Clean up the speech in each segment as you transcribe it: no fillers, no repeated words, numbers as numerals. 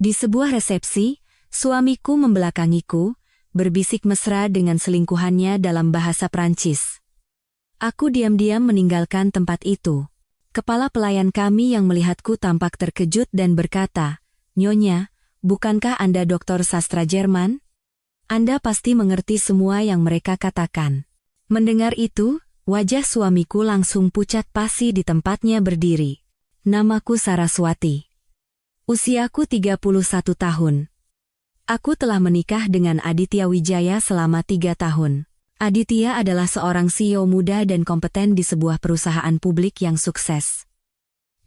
Di sebuah resepsi, suamiku membelakangiku, berbisik mesra dengan selingkuhannya dalam bahasa Prancis. Aku diam-diam meninggalkan tempat itu. Kepala pelayan kami yang melihatku tampak terkejut dan berkata, "Nyonya, bukankah Anda doktor sastra Jerman? Anda pasti mengerti semua yang mereka katakan." Mendengar itu, wajah suamiku langsung pucat pasi di tempatnya berdiri. Namaku Saraswati. Usiaku 31 tahun. Aku telah menikah dengan Aditya Wijaya selama 3 tahun. Aditya adalah seorang CEO muda dan kompeten di sebuah perusahaan publik yang sukses.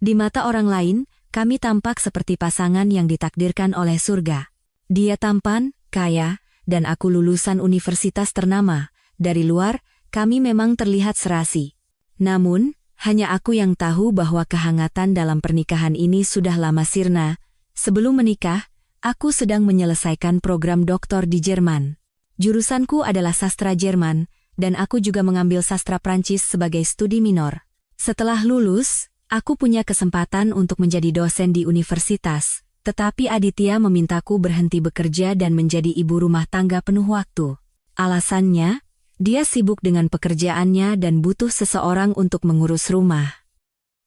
Di mata orang lain, kami tampak seperti pasangan yang ditakdirkan oleh surga. Dia tampan, kaya, dan aku lulusan universitas ternama. Dari luar, kami memang terlihat serasi. Namun, hanya aku yang tahu bahwa kehangatan dalam pernikahan ini sudah lama sirna. Sebelum menikah, aku sedang menyelesaikan program doktor di Jerman. Jurusanku adalah sastra Jerman, dan aku juga mengambil sastra Prancis sebagai studi minor. Setelah lulus, aku punya kesempatan untuk menjadi dosen di universitas, tetapi Aditya memintaku berhenti bekerja dan menjadi ibu rumah tangga penuh waktu. Alasannya, dia sibuk dengan pekerjaannya dan butuh seseorang untuk mengurus rumah.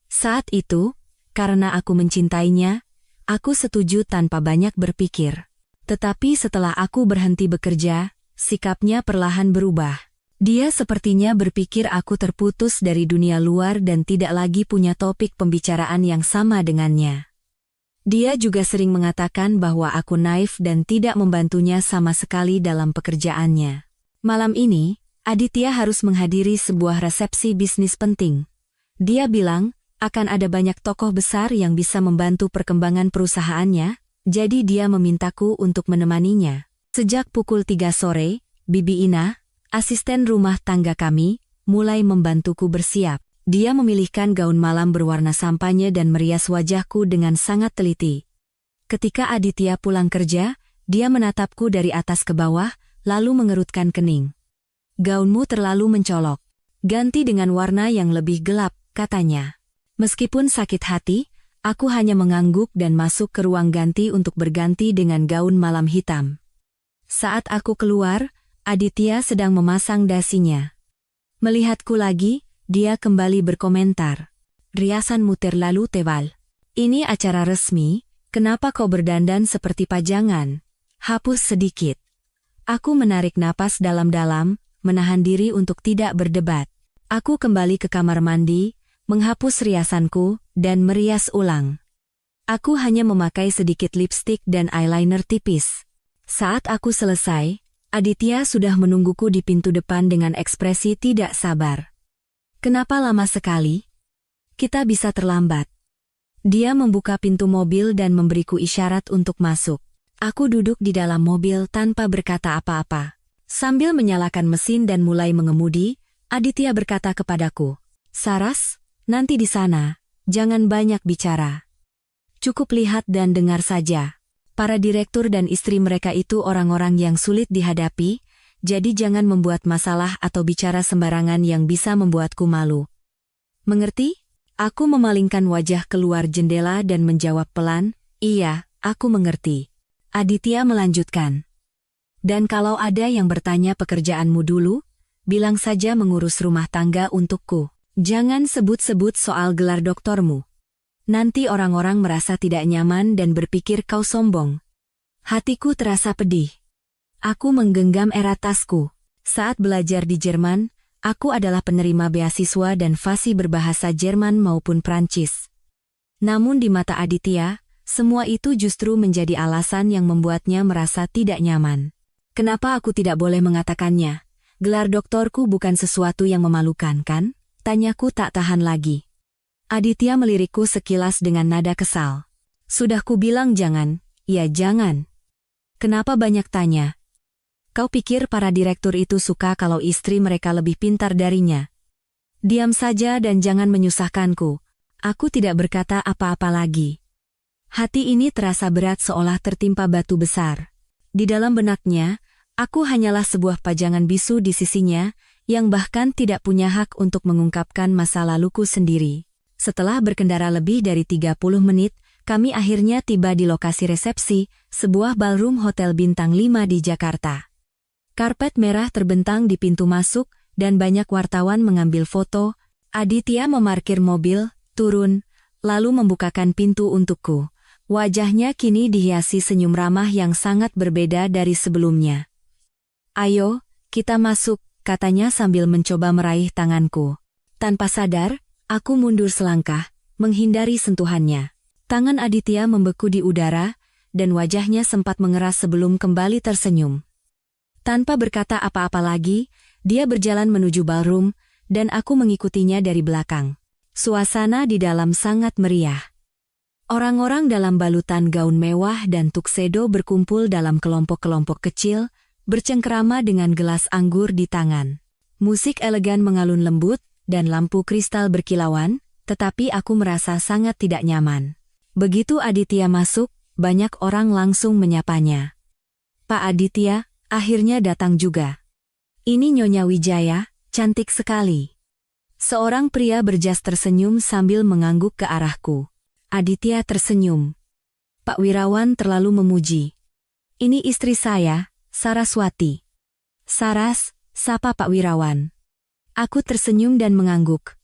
Saat itu, karena aku mencintainya, aku setuju tanpa banyak berpikir. Tetapi setelah aku berhenti bekerja, sikapnya perlahan berubah. Dia sepertinya berpikir aku terputus dari dunia luar dan tidak lagi punya topik pembicaraan yang sama dengannya. Dia juga sering mengatakan bahwa aku naif dan tidak membantunya sama sekali dalam pekerjaannya. Malam ini, Aditya harus menghadiri sebuah resepsi bisnis penting. Dia bilang, akan ada banyak tokoh besar yang bisa membantu perkembangan perusahaannya, jadi dia memintaku untuk menemaninya. Sejak pukul 3 sore, Bibi Ina, asisten rumah tangga kami, mulai membantuku bersiap. Dia memilihkan gaun malam berwarna sampanye dan merias wajahku dengan sangat teliti. Ketika Aditya pulang kerja, dia menatapku dari atas ke bawah, lalu mengerutkan kening. "Gaunmu terlalu mencolok. Ganti dengan warna yang lebih gelap," katanya. Meskipun sakit hati, aku hanya mengangguk dan masuk ke ruang ganti untuk berganti dengan gaun malam hitam. Saat aku keluar, Aditya sedang memasang dasinya. Melihatku lagi, dia kembali berkomentar, "Riasanmu terlalu tebal. Ini acara resmi, kenapa kau berdandan seperti pajangan? Hapus sedikit." Aku menarik napas dalam-dalam, menahan diri untuk tidak berdebat. Aku kembali ke kamar mandi, menghapus riasanku, dan merias ulang. Aku hanya memakai sedikit lipstik dan eyeliner tipis. Saat aku selesai, Aditya sudah menungguku di pintu depan dengan ekspresi tidak sabar. "Kenapa lama sekali? Kita bisa terlambat." Dia membuka pintu mobil dan memberiku isyarat untuk masuk. Aku duduk di dalam mobil tanpa berkata apa-apa. Sambil menyalakan mesin dan mulai mengemudi, Aditya berkata kepadaku, "Saras, nanti di sana, jangan banyak bicara. Cukup lihat dan dengar saja. Para direktur dan istri mereka itu orang-orang yang sulit dihadapi, jadi jangan membuat masalah atau bicara sembarangan yang bisa membuatku malu. Mengerti?" Aku memalingkan wajah keluar jendela dan menjawab pelan, "Iya, aku mengerti." Aditya melanjutkan, "Dan kalau ada yang bertanya pekerjaanmu dulu, bilang saja mengurus rumah tangga untukku. Jangan sebut-sebut soal gelar doktormu. Nanti orang-orang merasa tidak nyaman dan berpikir kau sombong." Hatiku terasa pedih. Aku menggenggam erat tasku. Saat belajar di Jerman, aku adalah penerima beasiswa dan fasih berbahasa Jerman maupun Prancis. Namun di mata Aditya, semua itu justru menjadi alasan yang membuatnya merasa tidak nyaman. "Kenapa aku tidak boleh mengatakannya? Gelar doktorku bukan sesuatu yang memalukan, kan?" Tanyaku tak tahan lagi. Aditya melirikku sekilas dengan nada kesal. "Sudah kubilang jangan, ya jangan. Kenapa banyak tanya? Kau pikir para direktur itu suka kalau istri mereka lebih pintar darinya? Diam saja dan jangan menyusahkanku." Aku tidak berkata apa-apa lagi. Hati ini terasa berat seolah tertimpa batu besar. Di dalam benaknya, aku hanyalah sebuah pajangan bisu di sisinya, yang bahkan tidak punya hak untuk mengungkapkan masa laluku sendiri. Setelah berkendara lebih dari 30 menit, Kami akhirnya tiba di lokasi resepsi, sebuah ballroom hotel bintang 5 di Jakarta. Karpet merah terbentang di pintu masuk, dan banyak wartawan mengambil foto. Aditya memarkir mobil, turun, lalu membukakan pintu untukku. Wajahnya kini dihiasi senyum ramah yang sangat berbeda dari sebelumnya. "Ayo, kita masuk," katanya sambil mencoba meraih tanganku. Tanpa sadar, aku mundur selangkah, menghindari sentuhannya. Tangan Aditya membeku di udara, dan wajahnya sempat mengeras sebelum kembali tersenyum. Tanpa berkata apa-apa lagi, dia berjalan menuju ballroom, dan aku mengikutinya dari belakang. Suasana di dalam sangat meriah. Orang-orang dalam balutan gaun mewah dan tuxedo berkumpul dalam kelompok-kelompok kecil, bercengkerama dengan gelas anggur di tangan. Musik elegan mengalun lembut, dan lampu kristal berkilauan, tetapi aku merasa sangat tidak nyaman. Begitu Aditya masuk, banyak orang langsung menyapanya. "Pak Aditya, akhirnya datang juga. Ini Nyonya Wijaya, cantik sekali." Seorang pria berjas tersenyum sambil mengangguk ke arahku. Aditya tersenyum. "Pak Wirawan terlalu memuji. Ini istri saya, Saraswati." "Saras, sapa Pak Wirawan?" Aku tersenyum dan mengangguk.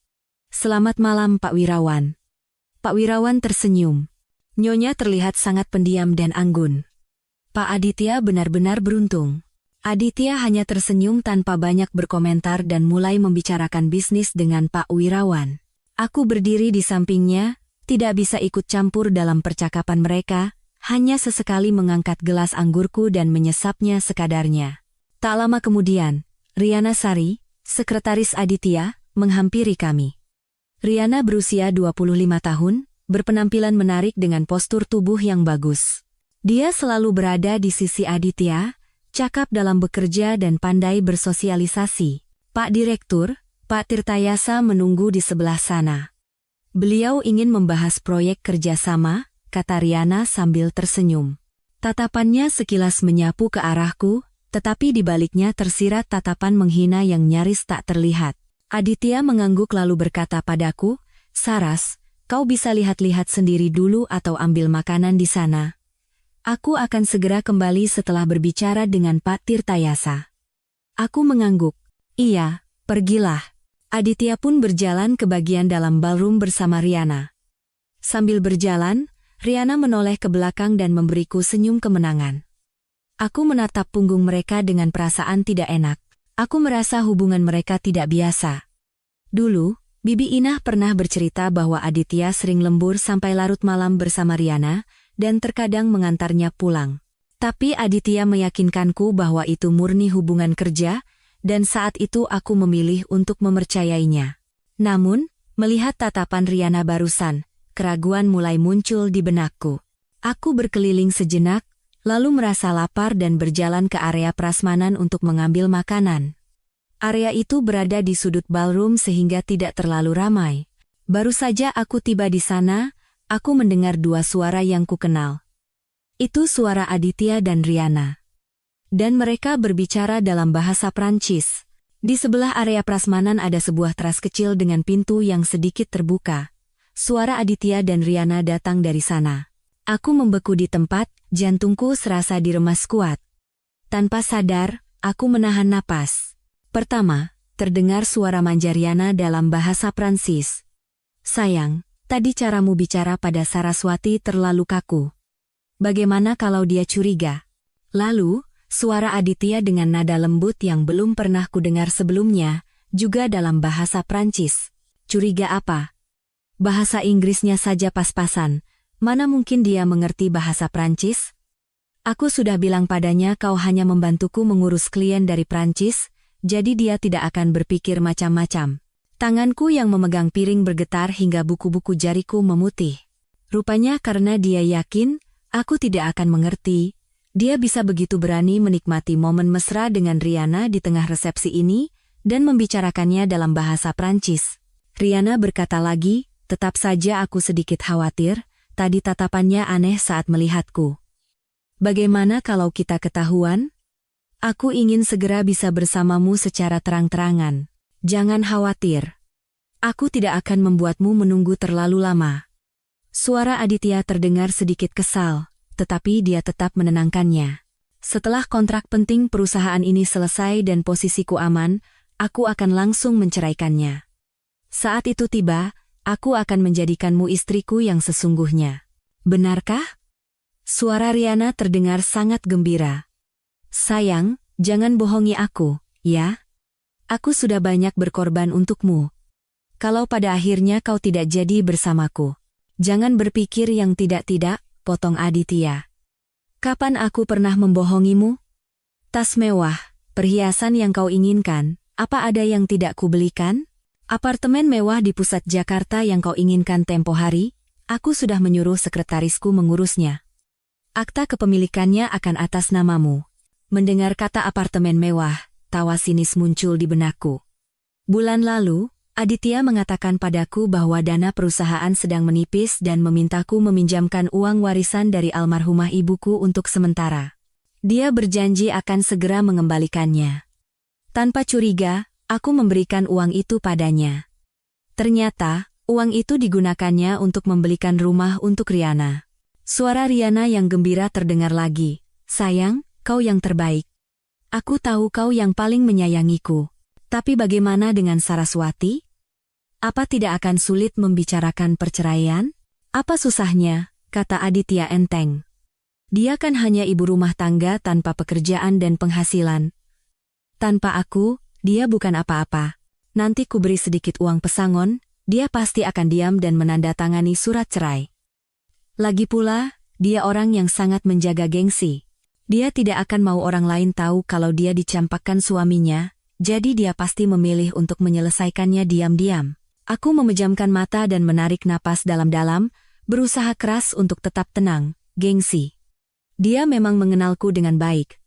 "Selamat malam Pak Wirawan." Pak Wirawan tersenyum. Nyonya terlihat sangat pendiam dan anggun. Pak Aditya benar-benar beruntung. Aditya hanya tersenyum tanpa banyak berkomentar dan mulai membicarakan bisnis dengan Pak Wirawan. Aku berdiri di sampingnya, tidak bisa ikut campur dalam percakapan mereka, hanya sesekali mengangkat gelas anggurku dan menyesapnya sekadarnya. Tak lama kemudian, Riana Sari, sekretaris Aditya, menghampiri kami. Riana berusia 25 tahun, berpenampilan menarik dengan postur tubuh yang bagus. Dia selalu berada di sisi Aditya, cakap dalam bekerja dan pandai bersosialisasi. "Pak Direktur, Pak Tirtayasa menunggu di sebelah sana. Beliau ingin membahas proyek kerjasama," kata Riana sambil tersenyum. Tatapannya sekilas menyapu ke arahku, tetapi di baliknya tersirat tatapan menghina yang nyaris tak terlihat. Aditya mengangguk lalu berkata padaku, "Saras, kau bisa lihat-lihat sendiri dulu atau ambil makanan di sana. Aku akan segera kembali setelah berbicara dengan Pak Tirtayasa." Aku mengangguk. "Iya, pergilah." Aditya pun berjalan ke bagian dalam ballroom bersama Riana. Sambil berjalan, Riana menoleh ke belakang dan memberiku senyum kemenangan. Aku menatap punggung mereka dengan perasaan tidak enak. Aku merasa hubungan mereka tidak biasa. Dulu, Bibi Inah pernah bercerita bahwa Aditya sering lembur sampai larut malam bersama Riana, dan terkadang mengantarnya pulang. Tapi Aditya meyakinkanku bahwa itu murni hubungan kerja, dan saat itu aku memilih untuk mempercayainya. Namun, melihat tatapan Riana barusan, keraguan mulai muncul di benakku. Aku berkeliling sejenak, lalu merasa lapar dan berjalan ke area prasmanan untuk mengambil makanan. Area itu berada di sudut ballroom sehingga tidak terlalu ramai. Baru saja aku tiba di sana, aku mendengar dua suara yang kukenal. Itu suara Aditya dan Riana. Dan mereka berbicara dalam bahasa Prancis. Di sebelah area prasmanan ada sebuah teras kecil dengan pintu yang sedikit terbuka. Suara Aditya dan Riana datang dari sana. Aku membeku di tempat, jantungku serasa diremas kuat. Tanpa sadar, aku menahan napas. Pertama, terdengar suara manja Riana dalam bahasa Prancis. "Sayang, tadi caramu bicara pada Saraswati terlalu kaku. Bagaimana kalau dia curiga?" Lalu, suara Aditya dengan nada lembut yang belum pernah kudengar sebelumnya, juga dalam bahasa Prancis. "Curiga apa? Bahasa Inggrisnya saja pas-pasan. Mana mungkin dia mengerti bahasa Prancis? Aku sudah bilang padanya kau hanya membantuku mengurus klien dari Prancis, jadi dia tidak akan berpikir macam-macam." Tanganku yang memegang piring bergetar hingga buku-buku jariku memutih. Rupanya karena dia yakin, aku tidak akan mengerti. Dia bisa begitu berani menikmati momen mesra dengan Riana di tengah resepsi ini, dan membicarakannya dalam bahasa Prancis. Riana berkata lagi, "Tetap saja aku sedikit khawatir. Tadi tatapannya aneh saat melihatku. Bagaimana kalau kita ketahuan? Aku ingin segera bisa bersamamu secara terang-terangan. Jangan khawatir. Aku tidak akan membuatmu menunggu terlalu lama." Suara Aditya terdengar sedikit kesal, tetapi dia tetap menenangkannya. Setelah kontrak penting perusahaan ini selesai dan posisiku aman, aku akan langsung menceraikannya. Saat itu tiba, aku akan menjadikanmu istriku yang sesungguhnya. Benarkah? Suara Riana terdengar sangat gembira. Sayang, jangan bohongi aku, ya? Aku sudah banyak berkorban untukmu. Kalau pada akhirnya kau tidak jadi bersamaku, jangan berpikir yang tidak-tidak, potong Aditya. Kapan aku pernah membohongimu? Tas mewah, perhiasan yang kau inginkan, apa ada yang tidak kubelikan? Apartemen mewah di pusat Jakarta yang kau inginkan tempo hari, aku sudah menyuruh sekretarisku mengurusnya. Akta kepemilikannya akan atas namamu. Mendengar kata apartemen mewah, tawa sinis muncul di benakku. Bulan lalu, Aditya mengatakan padaku bahwa dana perusahaan sedang menipis dan memintaku meminjamkan uang warisan dari almarhumah ibuku untuk sementara. Dia berjanji akan segera mengembalikannya. Tanpa curiga, aku memberikan uang itu padanya. Ternyata, uang itu digunakannya untuk membelikan rumah untuk Riana. Suara Riana yang gembira terdengar lagi. Sayang, kau yang terbaik. Aku tahu kau yang paling menyayangiku. Tapi bagaimana dengan Saraswati? Apa tidak akan sulit membicarakan perceraian? Apa susahnya, kata Aditya enteng. Dia kan hanya ibu rumah tangga tanpa pekerjaan dan penghasilan. Tanpa aku, dia bukan apa-apa. Nanti ku beri sedikit uang pesangon, dia pasti akan diam dan menandatangani surat cerai. Lagi pula, dia orang yang sangat menjaga gengsi. Dia tidak akan mau orang lain tahu kalau dia dicampakkan suaminya, jadi dia pasti memilih untuk menyelesaikannya diam-diam. Aku memejamkan mata dan menarik napas dalam-dalam, berusaha keras untuk tetap tenang, gengsi. Dia memang mengenalku dengan baik.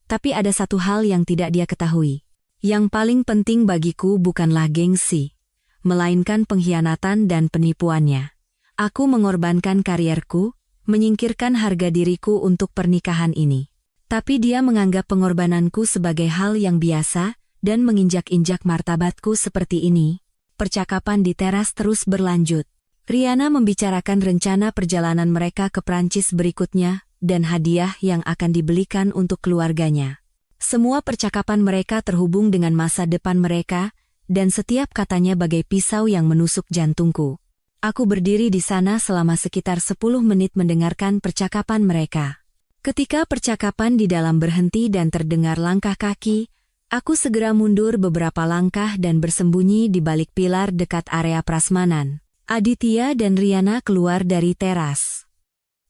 Tapi ada satu hal yang tidak dia ketahui. Yang paling penting bagiku bukanlah gengsi, melainkan pengkhianatan dan penipuannya. Aku mengorbankan karierku, menyingkirkan harga diriku untuk pernikahan ini. Tapi dia menganggap pengorbananku sebagai hal yang biasa dan menginjak-injak martabatku seperti ini. Percakapan di teras terus berlanjut. Riana membicarakan rencana perjalanan mereka ke Prancis berikutnya dan hadiah yang akan dibelikan untuk keluarganya. Semua percakapan mereka terhubung dengan masa depan mereka, dan setiap katanya bagai pisau yang menusuk jantungku. Aku berdiri di sana selama sekitar 10 menit mendengarkan percakapan mereka. Ketika percakapan di dalam berhenti dan terdengar langkah kaki, aku segera mundur beberapa langkah dan bersembunyi di balik pilar dekat area prasmanan. Aditya dan Riana keluar dari teras.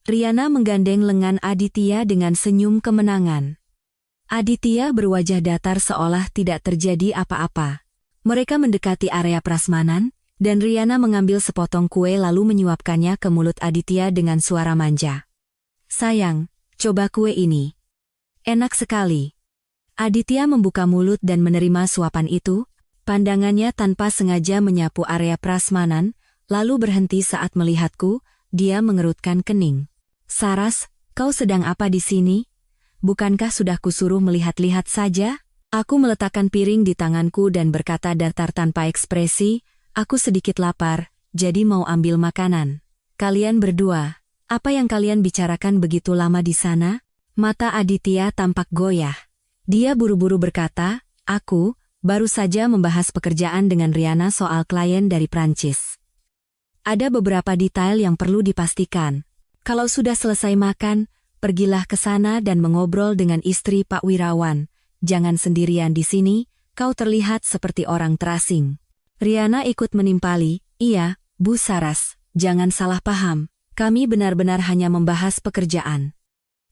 Riana menggandeng lengan Aditya dengan senyum kemenangan. Aditya berwajah datar seolah tidak terjadi apa-apa. Mereka mendekati area prasmanan, dan Riana mengambil sepotong kue lalu menyuapkannya ke mulut Aditya dengan suara manja. Sayang, coba kue ini. Enak sekali. Aditya membuka mulut dan menerima suapan itu, pandangannya tanpa sengaja menyapu area prasmanan, lalu berhenti saat melihatku, dia mengerutkan kening. Saras, kau sedang apa di sini? Bukankah sudah kusuruh melihat-lihat saja? Aku meletakkan piring di tanganku dan berkata datar tanpa ekspresi, aku sedikit lapar, jadi mau ambil makanan. Kalian berdua, apa yang kalian bicarakan begitu lama di sana? Mata Aditya tampak goyah. Dia buru-buru berkata, aku baru saja membahas pekerjaan dengan Riana soal klien dari Prancis. Ada beberapa detail yang perlu dipastikan. Kalau sudah selesai makan, pergilah ke sana dan mengobrol dengan istri Pak Wirawan. Jangan sendirian di sini, kau terlihat seperti orang terasing. Riana ikut menimpali, iya, Bu Saras, jangan salah paham, kami benar-benar hanya membahas pekerjaan.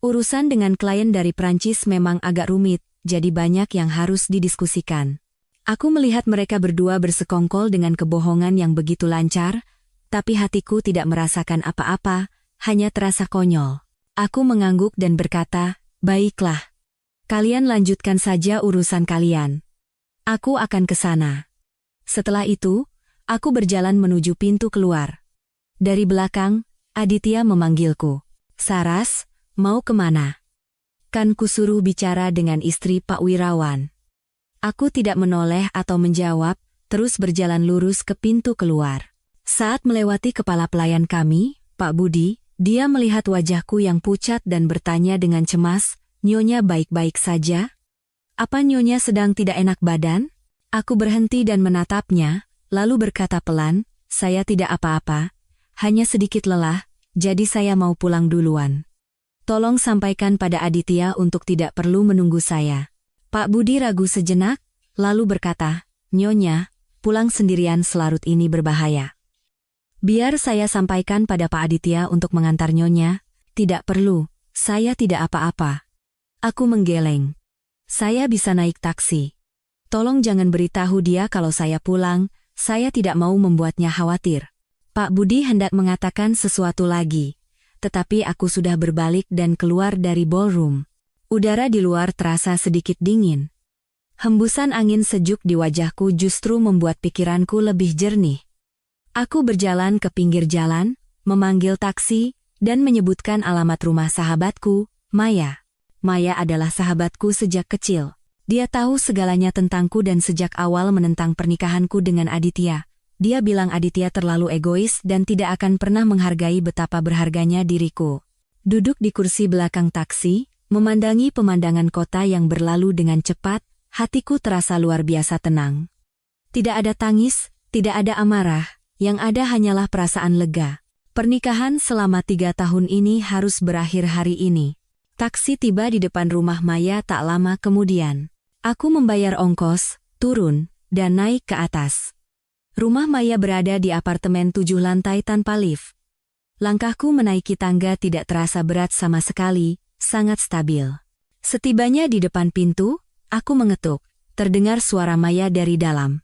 Urusan dengan klien dari Prancis memang agak rumit, jadi banyak yang harus didiskusikan. Aku melihat mereka berdua bersekongkol dengan kebohongan yang begitu lancar, tapi hatiku tidak merasakan apa-apa, hanya terasa konyol. Aku mengangguk dan berkata, baiklah. Kalian lanjutkan saja urusan kalian. Aku akan ke sana. Setelah itu, aku berjalan menuju pintu keluar. Dari belakang, Aditya memanggilku. Saras, mau kemana? Kan kusuruh bicara dengan istri Pak Wirawan. Aku tidak menoleh atau menjawab, terus berjalan lurus ke pintu keluar. Saat melewati kepala pelayan kami, Pak Budi, dia melihat wajahku yang pucat dan bertanya dengan cemas, "Nyonya baik-baik saja? Apa Nyonya sedang tidak enak badan?" Aku berhenti dan menatapnya, lalu berkata pelan, "Saya tidak apa-apa, hanya sedikit lelah, jadi saya mau pulang duluan. Tolong sampaikan pada Aditya untuk tidak perlu menunggu saya." Pak Budi ragu sejenak, lalu berkata, "Nyonya, pulang sendirian selarut ini berbahaya. Biar saya sampaikan pada Pak Aditya untuk mengantar Nyonya." "Tidak perlu, saya tidak apa-apa." Aku menggeleng. "Saya bisa naik taksi. Tolong jangan beritahu dia kalau saya pulang, saya tidak mau membuatnya khawatir." Pak Budi hendak mengatakan sesuatu lagi, tetapi aku sudah berbalik dan keluar dari ballroom. Udara di luar terasa sedikit dingin. Hembusan angin sejuk di wajahku justru membuat pikiranku lebih jernih. Aku berjalan ke pinggir jalan, memanggil taksi, dan menyebutkan alamat rumah sahabatku, Maya. Maya adalah sahabatku sejak kecil. Dia tahu segalanya tentangku dan sejak awal menentang pernikahanku dengan Aditya. Dia bilang Aditya terlalu egois dan tidak akan pernah menghargai betapa berharganya diriku. Duduk di kursi belakang taksi, memandangi pemandangan kota yang berlalu dengan cepat, hatiku terasa luar biasa tenang. Tidak ada tangis, tidak ada amarah, yang ada hanyalah perasaan lega. Pernikahan selama 3 tahun ini harus berakhir hari ini. Taksi tiba di depan rumah Maya tak lama kemudian. Aku membayar ongkos, turun, dan naik ke atas. Rumah Maya berada di apartemen 7 lantai tanpa lift. Langkahku menaiki tangga tidak terasa berat sama sekali, sangat stabil. Setibanya di depan pintu, aku mengetuk. Terdengar suara Maya dari dalam.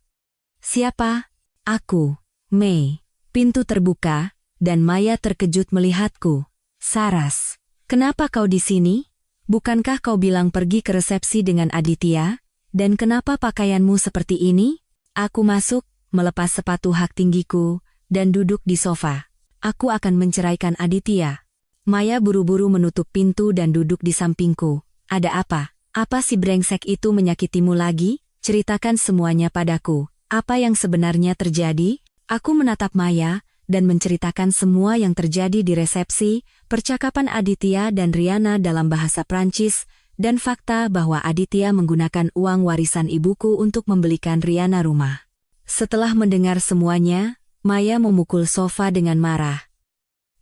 "Siapa?" "Aku, Mei." Pintu terbuka, dan Maya terkejut melihatku. "Saras, kenapa kau di sini? Bukankah kau bilang pergi ke resepsi dengan Aditya? Dan kenapa pakaianmu seperti ini?" Aku masuk, melepas sepatu hak tinggiku, dan duduk di sofa. "Aku akan menceraikan Aditya." Maya buru-buru menutup pintu dan duduk di sampingku. "Ada apa? Apa si brengsek itu menyakitimu lagi? Ceritakan semuanya padaku. Apa yang sebenarnya terjadi?" Aku menatap Maya, dan menceritakan semua yang terjadi di resepsi, percakapan Aditya dan Riana dalam bahasa Prancis, dan fakta bahwa Aditya menggunakan uang warisan ibuku untuk membelikan Riana rumah. Setelah mendengar semuanya, Maya memukul sofa dengan marah.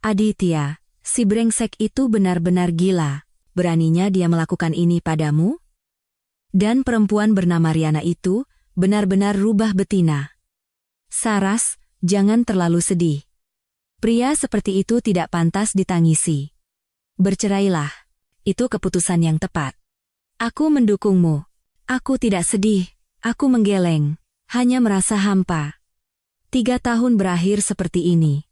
"Aditya, si brengsek itu benar-benar gila. Beraninya dia melakukan ini padamu? Dan perempuan bernama Riana itu benar-benar rubah betina. Saras, jangan terlalu sedih. Pria seperti itu tidak pantas ditangisi. Bercerailah. Itu keputusan yang tepat. Aku mendukungmu." Aku tidak sedih, aku menggeleng. Hanya merasa hampa. 3 tahun berakhir seperti ini.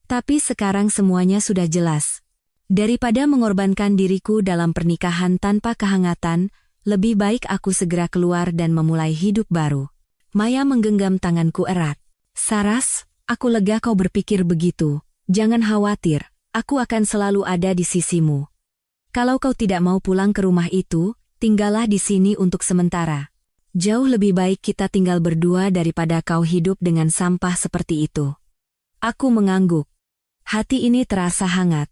Tapi sekarang semuanya sudah jelas. Daripada mengorbankan diriku dalam pernikahan tanpa kehangatan, lebih baik aku segera keluar dan memulai hidup baru. Maya menggenggam tanganku erat. "Saras, aku lega kau berpikir begitu. Jangan khawatir, aku akan selalu ada di sisimu. Kalau kau tidak mau pulang ke rumah itu, tinggallah di sini untuk sementara. Jauh lebih baik kita tinggal berdua daripada kau hidup dengan sampah seperti itu." Aku mengangguk. Hati ini terasa hangat.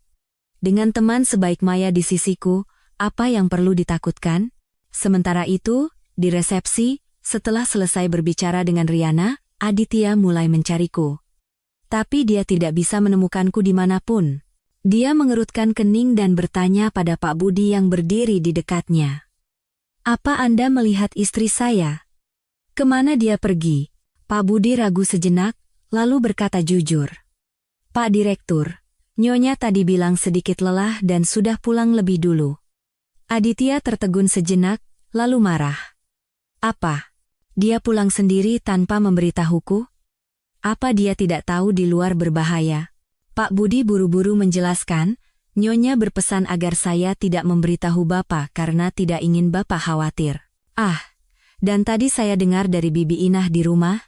Dengan teman sebaik Maya di sisiku, apa yang perlu ditakutkan? Sementara itu, di resepsi, setelah selesai berbicara dengan Riana, Aditya mulai mencariku. Tapi dia tidak bisa menemukanku dimanapun. Dia mengerutkan kening dan bertanya pada Pak Budi yang berdiri di dekatnya. "Apa Anda melihat istri saya? Kemana dia pergi?" Pak Budi ragu sejenak, lalu berkata jujur. "Pak Direktur, Nyonya tadi bilang sedikit lelah dan sudah pulang lebih dulu." Aditya tertegun sejenak, lalu marah. "Apa? Dia pulang sendiri tanpa memberitahuku? Apa dia tidak tahu di luar berbahaya?" Pak Budi buru-buru menjelaskan, "Nyonya berpesan agar saya tidak memberitahu Bapak karena tidak ingin Bapak khawatir." Dan tadi saya dengar dari Bibi Inah di rumah,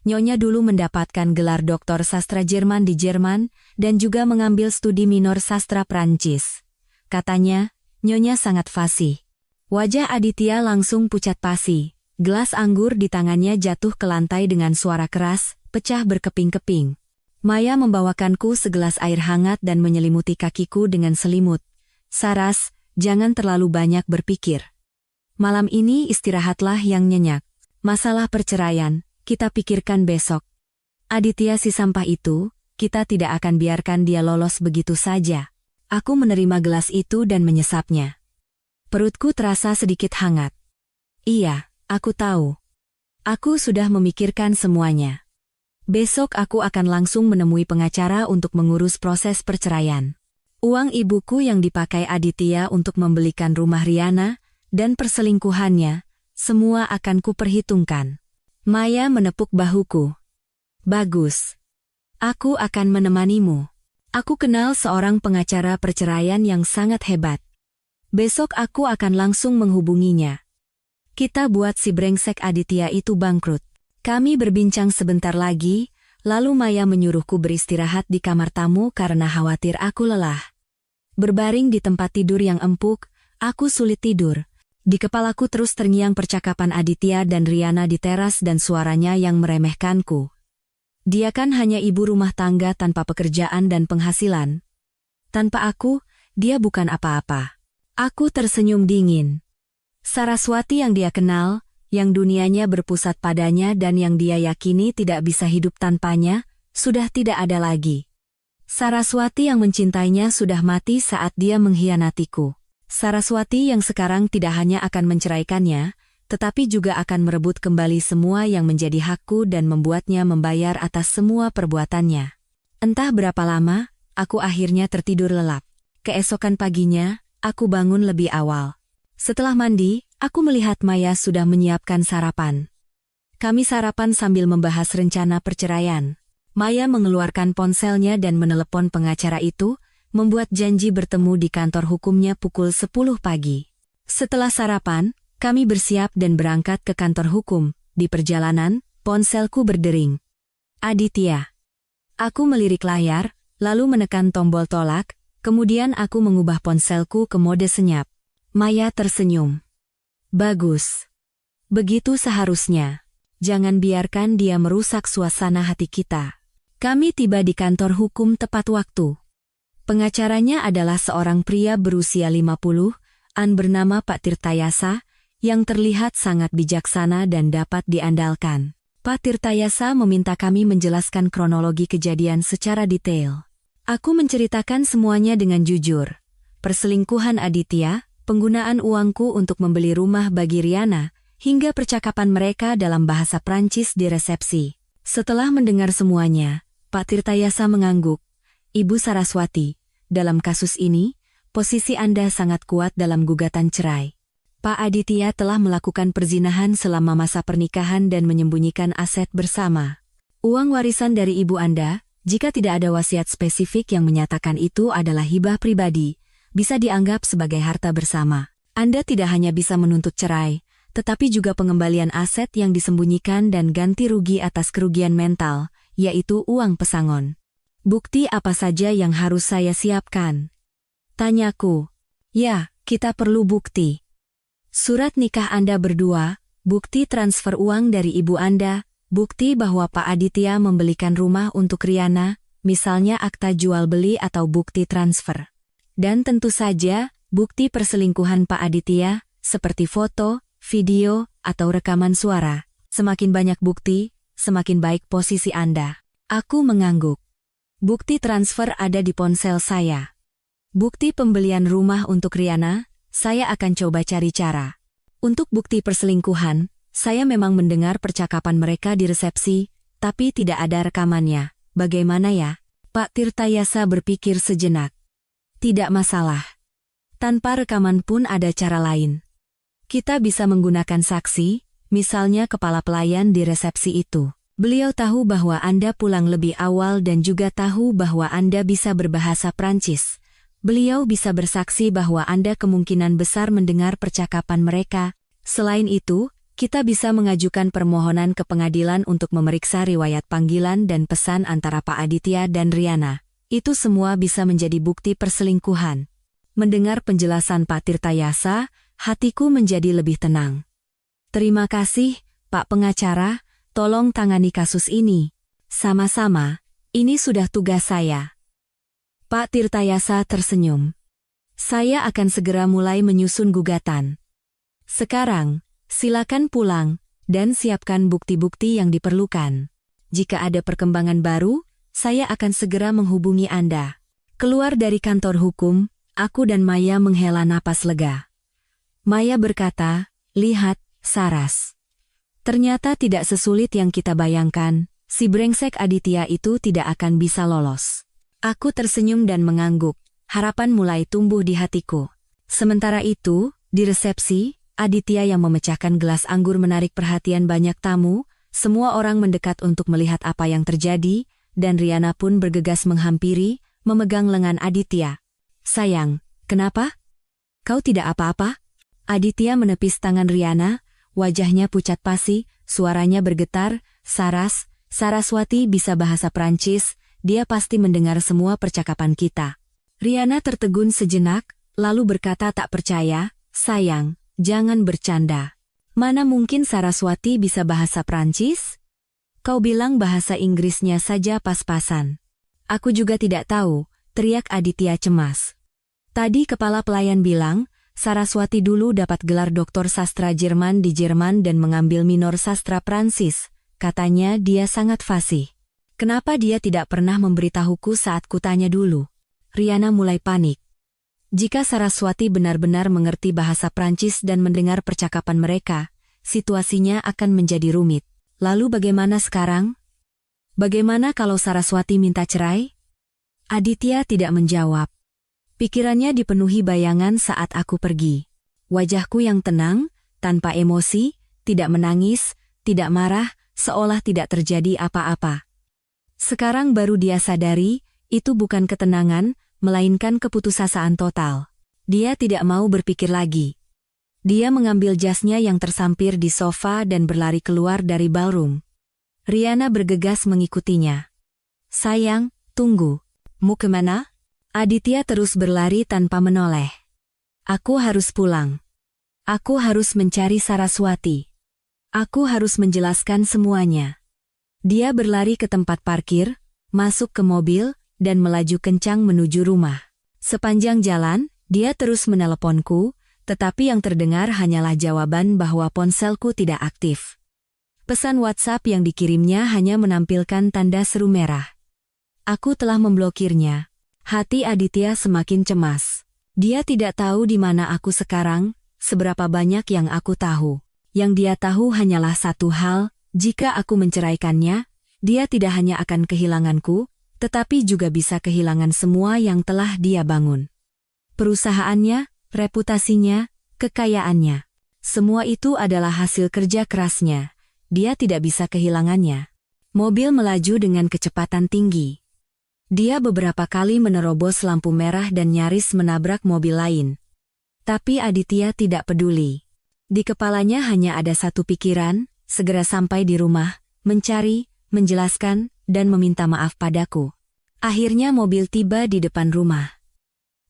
Nyonya dulu mendapatkan gelar doktor sastra Jerman di Jerman dan juga mengambil studi minor sastra Prancis. Katanya, Nyonya sangat fasih. Wajah Aditya langsung pucat pasi. Gelas anggur di tangannya jatuh ke lantai dengan suara keras, pecah berkeping-keping. Maya membawakanku segelas air hangat dan menyelimuti kakiku dengan selimut. Saras, jangan terlalu banyak berpikir. Malam ini istirahatlah yang nyenyak. Masalah perceraian, kita pikirkan besok. Aditya si sampah itu, kita tidak akan biarkan dia lolos begitu saja. Aku menerima gelas itu dan menyesapnya. Perutku terasa sedikit hangat. Iya, aku tahu. Aku sudah memikirkan semuanya. Besok aku akan langsung menemui pengacara untuk mengurus proses perceraian. Uang ibuku yang dipakai Aditya untuk membelikan rumah Riana dan perselingkuhannya, semua akan kuperhitungkan. Maya menepuk bahuku. Bagus. Aku akan menemanimu. Aku kenal seorang pengacara perceraian yang sangat hebat. Besok aku akan langsung menghubunginya. Kita buat si brengsek Aditya itu bangkrut. Kami berbincang sebentar lagi, lalu Maya menyuruhku beristirahat di kamar tamu karena khawatir aku lelah. Berbaring di tempat tidur yang empuk, aku sulit tidur. Di kepalaku terus terngiang percakapan Aditya dan Riana di teras dan suaranya yang meremehkanku. Dia kan hanya ibu rumah tangga tanpa pekerjaan dan penghasilan. Tanpa aku, dia bukan apa-apa. Aku tersenyum dingin. Saraswati yang dia kenal, yang dunianya berpusat padanya dan yang dia yakini tidak bisa hidup tanpanya, sudah tidak ada lagi. Saraswati yang mencintainya sudah mati saat dia mengkhianatiku. Saraswati yang sekarang tidak hanya akan menceraikannya, tetapi juga akan merebut kembali semua yang menjadi hakku dan membuatnya membayar atas semua perbuatannya. Entah berapa lama, aku akhirnya tertidur lelap. Keesokan paginya, aku bangun lebih awal. Setelah mandi, aku melihat Maya sudah menyiapkan sarapan. Kami sarapan sambil membahas rencana perceraian. Maya mengeluarkan ponselnya dan menelepon pengacara itu, membuat janji bertemu di kantor hukumnya pukul 10 pagi. Setelah sarapan, kami bersiap dan berangkat ke kantor hukum. Di perjalanan, ponselku berdering. Aditya. Aku melirik layar, lalu menekan tombol tolak, kemudian aku mengubah ponselku ke mode senyap. Maya tersenyum. Bagus. Begitu seharusnya. Jangan biarkan dia merusak suasana hati kita. Kami tiba di kantor hukum tepat waktu. Pengacaranya adalah seorang pria berusia 50-an bernama Pak Tirtayasa, yang terlihat sangat bijaksana dan dapat diandalkan. Pak Tirtayasa meminta kami menjelaskan kronologi kejadian secara detail. Aku menceritakan semuanya dengan jujur. Perselingkuhan Aditya, penggunaan uangku untuk membeli rumah bagi Riana, hingga percakapan mereka dalam bahasa Prancis di resepsi. Setelah mendengar semuanya, Pak Tirtayasa mengangguk. Ibu Saraswati, dalam kasus ini, posisi Anda sangat kuat dalam gugatan cerai. Pak Aditya telah melakukan perzinahan selama masa pernikahan dan menyembunyikan aset bersama. Uang warisan dari ibu Anda, jika tidak ada wasiat spesifik yang menyatakan itu adalah hibah pribadi, bisa dianggap sebagai harta bersama. Anda tidak hanya bisa menuntut cerai, tetapi juga pengembalian aset yang disembunyikan dan ganti rugi atas kerugian mental, yaitu uang pesangon. Bukti apa saja yang harus saya siapkan? Tanyaku. Ya, kita perlu bukti. Surat nikah Anda berdua, bukti transfer uang dari ibu Anda, bukti bahwa Pak Aditya membelikan rumah untuk Riana, misalnya akta jual beli atau bukti transfer. Dan tentu saja, bukti perselingkuhan Pak Aditya, seperti foto, video, atau rekaman suara. Semakin banyak bukti, semakin baik posisi Anda. Aku mengangguk. Bukti transfer ada di ponsel saya. Bukti pembelian rumah untuk Riana, saya akan coba cari cara. Untuk bukti perselingkuhan, saya memang mendengar percakapan mereka di resepsi, tapi tidak ada rekamannya. Bagaimana ya? Pak Tirtayasa berpikir sejenak. Tidak masalah. Tanpa rekaman pun ada cara lain. Kita bisa menggunakan saksi, misalnya kepala pelayan di resepsi itu. Beliau tahu bahwa Anda pulang lebih awal dan juga tahu bahwa Anda bisa berbahasa Prancis. Beliau bisa bersaksi bahwa Anda kemungkinan besar mendengar percakapan mereka. Selain itu, kita bisa mengajukan permohonan ke pengadilan untuk memeriksa riwayat panggilan dan pesan antara Pak Aditya dan Riana. Itu semua bisa menjadi bukti perselingkuhan. Mendengar penjelasan Pak Tirtayasa, hatiku menjadi lebih tenang. Terima kasih, Pak Pengacara, tolong tangani kasus ini. Sama-sama, Ini sudah tugas saya. Pak Tirtayasa tersenyum. Saya akan segera mulai menyusun gugatan. Sekarang, silakan pulang dan siapkan bukti-bukti yang diperlukan. Jika ada perkembangan baru, saya akan segera menghubungi Anda. Keluar dari kantor hukum, aku dan Maya menghela napas lega. Maya berkata, "Lihat, Saras. Ternyata tidak sesulit yang kita bayangkan, si brengsek Aditya itu tidak akan bisa lolos." Aku tersenyum dan mengangguk, harapan mulai tumbuh di hatiku. Sementara itu, di resepsi, Aditya yang memecahkan gelas anggur menarik perhatian banyak tamu, semua orang mendekat untuk melihat apa yang terjadi, dan Riana pun bergegas menghampiri, memegang lengan Aditya. "Sayang, kenapa? Kau tidak apa-apa?" Aditya menepis tangan Riana, wajahnya pucat pasi, suaranya bergetar, "Saras, Saraswati bisa bahasa Prancis, dia pasti mendengar semua percakapan kita." Riana tertegun sejenak, lalu berkata tak percaya, "Sayang, jangan bercanda. Mana mungkin Saraswati bisa bahasa Prancis? Kau bilang bahasa Inggrisnya saja pas-pasan." "Aku juga tidak tahu," teriak Aditya cemas. "Tadi kepala pelayan bilang, Saraswati dulu dapat gelar doktor sastra Jerman di Jerman dan mengambil minor sastra Prancis. Katanya dia sangat fasih. Kenapa dia tidak pernah memberitahuku saat kutanya dulu?" Riana mulai panik. Jika Saraswati benar-benar mengerti bahasa Prancis dan mendengar percakapan mereka, situasinya akan menjadi rumit. Lalu bagaimana sekarang? Bagaimana kalau Saraswati minta cerai? Aditya tidak menjawab. Pikirannya dipenuhi bayangan saat aku pergi. Wajahku yang tenang, tanpa emosi, tidak menangis, tidak marah, seolah tidak terjadi apa-apa. Sekarang baru dia sadari, itu bukan ketenangan, melainkan keputusasaan total. Dia tidak mau berpikir lagi. Dia mengambil jasnya yang tersampir di sofa dan berlari keluar dari ballroom. Riana bergegas mengikutinya. "Sayang, tunggu. Mau kemana?" Aditya terus berlari tanpa menoleh. "Aku harus pulang. Aku harus mencari Saraswati. Aku harus menjelaskan semuanya." Dia berlari ke tempat parkir, masuk ke mobil, dan melaju kencang menuju rumah. Sepanjang jalan, dia terus meneleponku, tetapi yang terdengar hanyalah jawaban bahwa ponselku tidak aktif. Pesan WhatsApp yang dikirimnya hanya menampilkan tanda seru merah. Aku telah memblokirnya. Hati Aditya semakin cemas. Dia tidak tahu di mana aku sekarang, seberapa banyak yang aku tahu. Yang dia tahu hanyalah satu hal, jika aku menceraikannya, dia tidak hanya akan kehilanganku, tetapi juga bisa kehilangan semua yang telah dia bangun. Perusahaannya, reputasinya, kekayaannya. Semua itu adalah hasil kerja kerasnya. Dia tidak bisa kehilangannya. Mobil melaju dengan kecepatan tinggi. Dia beberapa kali menerobos lampu merah dan nyaris menabrak mobil lain. Tapi Aditya tidak peduli. Di kepalanya hanya ada satu pikiran, segera sampai di rumah, mencari, menjelaskan, dan meminta maaf padaku. Akhirnya mobil tiba di depan rumah.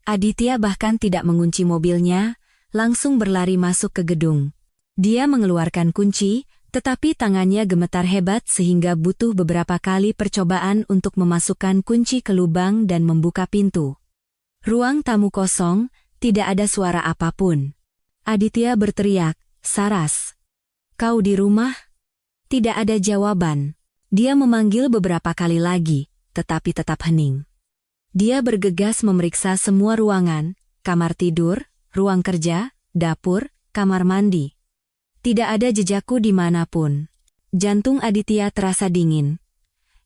Aditya bahkan tidak mengunci mobilnya, langsung berlari masuk ke gedung. Dia mengeluarkan kunci, tetapi tangannya gemetar hebat sehingga butuh beberapa kali percobaan untuk memasukkan kunci ke lubang dan membuka pintu. Ruang tamu kosong, tidak ada suara apapun. Aditya berteriak, "Saras, kau di rumah?" Tidak ada jawaban. Dia memanggil beberapa kali lagi, tetapi tetap hening. Dia bergegas memeriksa semua ruangan, kamar tidur, ruang kerja, dapur, kamar mandi. Tidak ada jejakku dimanapun. Jantung Aditya terasa dingin.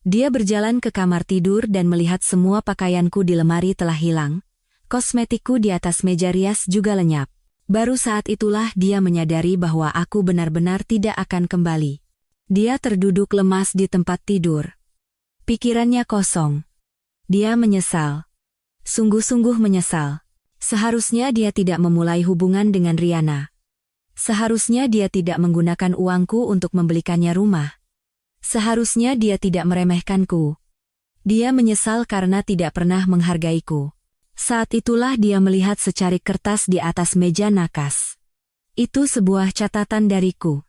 Dia berjalan ke kamar tidur dan melihat semua pakaianku di lemari telah hilang. Kosmetikku di atas meja rias juga lenyap. Baru saat itulah dia menyadari bahwa aku benar-benar tidak akan kembali. Dia terduduk lemas di tempat tidur. Pikirannya kosong. Dia menyesal. Sungguh-sungguh menyesal. Seharusnya dia tidak memulai hubungan dengan Riana. Seharusnya dia tidak menggunakan uangku untuk membelikannya rumah. Seharusnya dia tidak meremehkanku. Dia menyesal karena tidak pernah menghargaiku. Saat itulah dia melihat secarik kertas di atas meja nakas. Itu sebuah catatan dariku.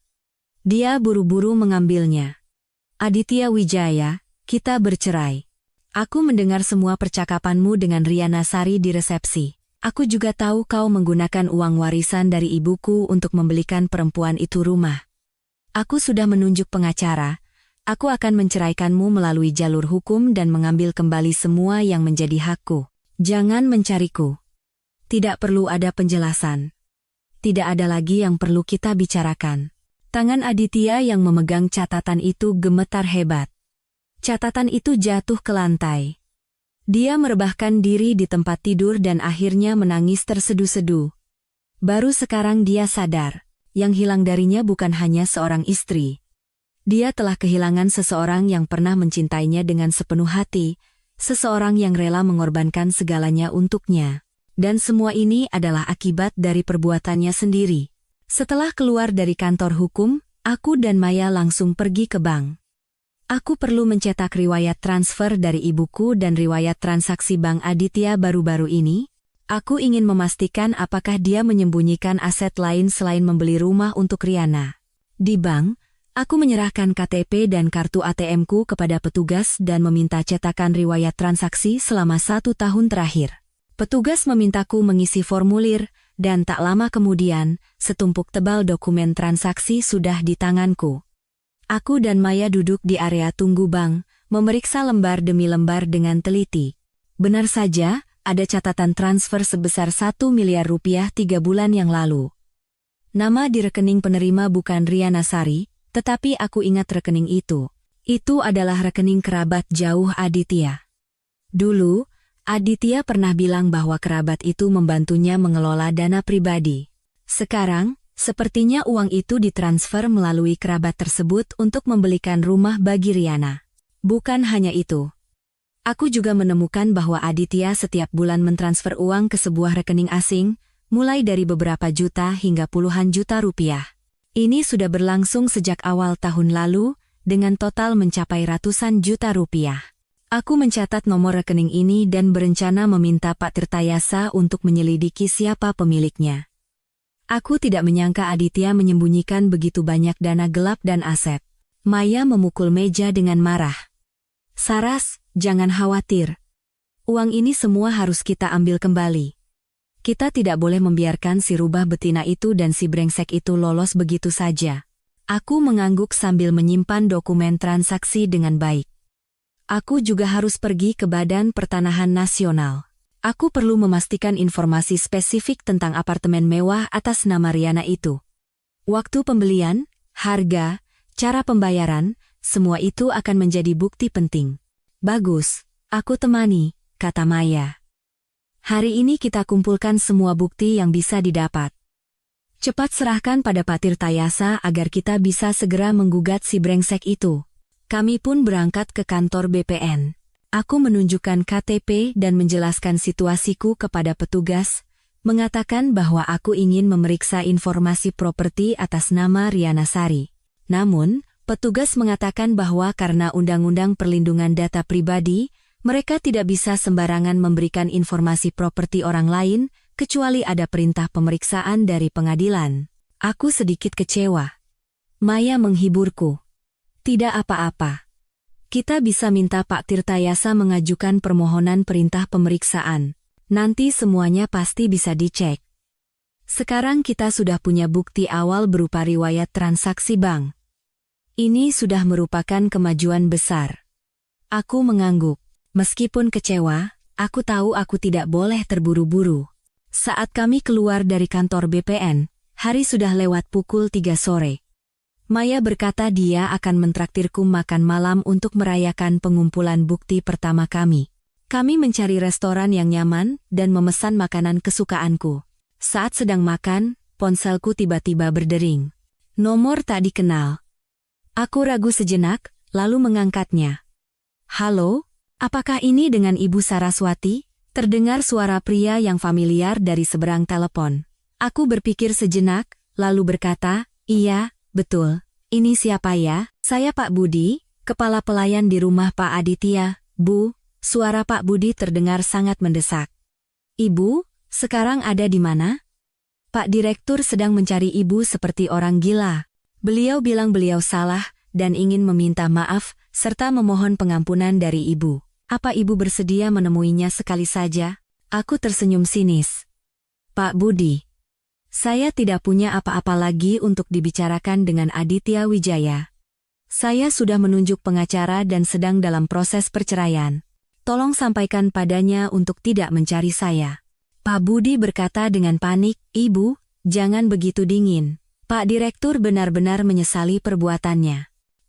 Dia buru-buru mengambilnya. "Aditya Wijaya, kita bercerai. Aku mendengar semua percakapanmu dengan Riana Sari di resepsi. Aku juga tahu kau menggunakan uang warisan dari ibuku untuk membelikan perempuan itu rumah. Aku sudah menunjuk pengacara. Aku akan menceraikanmu melalui jalur hukum dan mengambil kembali semua yang menjadi hakku. Jangan mencariku. Tidak perlu ada penjelasan. Tidak ada lagi yang perlu kita bicarakan. Tangan Aditya yang memegang catatan itu gemetar hebat. Catatan itu jatuh ke lantai. Dia merebahkan diri di tempat tidur dan akhirnya menangis terseduh-seduh. Baru sekarang dia sadar, yang hilang darinya bukan hanya seorang istri. Dia telah kehilangan seseorang yang pernah mencintainya dengan sepenuh hati, seseorang yang rela mengorbankan segalanya untuknya. Dan semua ini adalah akibat dari perbuatannya sendiri. Setelah keluar dari kantor hukum, aku dan Maya langsung pergi ke bank. Aku perlu mencetak riwayat transfer dari ibuku dan riwayat transaksi Bank Aditya baru-baru ini. Aku ingin memastikan apakah dia menyembunyikan aset lain selain membeli rumah untuk Riana. Di bank, aku menyerahkan KTP dan kartu ATM-ku kepada petugas dan meminta cetakan riwayat transaksi selama 1 tahun terakhir. Petugas memintaku mengisi formulir, dan tak lama kemudian, setumpuk tebal dokumen transaksi sudah di tanganku. Aku dan Maya duduk di area tunggu bank, memeriksa lembar demi lembar dengan teliti. Benar saja, ada catatan transfer sebesar 1 miliar rupiah 3 bulan yang lalu. Nama di rekening penerima bukan Riana Sari, tetapi aku ingat rekening itu. Itu adalah rekening kerabat jauh Aditya. Dulu, Aditya pernah bilang bahwa kerabat itu membantunya mengelola dana pribadi. Sekarang, sepertinya uang itu ditransfer melalui kerabat tersebut untuk membelikan rumah bagi Riana. Bukan hanya itu. Aku juga menemukan bahwa Aditya setiap bulan mentransfer uang ke sebuah rekening asing, mulai dari beberapa juta hingga puluhan juta rupiah. Ini sudah berlangsung sejak awal tahun lalu, dengan total mencapai ratusan juta rupiah. Aku mencatat nomor rekening ini dan berencana meminta Pak Tirtayasa untuk menyelidiki siapa pemiliknya. Aku tidak menyangka Aditya menyembunyikan begitu banyak dana gelap dan aset. Maya memukul meja dengan marah. Saras, jangan khawatir. Uang ini semua harus kita ambil kembali. Kita tidak boleh membiarkan si rubah betina itu dan si brengsek itu lolos begitu saja. Aku mengangguk sambil menyimpan dokumen transaksi dengan baik. Aku juga harus pergi ke Badan Pertanahan Nasional. Aku perlu memastikan informasi spesifik tentang apartemen mewah atas nama Riana itu. Waktu pembelian, harga, cara pembayaran, semua itu akan menjadi bukti penting. Bagus, aku temani, kata Maya. Hari ini kita kumpulkan semua bukti yang bisa didapat. Cepat serahkan pada Pak Tirtayasa agar kita bisa segera menggugat si brengsek itu. Kami pun berangkat ke kantor BPN. Aku menunjukkan KTP dan menjelaskan situasiku kepada petugas, mengatakan bahwa aku ingin memeriksa informasi properti atas nama Riana Sari. Namun, petugas mengatakan bahwa karena Undang-Undang Perlindungan Data Pribadi, mereka tidak bisa sembarangan memberikan informasi properti orang lain, kecuali ada perintah pemeriksaan dari pengadilan. Aku sedikit kecewa. Maya menghiburku. Tidak apa-apa. Kita bisa minta Pak Tirtayasa mengajukan permohonan perintah pemeriksaan. Nanti semuanya pasti bisa dicek. Sekarang kita sudah punya bukti awal berupa riwayat transaksi bank. Ini sudah merupakan kemajuan besar. Aku mengangguk. Meskipun kecewa, aku tahu aku tidak boleh terburu-buru. Saat kami keluar dari kantor BPN, hari sudah lewat pukul 3 sore. Maya berkata dia akan mentraktirku makan malam untuk merayakan pengumpulan bukti pertama kami. Kami mencari restoran yang nyaman dan memesan makanan kesukaanku. Saat sedang makan, ponselku tiba-tiba berdering. Nomor tak dikenal. Aku ragu sejenak, lalu mengangkatnya. Halo, apakah ini dengan Ibu Saraswati? Terdengar suara pria yang familiar dari seberang telepon. Aku berpikir sejenak, lalu berkata, iya, betul. Ini siapa ya? Saya Pak Budi, kepala pelayan di rumah Pak Aditya. Bu, suara Pak Budi terdengar sangat mendesak. Ibu, sekarang ada di mana? Pak Direktur sedang mencari ibu seperti orang gila. Beliau bilang beliau salah dan ingin meminta maaf serta memohon pengampunan dari ibu. Apa ibu bersedia menemuinya sekali saja? Aku tersenyum sinis. Pak Budi, saya tidak punya apa-apa lagi untuk dibicarakan dengan Aditya Wijaya. Saya sudah menunjuk pengacara dan sedang dalam proses perceraian. Tolong sampaikan padanya untuk tidak mencari saya. Pak Budi berkata dengan panik, Ibu, jangan begitu dingin. Pak Direktur benar-benar menyesali perbuatannya.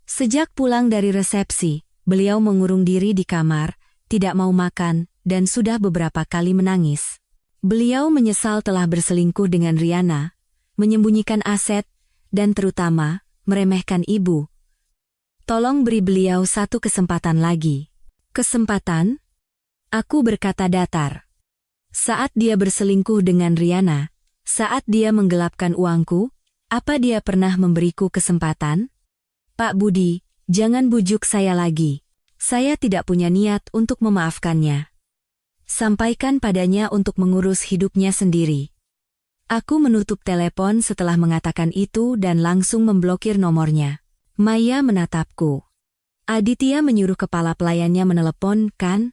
Sejak pulang dari resepsi, beliau mengurung diri di kamar, tidak mau makan, dan sudah beberapa kali menangis. Beliau menyesal telah berselingkuh dengan Riana, menyembunyikan aset, dan terutama, meremehkan ibu. Tolong beri beliau satu kesempatan lagi. Kesempatan? Aku berkata datar. Saat dia berselingkuh dengan Riana, saat dia menggelapkan uangku, apa dia pernah memberiku kesempatan? Pak Budi, jangan bujuk saya lagi. Saya tidak punya niat untuk memaafkannya. Sampaikan padanya untuk mengurus hidupnya sendiri. Aku menutup telepon setelah mengatakan itu dan langsung memblokir nomornya. Maya menatapku. Aditya menyuruh kepala pelayannya menelepon, kan?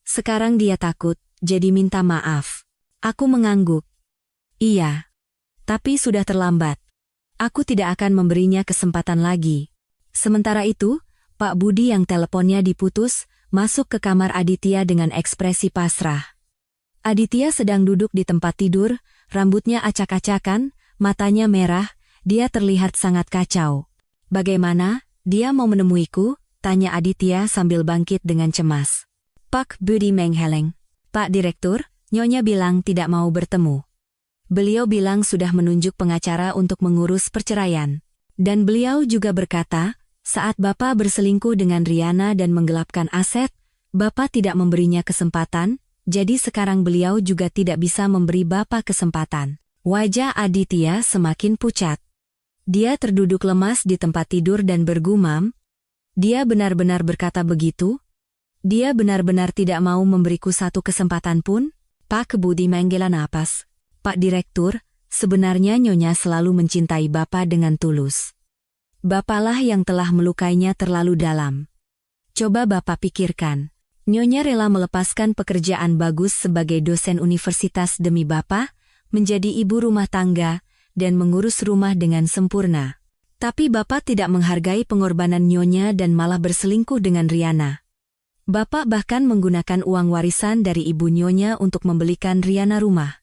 Sekarang dia takut, jadi minta maaf. Aku mengangguk. Iya. Tapi sudah terlambat. Aku tidak akan memberinya kesempatan lagi. Sementara itu, Pak Budi yang teleponnya diputus, masuk ke kamar Aditya dengan ekspresi pasrah. Aditya sedang duduk di tempat tidur, rambutnya acak-acakan, matanya merah, dia terlihat sangat kacau. Bagaimana, dia mau menemuiku? Tanya Aditya sambil bangkit dengan cemas. Pak Budi menggeleng. Pak Direktur, Nyonya bilang tidak mau bertemu. Beliau bilang sudah menunjuk pengacara untuk mengurus perceraian. Dan beliau juga berkata, saat Bapak berselingkuh dengan Riana dan menggelapkan aset, Bapak tidak memberinya kesempatan, jadi sekarang beliau juga tidak bisa memberi Bapak kesempatan. Wajah Aditya semakin pucat. Dia terduduk lemas di tempat tidur dan bergumam, dia benar-benar berkata begitu? Dia benar-benar tidak mau memberiku satu kesempatan pun? Pak Budi menghela napas. Pak Direktur, sebenarnya Nyonya selalu mencintai Bapak dengan tulus. Bapaklah yang telah melukainya terlalu dalam. Coba Bapak pikirkan. Nyonya rela melepaskan pekerjaan bagus sebagai dosen universitas demi Bapak, menjadi ibu rumah tangga, dan mengurus rumah dengan sempurna. Tapi Bapak tidak menghargai pengorbanan Nyonya dan malah berselingkuh dengan Riana. Bapak bahkan menggunakan uang warisan dari ibu Nyonya untuk membelikan Riana rumah.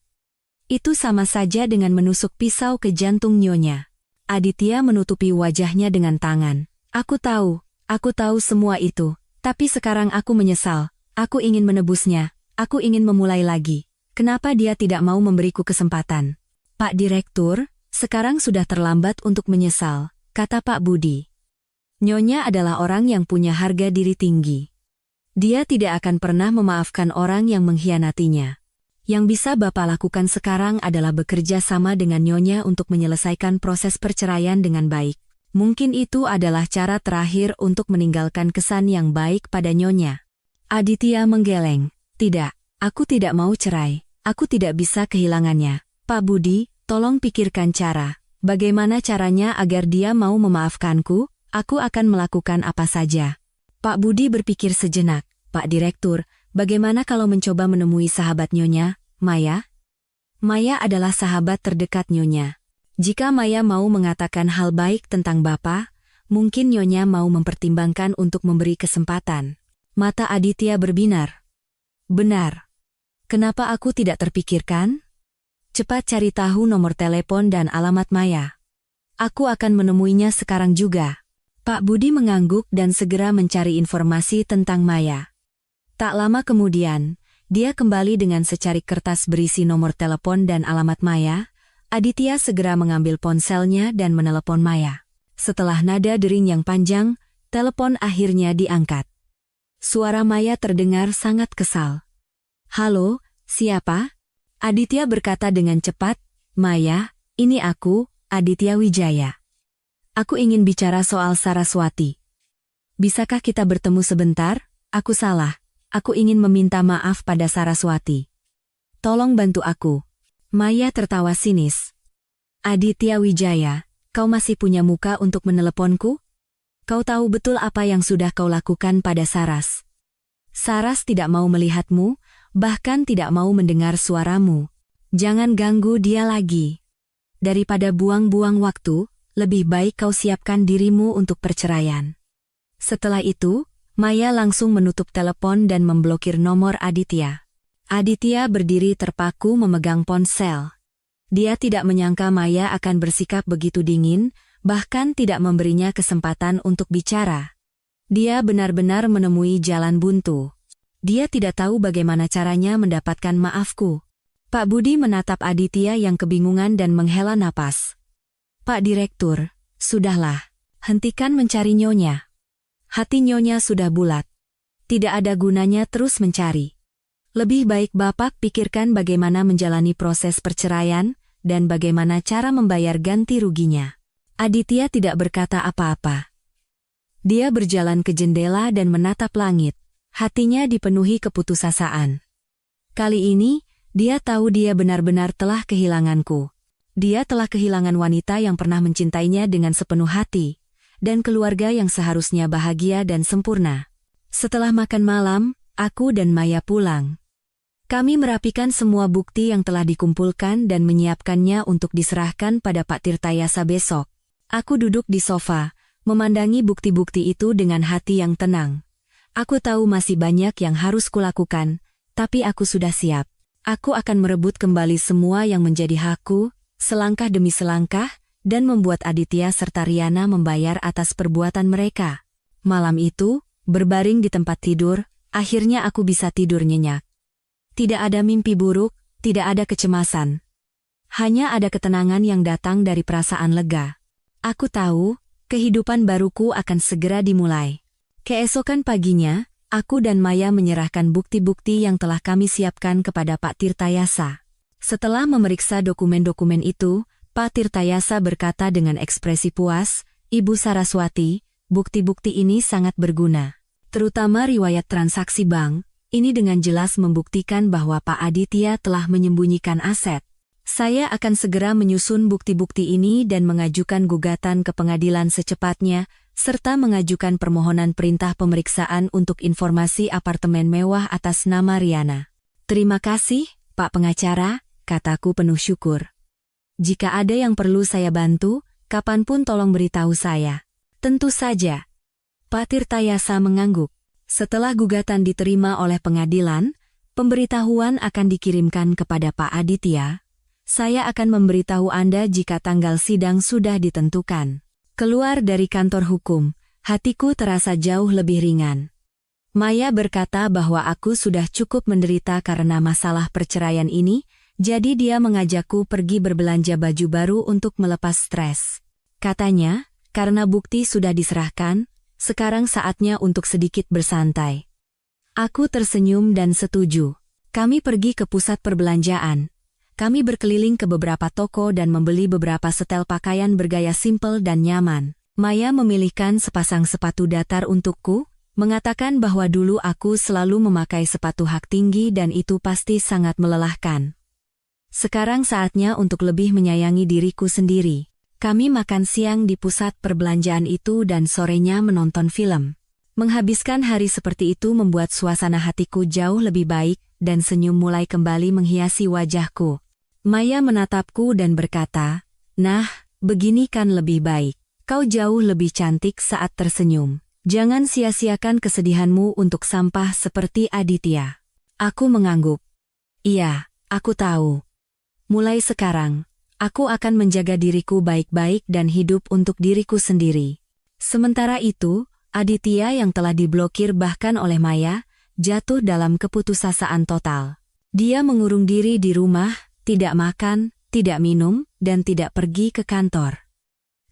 Itu sama saja dengan menusuk pisau ke jantung Nyonya. Aditya menutupi wajahnya dengan tangan. Aku tahu semua itu. Tapi sekarang aku menyesal. Aku ingin menebusnya. Aku ingin memulai lagi. Kenapa dia tidak mau memberiku kesempatan? Pak Direktur, sekarang sudah terlambat untuk menyesal, kata Pak Budi. Nyonya adalah orang yang punya harga diri tinggi. Dia tidak akan pernah memaafkan orang yang mengkhianatinya. Yang bisa Bapak lakukan sekarang adalah bekerja sama dengan Nyonya untuk menyelesaikan proses perceraian dengan baik. Mungkin itu adalah cara terakhir untuk meninggalkan kesan yang baik pada Nyonya. Aditya menggeleng. Tidak, aku tidak mau cerai. Aku tidak bisa kehilangannya. Pak Budi, tolong pikirkan cara. Bagaimana caranya agar dia mau memaafkanku? Aku akan melakukan apa saja. Pak Budi berpikir sejenak. Pak Direktur, bagaimana kalau mencoba menemui sahabat Nyonya, Maya? Maya adalah sahabat terdekat Nyonya. Jika Maya mau mengatakan hal baik tentang Bapak, mungkin Nyonya mau mempertimbangkan untuk memberi kesempatan. Mata Aditya berbinar. Benar. Kenapa aku tidak terpikirkan? Cepat cari tahu nomor telepon dan alamat Maya. Aku akan menemuinya sekarang juga. Pak Budi mengangguk dan segera mencari informasi tentang Maya. Tak lama kemudian, dia kembali dengan secarik kertas berisi nomor telepon dan alamat Maya. Aditya segera mengambil ponselnya dan menelepon Maya. Setelah nada dering yang panjang, telepon akhirnya diangkat. Suara Maya terdengar sangat kesal. Halo, siapa? Aditya berkata dengan cepat, Maya, ini aku, Aditya Wijaya. Aku ingin bicara soal Saraswati. Bisakah kita bertemu sebentar? Aku salah. Aku ingin meminta maaf pada Saraswati. Tolong bantu aku. Maya tertawa sinis. Aditya Wijaya, kau masih punya muka untuk meneleponku? Kau tahu betul apa yang sudah kau lakukan pada Saras. Saras tidak mau melihatmu, bahkan tidak mau mendengar suaramu. Jangan ganggu dia lagi. Daripada buang-buang waktu, lebih baik kau siapkan dirimu untuk perceraian. Setelah itu, Maya langsung menutup telepon dan memblokir nomor Aditya. Aditya berdiri terpaku memegang ponsel. Dia tidak menyangka Maya akan bersikap begitu dingin, bahkan tidak memberinya kesempatan untuk bicara. Dia benar-benar menemui jalan buntu. Dia tidak tahu bagaimana caranya mendapatkan maafku. Pak Budi menatap Aditya yang kebingungan dan menghela napas. Pak Direktur, sudahlah, hentikan mencari Nyonya. Hati Nyonya sudah bulat. Tidak ada gunanya terus mencari. Lebih baik Bapak pikirkan bagaimana menjalani proses perceraian dan bagaimana cara membayar ganti ruginya. Aditya tidak berkata apa-apa. Dia berjalan ke jendela dan menatap langit. Hatinya dipenuhi keputusasaan. Kali ini, dia tahu dia benar-benar telah kehilanganku. Dia telah kehilangan wanita yang pernah mencintainya dengan sepenuh hati, dan keluarga yang seharusnya bahagia dan sempurna. Setelah makan malam, aku dan Maya pulang. Kami merapikan semua bukti yang telah dikumpulkan dan menyiapkannya untuk diserahkan pada Pak Tirtayasa besok. Aku duduk di sofa, memandangi bukti-bukti itu dengan hati yang tenang. Aku tahu masih banyak yang harus kulakukan, tapi aku sudah siap. Aku akan merebut kembali semua yang menjadi hakku, selangkah demi selangkah, dan membuat Aditya serta Riana membayar atas perbuatan mereka. Malam itu, berbaring di tempat tidur, akhirnya aku bisa tidur nyenyak. Tidak ada mimpi buruk, tidak ada kecemasan. Hanya ada ketenangan yang datang dari perasaan lega. Aku tahu, kehidupan baruku akan segera dimulai. Keesokan paginya, aku dan Maya menyerahkan bukti-bukti yang telah kami siapkan kepada Pak Tirtayasa. Setelah memeriksa dokumen-dokumen itu, Pak Tirtayasa berkata dengan ekspresi puas, Ibu Saraswati, bukti-bukti ini sangat berguna. Terutama riwayat transaksi bank, ini dengan jelas membuktikan bahwa Pak Aditya telah menyembunyikan aset. Saya akan segera menyusun bukti-bukti ini dan mengajukan gugatan ke pengadilan secepatnya, serta mengajukan permohonan perintah pemeriksaan untuk informasi apartemen mewah atas nama Riana. Terima kasih, Pak Pengacara, kataku penuh syukur. Jika ada yang perlu saya bantu, kapanpun tolong beritahu saya. Tentu saja. Pak Tirtayasa mengangguk. Setelah gugatan diterima oleh pengadilan, pemberitahuan akan dikirimkan kepada Pak Aditya. Saya akan memberitahu Anda jika tanggal sidang sudah ditentukan. Keluar dari kantor hukum, hatiku terasa jauh lebih ringan. Maya berkata bahwa aku sudah cukup menderita karena masalah perceraian ini, jadi dia mengajakku pergi berbelanja baju baru untuk melepas stres. Katanya, karena bukti sudah diserahkan, sekarang saatnya untuk sedikit bersantai. Aku tersenyum dan setuju. Kami pergi ke pusat perbelanjaan. Kami berkeliling ke beberapa toko dan membeli beberapa setel pakaian bergaya simpel dan nyaman. Maya memilihkan sepasang sepatu datar untukku, mengatakan bahwa dulu aku selalu memakai sepatu hak tinggi dan itu pasti sangat melelahkan. Sekarang saatnya untuk lebih menyayangi diriku sendiri. Kami makan siang di pusat perbelanjaan itu dan sorenya menonton film. Menghabiskan hari seperti itu membuat suasana hatiku jauh lebih baik dan senyum mulai kembali menghiasi wajahku. Maya menatapku dan berkata, "Nah, begini kan lebih baik. Kau jauh lebih cantik saat tersenyum. Jangan sia-siakan kesedihanmu untuk sampah seperti Aditya." Aku mengangguk. Iya, aku tahu. Mulai sekarang, aku akan menjaga diriku baik-baik dan hidup untuk diriku sendiri. Sementara itu, Aditya yang telah diblokir bahkan oleh Maya, jatuh dalam keputusasaan total. Dia mengurung diri di rumah, tidak makan, tidak minum, dan tidak pergi ke kantor.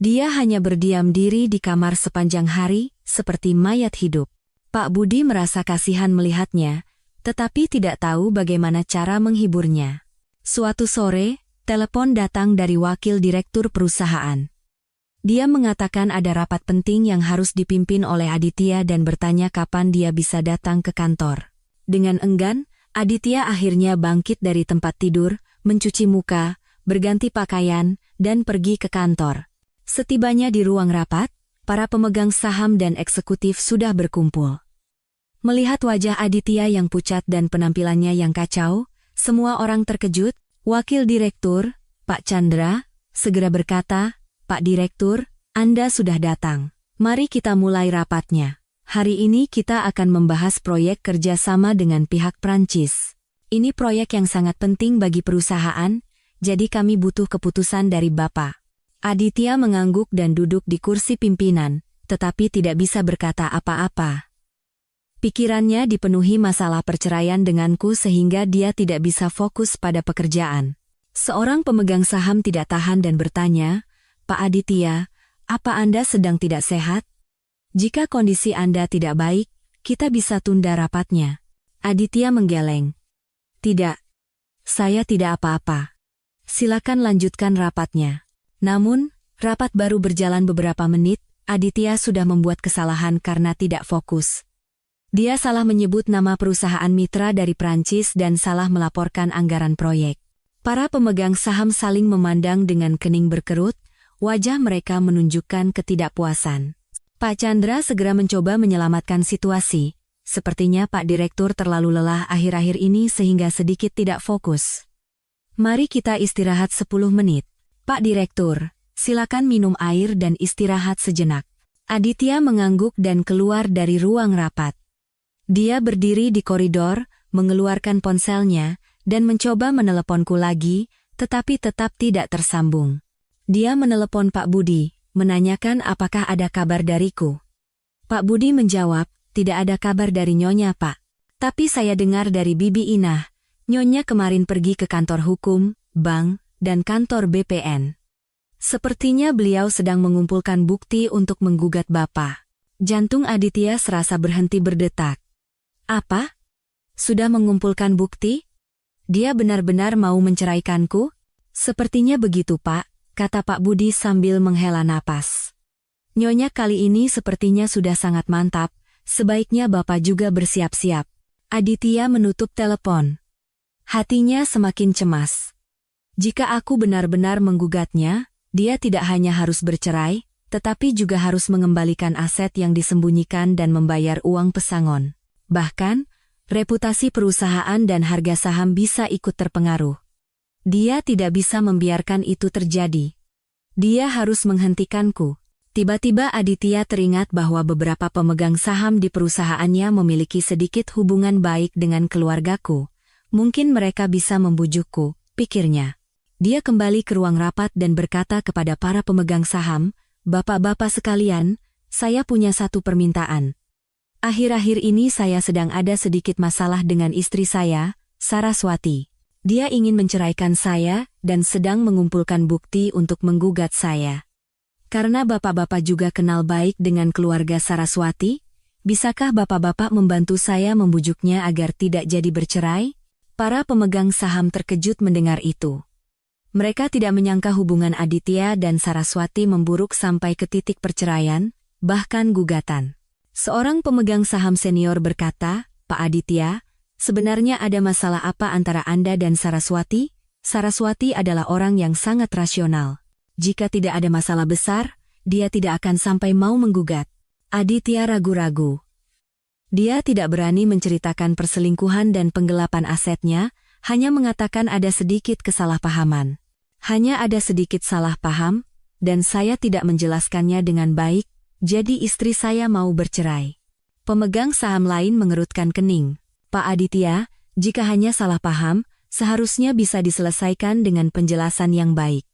Dia hanya berdiam diri di kamar sepanjang hari, seperti mayat hidup. Pak Budi merasa kasihan melihatnya, tetapi tidak tahu bagaimana cara menghiburnya. Suatu sore, telepon datang dari wakil direktur perusahaan. Dia mengatakan ada rapat penting yang harus dipimpin oleh Aditya dan bertanya kapan dia bisa datang ke kantor. Dengan enggan, Aditya akhirnya bangkit dari tempat tidur, mencuci muka, berganti pakaian, dan pergi ke kantor. Setibanya di ruang rapat, para pemegang saham dan eksekutif sudah berkumpul. Melihat wajah Aditya yang pucat dan penampilannya yang kacau, semua orang terkejut. Wakil Direktur, Pak Chandra, segera berkata, "Pak Direktur, Anda sudah datang. Mari kita mulai rapatnya. Hari ini kita akan membahas proyek kerjasama dengan pihak Prancis. Ini proyek yang sangat penting bagi perusahaan, jadi kami butuh keputusan dari Bapak." Aditya mengangguk dan duduk di kursi pimpinan, tetapi tidak bisa berkata apa-apa. Pikirannya dipenuhi masalah perceraian denganku sehingga dia tidak bisa fokus pada pekerjaan. Seorang pemegang saham tidak tahan dan bertanya, "Pak Aditya, apa Anda sedang tidak sehat? Jika kondisi Anda tidak baik, kita bisa tunda rapatnya." Aditya menggeleng. "Tidak. Saya tidak apa-apa. Silakan lanjutkan rapatnya." Namun, rapat baru berjalan beberapa menit, Aditya sudah membuat kesalahan karena tidak fokus. Dia salah menyebut nama perusahaan mitra dari Prancis dan salah melaporkan anggaran proyek. Para pemegang saham saling memandang dengan kening berkerut, wajah mereka menunjukkan ketidakpuasan. Pak Chandra segera mencoba menyelamatkan situasi. Sepertinya Pak Direktur terlalu lelah akhir-akhir ini sehingga sedikit tidak fokus. "Mari kita istirahat 10 menit. Pak Direktur, silakan minum air dan istirahat sejenak." Aditya mengangguk dan keluar dari ruang rapat. Dia berdiri di koridor, mengeluarkan ponselnya, dan mencoba meneleponku lagi, tetapi tetap tidak tersambung. Dia menelepon Pak Budi, menanyakan apakah ada kabar dariku. Pak Budi menjawab, "Tidak ada kabar dari Nyonya, Pak. Tapi saya dengar dari Bibi Inah, Nyonya kemarin pergi ke kantor hukum, bank, dan kantor BPN. Sepertinya beliau sedang mengumpulkan bukti untuk menggugat Bapak." Jantung Aditya serasa berhenti berdetak. "Apa? Sudah mengumpulkan bukti? Dia benar-benar mau menceraikanku?" "Sepertinya begitu, Pak," kata Pak Budi sambil menghela napas. "Nyonya kali ini sepertinya sudah sangat mantap, sebaiknya Bapak juga bersiap-siap." Aditya menutup telepon. Hatinya semakin cemas. Jika aku benar-benar menggugatnya, dia tidak hanya harus bercerai, tetapi juga harus mengembalikan aset yang disembunyikan dan membayar uang pesangon. Bahkan, reputasi perusahaan dan harga saham bisa ikut terpengaruh. Dia tidak bisa membiarkan itu terjadi. Dia harus menghentikanku. Tiba-tiba Aditya teringat bahwa beberapa pemegang saham di perusahaannya memiliki sedikit hubungan baik dengan keluargaku. Mungkin mereka bisa membujukku, pikirnya. Dia kembali ke ruang rapat dan berkata kepada para pemegang saham, "Bapak-bapak sekalian, saya punya satu permintaan. Akhir-akhir ini saya sedang ada sedikit masalah dengan istri saya, Saraswati. Dia ingin menceraikan saya dan sedang mengumpulkan bukti untuk menggugat saya. Karena bapak-bapak juga kenal baik dengan keluarga Saraswati, bisakah bapak-bapak membantu saya membujuknya agar tidak jadi bercerai?" Para pemegang saham terkejut mendengar itu. Mereka tidak menyangka hubungan Aditya dan Saraswati memburuk sampai ke titik perceraian, bahkan gugatan. Seorang pemegang saham senior berkata, "Pak Aditya, sebenarnya ada masalah apa antara Anda dan Saraswati?" Saraswati adalah orang yang sangat rasional. Jika tidak ada masalah besar, dia tidak akan sampai mau menggugat. Aditya ragu-ragu. Dia tidak berani menceritakan perselingkuhan dan penggelapan asetnya, hanya mengatakan ada sedikit kesalahpahaman. Hanya ada sedikit salah paham, dan saya tidak menjelaskannya dengan baik, jadi istri saya mau bercerai. Pemegang saham lain mengerutkan kening. "Pak Aditya, jika hanya salah paham, seharusnya bisa diselesaikan dengan penjelasan yang baik.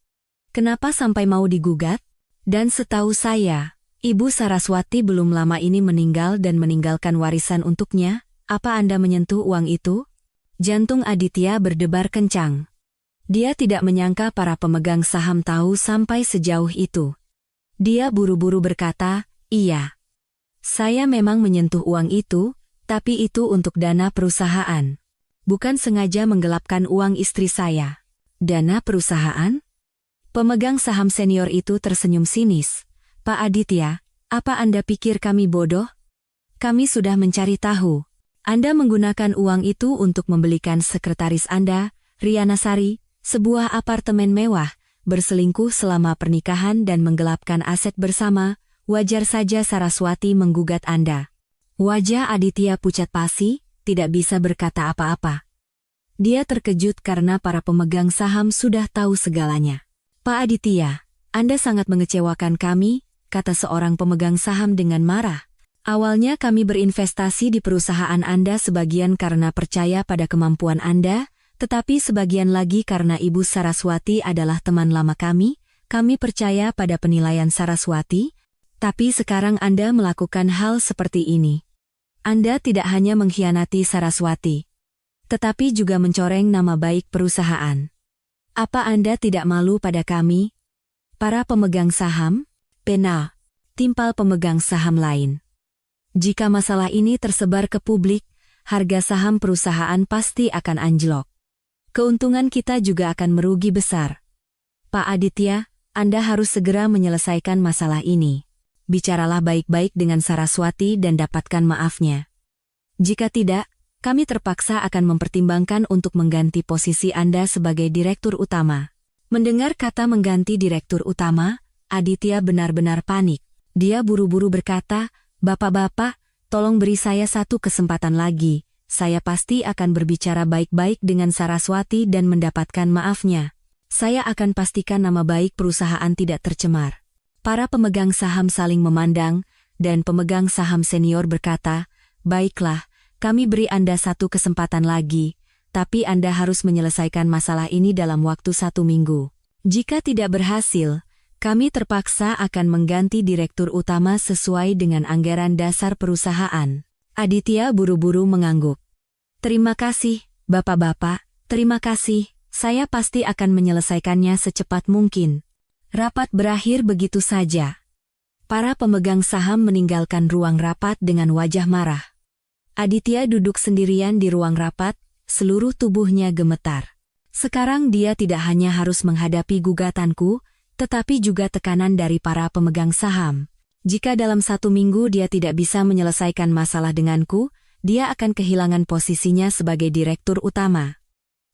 Kenapa sampai mau digugat? Dan setahu saya, Ibu Saraswati belum lama ini meninggal dan meninggalkan warisan untuknya. Apa Anda menyentuh uang itu?" Jantung Aditya berdebar kencang. Dia tidak menyangka para pemegang saham tahu sampai sejauh itu. Dia buru-buru berkata, "Iya. Saya memang menyentuh uang itu, tapi itu untuk dana perusahaan. Bukan sengaja menggelapkan uang istri saya." "Dana perusahaan?" Pemegang saham senior itu tersenyum sinis. "Pak Aditya, apa Anda pikir kami bodoh? Kami sudah mencari tahu. Anda menggunakan uang itu untuk membelikan sekretaris Anda, Riana Sari, sebuah apartemen mewah, berselingkuh selama pernikahan dan menggelapkan aset bersama. Wajar saja Saraswati menggugat Anda." Wajah Aditya pucat pasi, tidak bisa berkata apa-apa. Dia terkejut karena para pemegang saham sudah tahu segalanya. Pak Aditya, Anda sangat mengecewakan kami, kata seorang pemegang saham dengan marah. Awalnya kami berinvestasi di perusahaan Anda sebagian karena percaya pada kemampuan Anda, tetapi sebagian lagi karena Ibu Saraswati adalah teman lama kami percaya pada penilaian Saraswati, tapi sekarang Anda melakukan hal seperti ini. Anda tidak hanya mengkhianati Saraswati, tetapi juga mencoreng nama baik perusahaan. Apa Anda tidak malu pada kami? Para pemegang saham, pena, timpal pemegang saham lain. Jika masalah ini tersebar ke publik, harga saham perusahaan pasti akan anjlok. Keuntungan kita juga akan merugi besar. Pak Aditya, Anda harus segera menyelesaikan masalah ini. Bicaralah baik-baik dengan Saraswati dan dapatkan maafnya. Jika tidak, kami terpaksa akan mempertimbangkan untuk mengganti posisi Anda sebagai direktur utama. Mendengar kata mengganti direktur utama, Aditya benar-benar panik. Dia buru-buru berkata, "Bapak-bapak, tolong beri saya satu kesempatan lagi. Saya pasti akan berbicara baik-baik dengan Saraswati dan mendapatkan maafnya. Saya akan pastikan nama baik perusahaan tidak tercemar." Para pemegang saham saling memandang, dan pemegang saham senior berkata, "Baiklah, kami beri Anda satu kesempatan lagi, tapi Anda harus menyelesaikan masalah ini dalam waktu 1 minggu. Jika tidak berhasil, kami terpaksa akan mengganti direktur utama sesuai dengan anggaran dasar perusahaan." Aditya buru-buru mengangguk. "Terima kasih, Bapak-bapak, terima kasih, saya pasti akan menyelesaikannya secepat mungkin." Rapat berakhir begitu saja. Para pemegang saham meninggalkan ruang rapat dengan wajah marah. Aditya duduk sendirian di ruang rapat, seluruh tubuhnya gemetar. Sekarang dia tidak hanya harus menghadapi gugatanku, tetapi juga tekanan dari para pemegang saham. Jika dalam 1 minggu dia tidak bisa menyelesaikan masalah denganku, dia akan kehilangan posisinya sebagai direktur utama.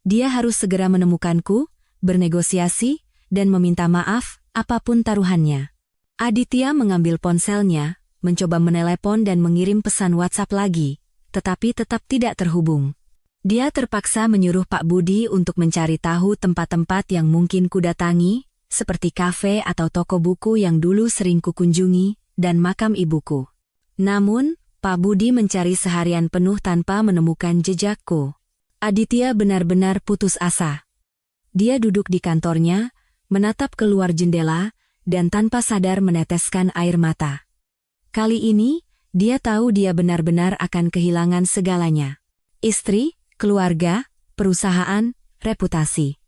Dia harus segera menemukanku, bernegosiasi, dan meminta maaf, apapun taruhannya. Aditya mengambil ponselnya, mencoba menelepon dan mengirim pesan WhatsApp lagi, tetapi tetap tidak terhubung. Dia terpaksa menyuruh Pak Budi untuk mencari tahu tempat-tempat yang mungkin kudatangi, seperti kafe atau toko buku yang dulu sering kukunjungi, dan makam ibuku. Namun, Pak Budi mencari seharian penuh tanpa menemukan jejakku. Aditya benar-benar putus asa. Dia duduk di kantornya, menatap keluar jendela, dan tanpa sadar meneteskan air mata. Kali ini, dia tahu dia benar-benar akan kehilangan segalanya. Istri, keluarga, perusahaan, reputasi.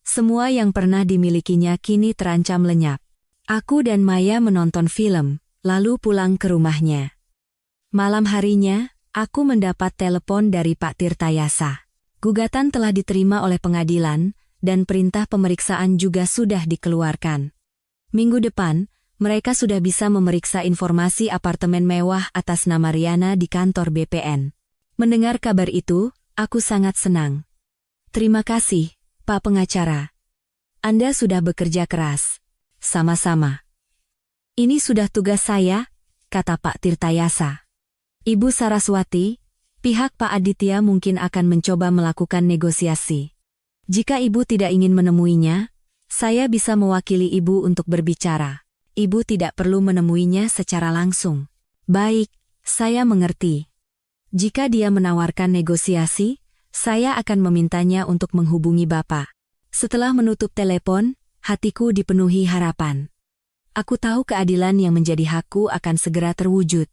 Semua yang pernah dimilikinya kini terancam lenyap. Aku dan Maya menonton film, lalu pulang ke rumahnya. Malam harinya, aku mendapat telepon dari Pak Tirtayasa. Gugatan telah diterima oleh pengadilan, dan perintah pemeriksaan juga sudah dikeluarkan. Minggu depan, mereka sudah bisa memeriksa informasi apartemen mewah atas nama Riana di kantor BPN. Mendengar kabar itu, aku sangat senang. "Terima kasih, Pak Pengacara. Anda sudah bekerja keras." "Sama-sama. Ini sudah tugas saya," kata Pak Tirtayasa. "Ibu Saraswati, pihak Pak Aditya mungkin akan mencoba melakukan negosiasi. Jika Ibu tidak ingin menemuinya, saya bisa mewakili Ibu untuk berbicara. Ibu tidak perlu menemuinya secara langsung." "Baik, saya mengerti. Jika dia menawarkan negosiasi, saya akan memintanya untuk menghubungi Bapak." Setelah menutup telepon, hatiku dipenuhi harapan. Aku tahu keadilan yang menjadi hakku akan segera terwujud.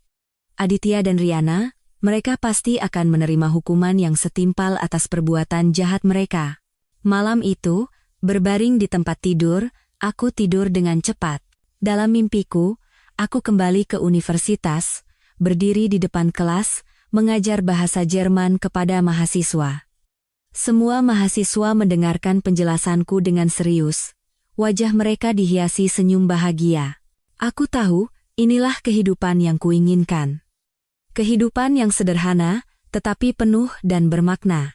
Aditya dan Riana, mereka pasti akan menerima hukuman yang setimpal atas perbuatan jahat mereka. Malam itu, berbaring di tempat tidur, aku tidur dengan cepat. Dalam mimpiku, aku kembali ke universitas, berdiri di depan kelas, mengajar bahasa Jerman kepada mahasiswa. Semua mahasiswa mendengarkan penjelasanku dengan serius. Wajah mereka dihiasi senyum bahagia. Aku tahu, inilah kehidupan yang kuinginkan. Kehidupan yang sederhana, tetapi penuh dan bermakna.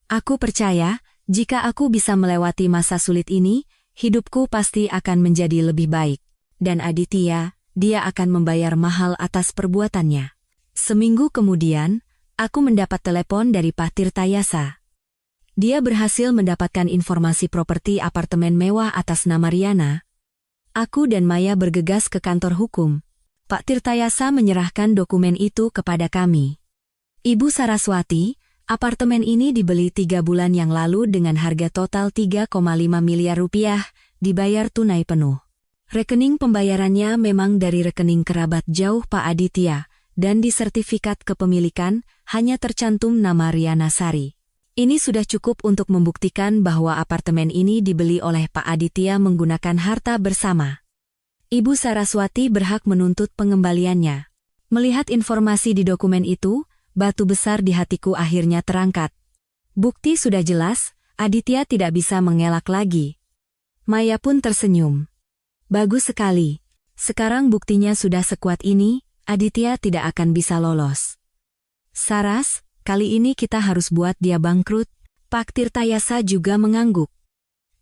Aku percaya, jika aku bisa melewati masa sulit ini, hidupku pasti akan menjadi lebih baik. Dan Aditya, dia akan membayar mahal atas perbuatannya. Seminggu kemudian, aku mendapat telepon dari Pak Tirtayasa. Dia berhasil mendapatkan informasi properti apartemen mewah atas nama Riana. Aku dan Maya bergegas ke kantor hukum. Pak Tirtayasa menyerahkan dokumen itu kepada kami. Ibu Saraswati, apartemen ini dibeli 3 bulan yang lalu dengan harga total 3,5 miliar rupiah, dibayar tunai penuh. Rekening pembayarannya memang dari rekening kerabat jauh Pak Aditya, dan di sertifikat kepemilikan hanya tercantum nama Riana Sari. Ini sudah cukup untuk membuktikan bahwa apartemen ini dibeli oleh Pak Aditya menggunakan harta bersama. Ibu Saraswati berhak menuntut pengembaliannya. Melihat informasi di dokumen itu, batu besar di hatiku akhirnya terangkat. Bukti sudah jelas, Aditya tidak bisa mengelak lagi. Maya pun tersenyum. Bagus sekali. Sekarang buktinya sudah sekuat ini, Aditya tidak akan bisa lolos. Saras, kali ini kita harus buat dia bangkrut. Pak Tirtayasa juga mengangguk.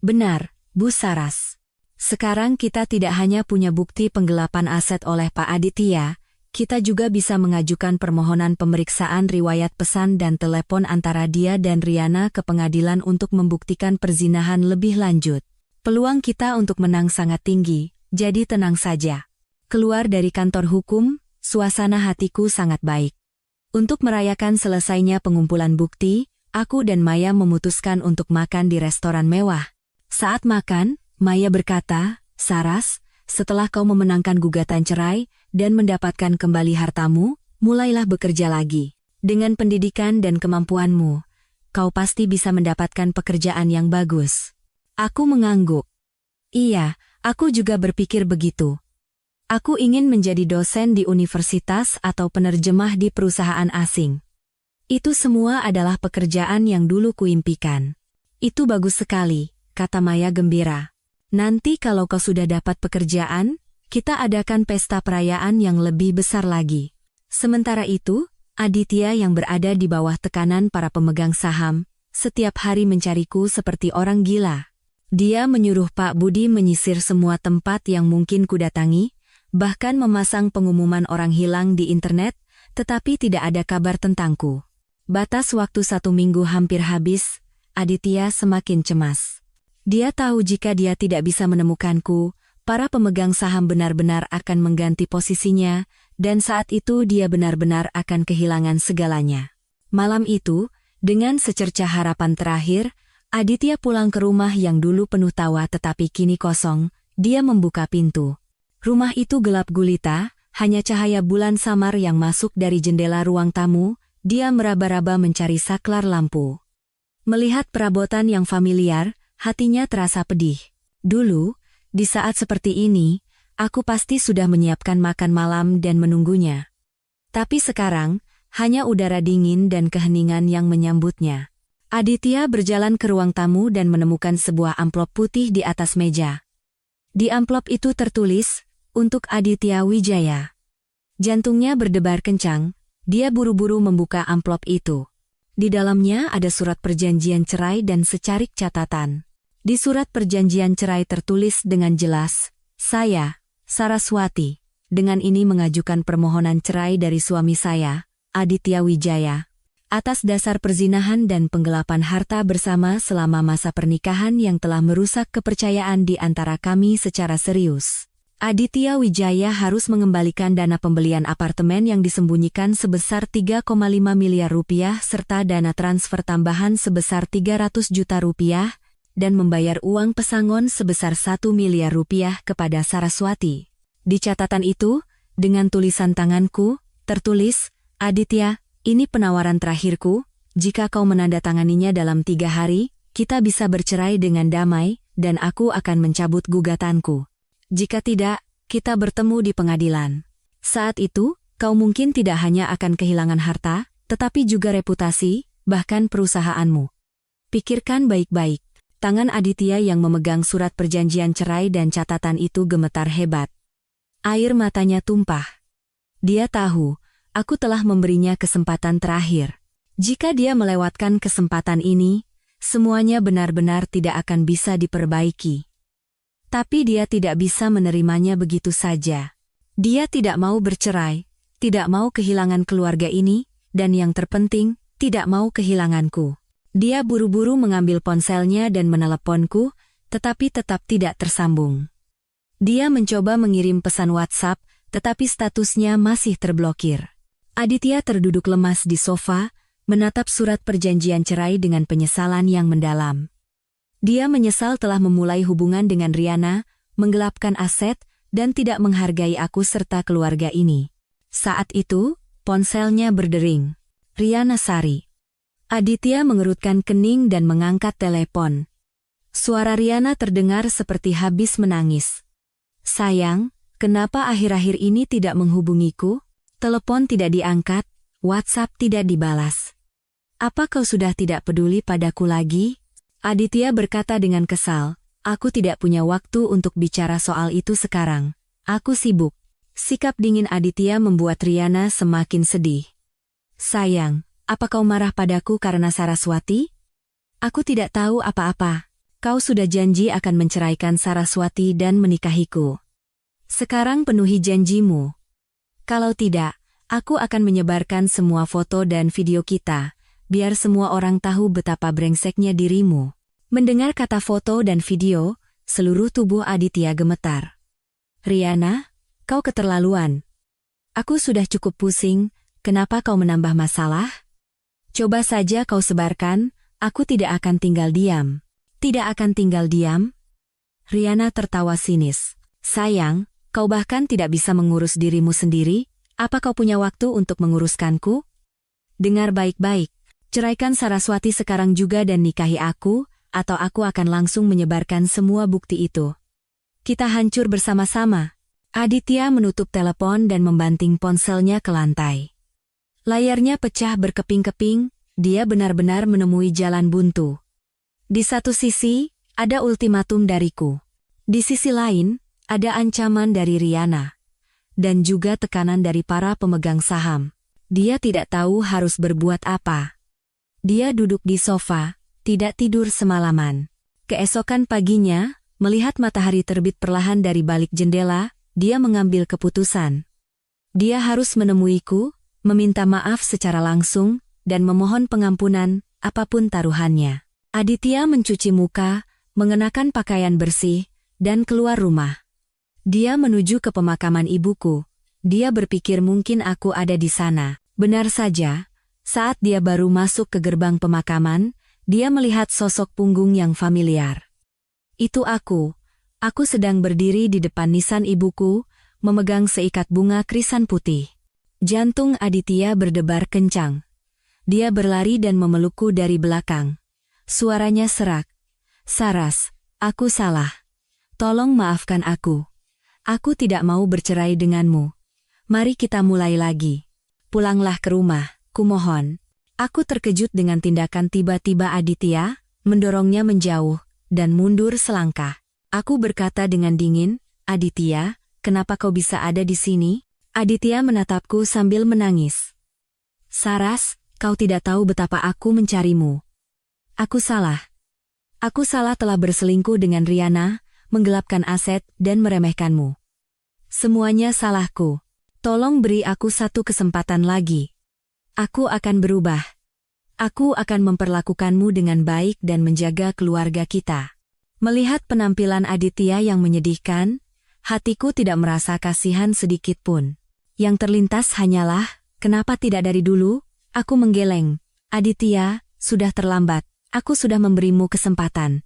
Benar, Bu Saras. Sekarang kita tidak hanya punya bukti penggelapan aset oleh Pak Aditya, kita juga bisa mengajukan permohonan pemeriksaan riwayat pesan dan telepon antara dia dan Riana ke pengadilan untuk membuktikan perzinahan lebih lanjut. Peluang kita untuk menang sangat tinggi, jadi tenang saja. Keluar dari kantor hukum, suasana hatiku sangat baik. Untuk merayakan selesainya pengumpulan bukti, aku dan Maya memutuskan untuk makan di restoran mewah. Saat makan, Maya berkata, Saras, setelah kau memenangkan gugatan cerai dan mendapatkan kembali hartamu, mulailah bekerja lagi. Dengan pendidikan dan kemampuanmu, kau pasti bisa mendapatkan pekerjaan yang bagus. Aku mengangguk. Iya, aku juga berpikir begitu. Aku ingin menjadi dosen di universitas atau penerjemah di perusahaan asing. Itu semua adalah pekerjaan yang dulu kuimpikan. Itu bagus sekali, kata Maya gembira. Nanti kalau kau sudah dapat pekerjaan, kita adakan pesta perayaan yang lebih besar lagi. Sementara itu, Aditya yang berada di bawah tekanan para pemegang saham, setiap hari mencariku seperti orang gila. Dia menyuruh Pak Budi menyisir semua tempat yang mungkin kudatangi, bahkan memasang pengumuman orang hilang di internet, tetapi tidak ada kabar tentangku. Batas waktu 1 minggu hampir habis, Aditya semakin cemas. Dia tahu jika dia tidak bisa menemukanku, para pemegang saham benar-benar akan mengganti posisinya, dan saat itu dia benar-benar akan kehilangan segalanya. Malam itu, dengan secercah harapan terakhir, Aditya pulang ke rumah yang dulu penuh tawa tetapi kini kosong. Dia membuka pintu. Rumah itu gelap gulita, hanya cahaya bulan samar yang masuk dari jendela ruang tamu. Dia meraba-raba mencari saklar lampu. Melihat perabotan yang familiar, hatinya terasa pedih. Dulu, di saat seperti ini, aku pasti sudah menyiapkan makan malam dan menunggunya. Tapi sekarang, hanya udara dingin dan keheningan yang menyambutnya. Aditya berjalan ke ruang tamu dan menemukan sebuah amplop putih di atas meja. Di amplop itu tertulis, untuk Aditya Wijaya. Jantungnya berdebar kencang, dia buru-buru membuka amplop itu. Di dalamnya ada surat perjanjian cerai dan secarik catatan. Di surat perjanjian cerai tertulis dengan jelas, saya, Saraswati, dengan ini mengajukan permohonan cerai dari suami saya, Aditya Wijaya, atas dasar perzinahan dan penggelapan harta bersama selama masa pernikahan yang telah merusak kepercayaan di antara kami secara serius. Aditya Wijaya harus mengembalikan dana pembelian apartemen yang disembunyikan sebesar 3,5 miliar rupiah serta dana transfer tambahan sebesar 300 juta rupiah dan membayar uang pesangon sebesar 1 miliar rupiah kepada Saraswati. Di catatan itu, dengan tulisan tanganku, tertulis, Aditya, ini penawaran terakhirku, jika kau menandatanganinya dalam 3 hari, kita bisa bercerai dengan damai, dan aku akan mencabut gugatanku. Jika tidak, kita bertemu di pengadilan. Saat itu, kau mungkin tidak hanya akan kehilangan harta, tetapi juga reputasi, bahkan perusahaanmu. Pikirkan baik-baik. Tangan Aditya yang memegang surat perjanjian cerai dan catatan itu gemetar hebat. Air matanya tumpah. Dia tahu, aku telah memberinya kesempatan terakhir. Jika dia melewatkan kesempatan ini, semuanya benar-benar tidak akan bisa diperbaiki. Tapi dia tidak bisa menerimanya begitu saja. Dia tidak mau bercerai, tidak mau kehilangan keluarga ini, dan yang terpenting, tidak mau kehilanganku. Dia buru-buru mengambil ponselnya dan meneleponku, tetapi tetap tidak tersambung. Dia mencoba mengirim pesan WhatsApp, tetapi statusnya masih terblokir. Aditya terduduk lemas di sofa, menatap surat perjanjian cerai dengan penyesalan yang mendalam. Dia menyesal telah memulai hubungan dengan Riana, menggelapkan aset, dan tidak menghargai aku serta keluarga ini. Saat itu, ponselnya berdering. Riana Sari. Aditya mengerutkan kening dan mengangkat telepon. Suara Riana terdengar seperti habis menangis. Sayang, kenapa akhir-akhir ini tidak menghubungiku? Telepon tidak diangkat, WhatsApp tidak dibalas. Apa kau sudah tidak peduli padaku lagi? Aditya berkata dengan kesal, aku tidak punya waktu untuk bicara soal itu sekarang. Aku sibuk. Sikap dingin Aditya membuat Riana semakin sedih. Sayang, apa kau marah padaku karena Saraswati? Aku tidak tahu apa-apa. Kau sudah janji akan menceraikan Saraswati dan menikahiku. Sekarang penuhi janjimu. Kalau tidak, aku akan menyebarkan semua foto dan video kita, biar semua orang tahu betapa brengseknya dirimu. Mendengar kata foto dan video, seluruh tubuh Aditya gemetar. Riana, kau keterlaluan. Aku sudah cukup pusing, kenapa kau menambah masalah? Coba saja kau sebarkan, aku tidak akan tinggal diam. Tidak akan tinggal diam? Riana tertawa sinis. Sayang, kau bahkan tidak bisa mengurus dirimu sendiri, apa kau punya waktu untuk menguruskanku? Dengar baik-baik, ceraikan Saraswati sekarang juga dan nikahi aku, atau aku akan langsung menyebarkan semua bukti itu. Kita hancur bersama-sama. Aditya menutup telepon dan membanting ponselnya ke lantai. Layarnya pecah berkeping-keping, dia benar-benar menemui jalan buntu. Di satu sisi, ada ultimatum dariku. Di sisi lain, ada ancaman dari Riana. Dan juga tekanan dari para pemegang saham. Dia tidak tahu harus berbuat apa. Dia duduk di sofa, tidak tidur semalaman. Keesokan paginya, melihat matahari terbit perlahan dari balik jendela, dia mengambil keputusan. Dia harus menemuiku, meminta maaf secara langsung, dan memohon pengampunan, apapun taruhannya. Aditya mencuci muka, mengenakan pakaian bersih, dan keluar rumah. Dia menuju ke pemakaman ibuku. Dia berpikir mungkin aku ada di sana. Benar saja, saat dia baru masuk ke gerbang pemakaman, dia melihat sosok punggung yang familiar. Itu aku. Aku sedang berdiri di depan nisan ibuku, memegang seikat bunga krisan putih. Jantung Aditya berdebar kencang. Dia berlari dan memelukku dari belakang. Suaranya serak. Saras, aku salah. Tolong maafkan aku. Aku tidak mau bercerai denganmu. Mari kita mulai lagi. Pulanglah ke rumah, kumohon. Aku terkejut dengan tindakan tiba-tiba Aditya, mendorongnya menjauh, dan mundur selangkah. Aku berkata dengan dingin, Aditya, kenapa kau bisa ada di sini? Aditya menatapku sambil menangis. Saras, kau tidak tahu betapa aku mencarimu. Aku salah. Aku salah telah berselingkuh dengan Riana, menggelapkan aset, dan meremehkanmu. Semuanya salahku. Tolong beri aku satu kesempatan lagi. Aku akan berubah. Aku akan memperlakukanmu dengan baik dan menjaga keluarga kita. Melihat penampilan Aditya yang menyedihkan, hatiku tidak merasa kasihan sedikit pun. Yang terlintas hanyalah, kenapa tidak dari dulu? Aku menggeleng. Aditya, sudah terlambat. Aku sudah memberimu kesempatan.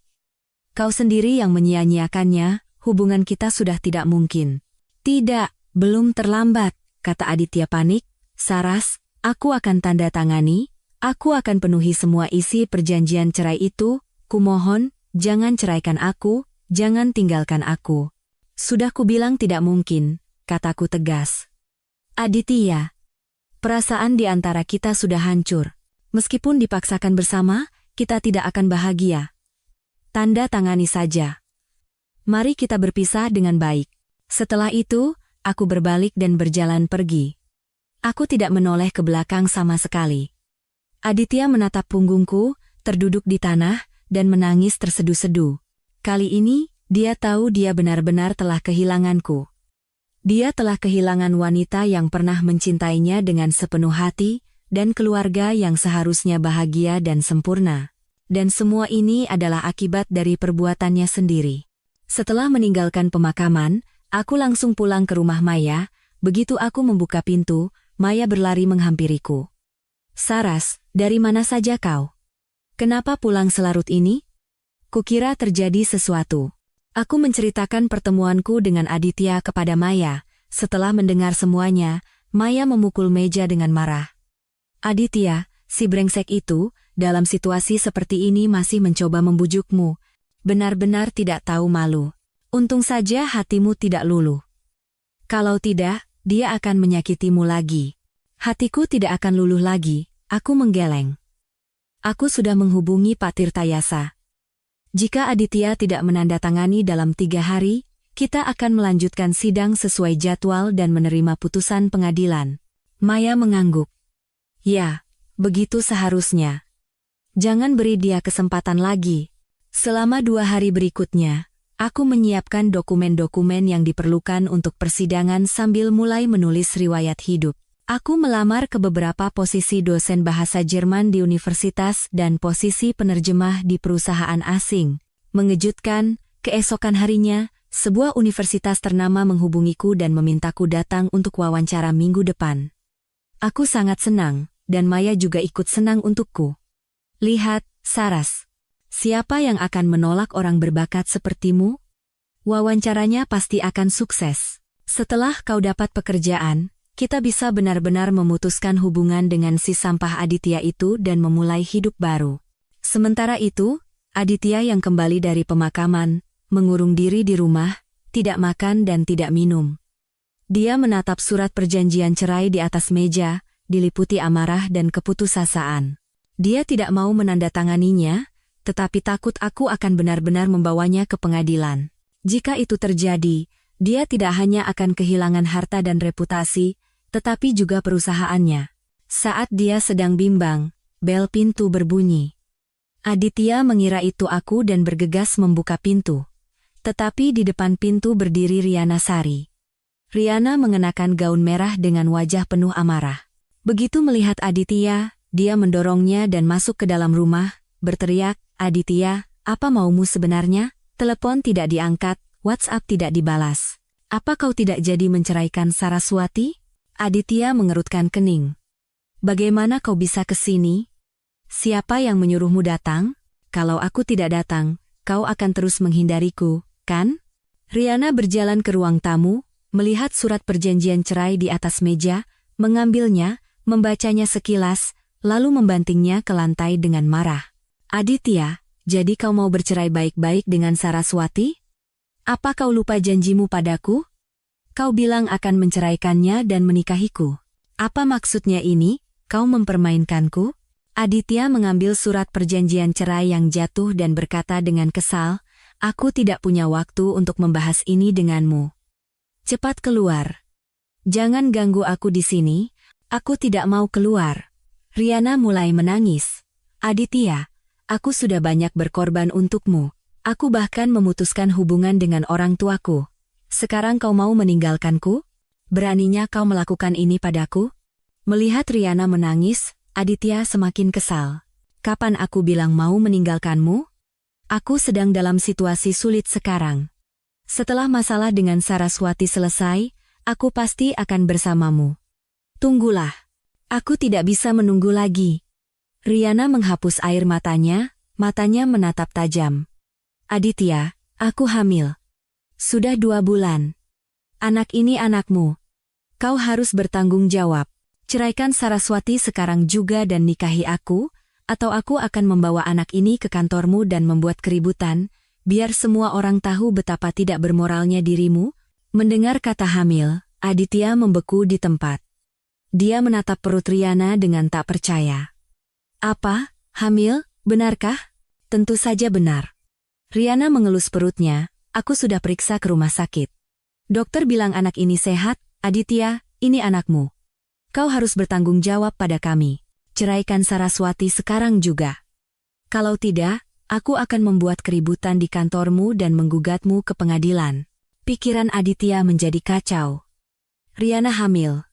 Kau sendiri yang menyia-nyiakannya, hubungan kita sudah tidak mungkin. Tidak, belum terlambat, kata Aditya panik. Saras, aku akan tanda tangani, aku akan penuhi semua isi perjanjian cerai itu, kumohon, jangan ceraikan aku, jangan tinggalkan aku. Sudah kubilang tidak mungkin, kataku tegas. Aditya, perasaan di antara kita sudah hancur. Meskipun dipaksakan bersama, kita tidak akan bahagia. Tanda tangani saja. Mari kita berpisah dengan baik. Setelah itu, aku berbalik dan berjalan pergi. Aku tidak menoleh ke belakang sama sekali. Aditya menatap punggungku, terduduk di tanah, dan menangis tersedu-sedu. Kali ini, dia tahu dia benar-benar telah kehilanganku. Dia telah kehilangan wanita yang pernah mencintainya dengan sepenuh hati, dan keluarga yang seharusnya bahagia dan sempurna. Dan semua ini adalah akibat dari perbuatannya sendiri. Setelah meninggalkan pemakaman, aku langsung pulang ke rumah Maya. Begitu aku membuka pintu, Maya berlari menghampiriku. "Saras, dari mana saja kau? Kenapa pulang selarut ini?" Kukira terjadi sesuatu. Aku menceritakan pertemuanku dengan Aditya kepada Maya. Setelah mendengar semuanya, Maya memukul meja dengan marah. "Aditya, si brengsek itu, dalam situasi seperti ini masih mencoba membujukmu. Benar-benar tidak tahu malu. Untung saja hatimu tidak luluh. Kalau tidak, dia akan menyakitimu lagi." "Hatiku tidak akan luluh lagi," aku menggeleng. "Aku sudah menghubungi Pak Tirtayasa. Jika Aditya tidak menandatangani dalam 3 hari, kita akan melanjutkan sidang sesuai jadwal dan menerima putusan pengadilan." Maya mengangguk. "Ya, begitu seharusnya. Jangan beri dia kesempatan lagi." Selama 2 hari berikutnya, aku menyiapkan dokumen-dokumen yang diperlukan untuk persidangan sambil mulai menulis riwayat hidup. Aku melamar ke beberapa posisi dosen bahasa Jerman di universitas dan posisi penerjemah di perusahaan asing. Mengejutkan, keesokan harinya, sebuah universitas ternama menghubungiku dan memintaku datang untuk wawancara minggu depan. Aku sangat senang, dan Maya juga ikut senang untukku. "Lihat, Saras. Siapa yang akan menolak orang berbakat sepertimu? Wawancaranya pasti akan sukses. Setelah kau dapat pekerjaan, kita bisa benar-benar memutuskan hubungan dengan si sampah Aditya itu dan memulai hidup baru." Sementara itu, Aditya yang kembali dari pemakaman, mengurung diri di rumah, tidak makan dan tidak minum. Dia menatap surat perjanjian cerai di atas meja, diliputi amarah dan keputusasaan. Dia tidak mau menandatanganinya, tetapi takut aku akan benar-benar membawanya ke pengadilan. Jika itu terjadi, dia tidak hanya akan kehilangan harta dan reputasi, tetapi juga perusahaannya. Saat dia sedang bimbang, bel pintu berbunyi. Aditya mengira itu aku dan bergegas membuka pintu. Tetapi di depan pintu berdiri Riana Sari. Riana mengenakan gaun merah dengan wajah penuh amarah. Begitu melihat Aditya, dia mendorongnya dan masuk ke dalam rumah, berteriak, "Aditya, apa maumu sebenarnya? Telepon tidak diangkat, WhatsApp tidak dibalas. Apa kau tidak jadi menceraikan Saraswati?" Aditya mengerutkan kening. "Bagaimana kau bisa ke sini? Siapa yang menyuruhmu datang? Kalau aku tidak datang, kau akan terus menghindariku, kan?" Riana berjalan ke ruang tamu, melihat surat perjanjian cerai di atas meja, mengambilnya, membacanya sekilas, lalu membantingnya ke lantai dengan marah. "Aditya, jadi kau mau bercerai baik-baik dengan Saraswati? Apa kau lupa janjimu padaku? Kau bilang akan menceraikannya dan menikahiku. Apa maksudnya ini, kau mempermainkanku?" Aditya mengambil surat perjanjian cerai yang jatuh dan berkata dengan kesal, "Aku tidak punya waktu untuk membahas ini denganmu. Cepat keluar. Jangan ganggu aku di sini, aku tidak mau keluar." Riana mulai menangis. "Aditya, aku sudah banyak berkorban untukmu. Aku bahkan memutuskan hubungan dengan orang tuaku. Sekarang kau mau meninggalkanku? Beraninya kau melakukan ini padaku?" Melihat Riana menangis, Aditya semakin kesal. "Kapan aku bilang mau meninggalkanmu? Aku sedang dalam situasi sulit sekarang. Setelah masalah dengan Saraswati selesai, aku pasti akan bersamamu. Tunggulah. Aku tidak bisa menunggu lagi." Riana menghapus air matanya menatap tajam. "Aditya, aku hamil. Sudah 2 bulan. Anak ini anakmu. Kau harus bertanggung jawab. Ceraikan Saraswati sekarang juga dan nikahi aku, atau aku akan membawa anak ini ke kantormu dan membuat keributan, biar semua orang tahu betapa tidak bermoralnya dirimu." Mendengar kata hamil, Aditya membeku di tempat. Dia menatap perut Riana dengan tak percaya. "Apa? Hamil? Benarkah?" "Tentu saja benar." Riana mengelus perutnya. "Aku sudah periksa ke rumah sakit. Dokter bilang anak ini sehat. Aditya, ini anakmu. Kau harus bertanggung jawab pada kami. Ceraikan Saraswati sekarang juga. Kalau tidak, aku akan membuat keributan di kantormu dan menggugatmu ke pengadilan." Pikiran Aditya menjadi kacau. Riana hamil.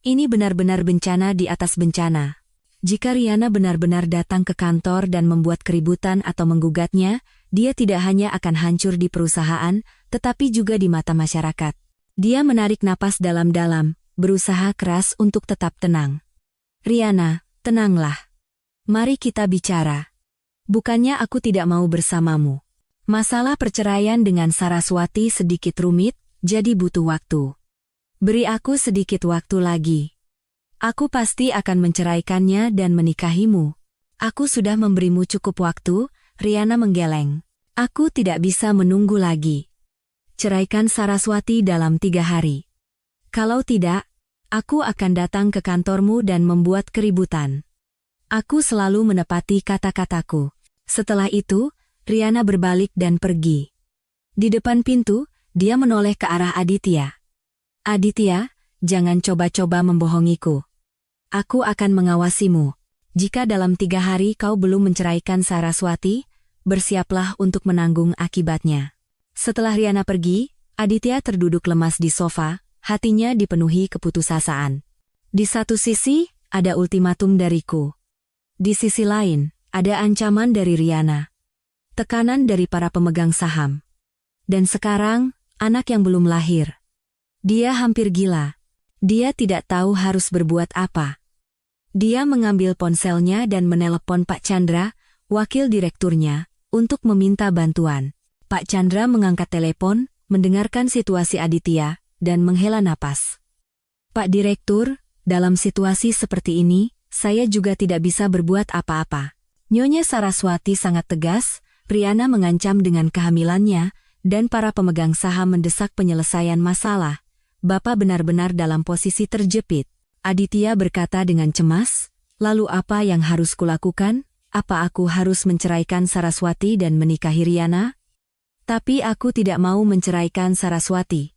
Ini benar-benar bencana di atas bencana. Jika Riana benar-benar datang ke kantor dan membuat keributan atau menggugatnya, dia tidak hanya akan hancur di perusahaan, tetapi juga di mata masyarakat. Dia menarik napas dalam-dalam, berusaha keras untuk tetap tenang. Riana, tenanglah. Mari kita bicara. Bukannya aku tidak mau bersamamu. Masalah perceraian dengan Saraswati sedikit rumit, jadi butuh waktu. Beri aku sedikit waktu lagi. Aku pasti akan menceraikannya dan menikahimu. Aku sudah memberimu cukup waktu, Riana menggeleng. Aku tidak bisa menunggu lagi. Ceraikan Saraswati dalam 3 hari. Kalau tidak, aku akan datang ke kantormu dan membuat keributan. Aku selalu menepati kata-kataku. Setelah itu, Riana berbalik dan pergi. Di depan pintu, dia menoleh ke arah Aditya. Aditya, jangan coba-coba membohongiku. Aku akan mengawasimu. Jika dalam 3 hari kau belum menceraikan Saraswati, bersiaplah untuk menanggung akibatnya. Setelah Riana pergi, Aditya terduduk lemas di sofa, hatinya dipenuhi keputusasaan. Di satu sisi, ada ultimatum dariku. Di sisi lain, ada ancaman dari Riana. Tekanan dari para pemegang saham. Dan sekarang, anak yang belum lahir. Dia hampir gila. Dia tidak tahu harus berbuat apa. Dia mengambil ponselnya dan menelepon Pak Chandra, wakil direkturnya, untuk meminta bantuan. Pak Chandra mengangkat telepon, mendengarkan situasi Aditya, dan menghela napas. Pak Direktur, dalam situasi seperti ini, saya juga tidak bisa berbuat apa-apa. Nyonya Saraswati sangat tegas, Riana mengancam dengan kehamilannya, dan para pemegang saham mendesak penyelesaian masalah. Bapak benar-benar dalam posisi terjepit. Aditya berkata dengan cemas, lalu apa yang harus kulakukan? Apa aku harus menceraikan Saraswati dan menikahi Riana? Tapi aku tidak mau menceraikan Saraswati.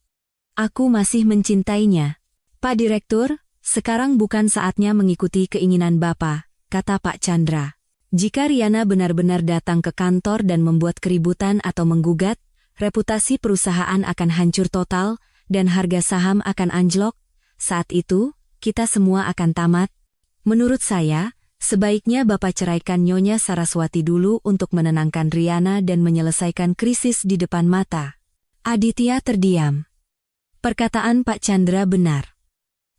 Aku masih mencintainya. Pak Direktur, sekarang bukan saatnya mengikuti keinginan Bapak, kata Pak Chandra. Jika Riana benar-benar datang ke kantor dan membuat keributan atau menggugat, reputasi perusahaan akan hancur total, dan harga saham akan anjlok. Saat itu, kita semua akan tamat. Menurut saya, sebaiknya Bapak ceraikan Nyonya Saraswati dulu untuk menenangkan Riana dan menyelesaikan krisis di depan mata. Aditya terdiam. Perkataan Pak Chandra benar.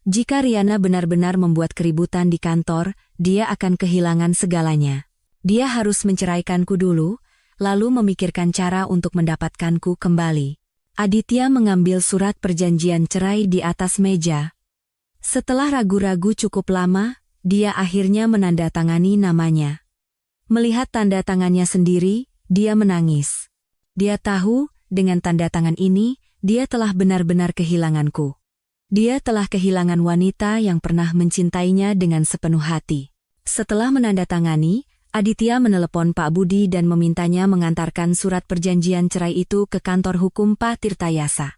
Jika Riana benar-benar membuat keributan di kantor, dia akan kehilangan segalanya. Dia harus menceraikanku dulu, lalu memikirkan cara untuk mendapatkanku kembali. Aditya mengambil surat perjanjian cerai di atas meja. Setelah ragu-ragu cukup lama, dia akhirnya menandatangani namanya. Melihat tanda tangannya sendiri, dia menangis. Dia tahu, dengan tanda tangan ini, dia telah benar-benar kehilanganku. Dia telah kehilangan wanita yang pernah mencintainya dengan sepenuh hati. Setelah menandatangani, Aditya menelepon Pak Budi dan memintanya mengantarkan surat perjanjian cerai itu ke kantor hukum Pak Tirtayasa.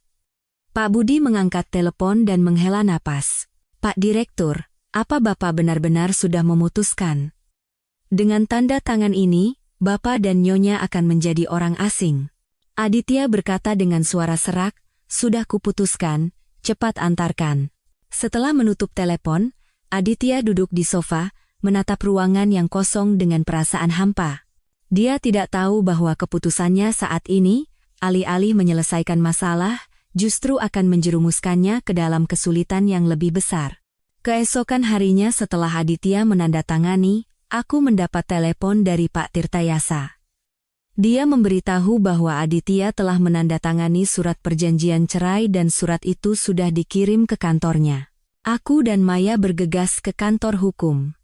Pak Budi mengangkat telepon dan menghela napas. Pak Direktur, apa Bapak benar-benar sudah memutuskan? Dengan tanda tangan ini, Bapak dan Nyonya akan menjadi orang asing. Aditya berkata dengan suara serak, sudah kuputuskan, cepat antarkan. Setelah menutup telepon, Aditya duduk di sofa, menatap ruangan yang kosong dengan perasaan hampa. Dia tidak tahu bahwa keputusannya saat ini, alih-alih menyelesaikan masalah, justru akan menjerumuskannya ke dalam kesulitan yang lebih besar. Keesokan harinya setelah Aditya menandatangani, aku mendapat telepon dari Pak Tirtayasa. Dia memberitahu bahwa Aditya telah menandatangani surat perjanjian cerai dan surat itu sudah dikirim ke kantornya. Aku dan Maya bergegas ke kantor hukum.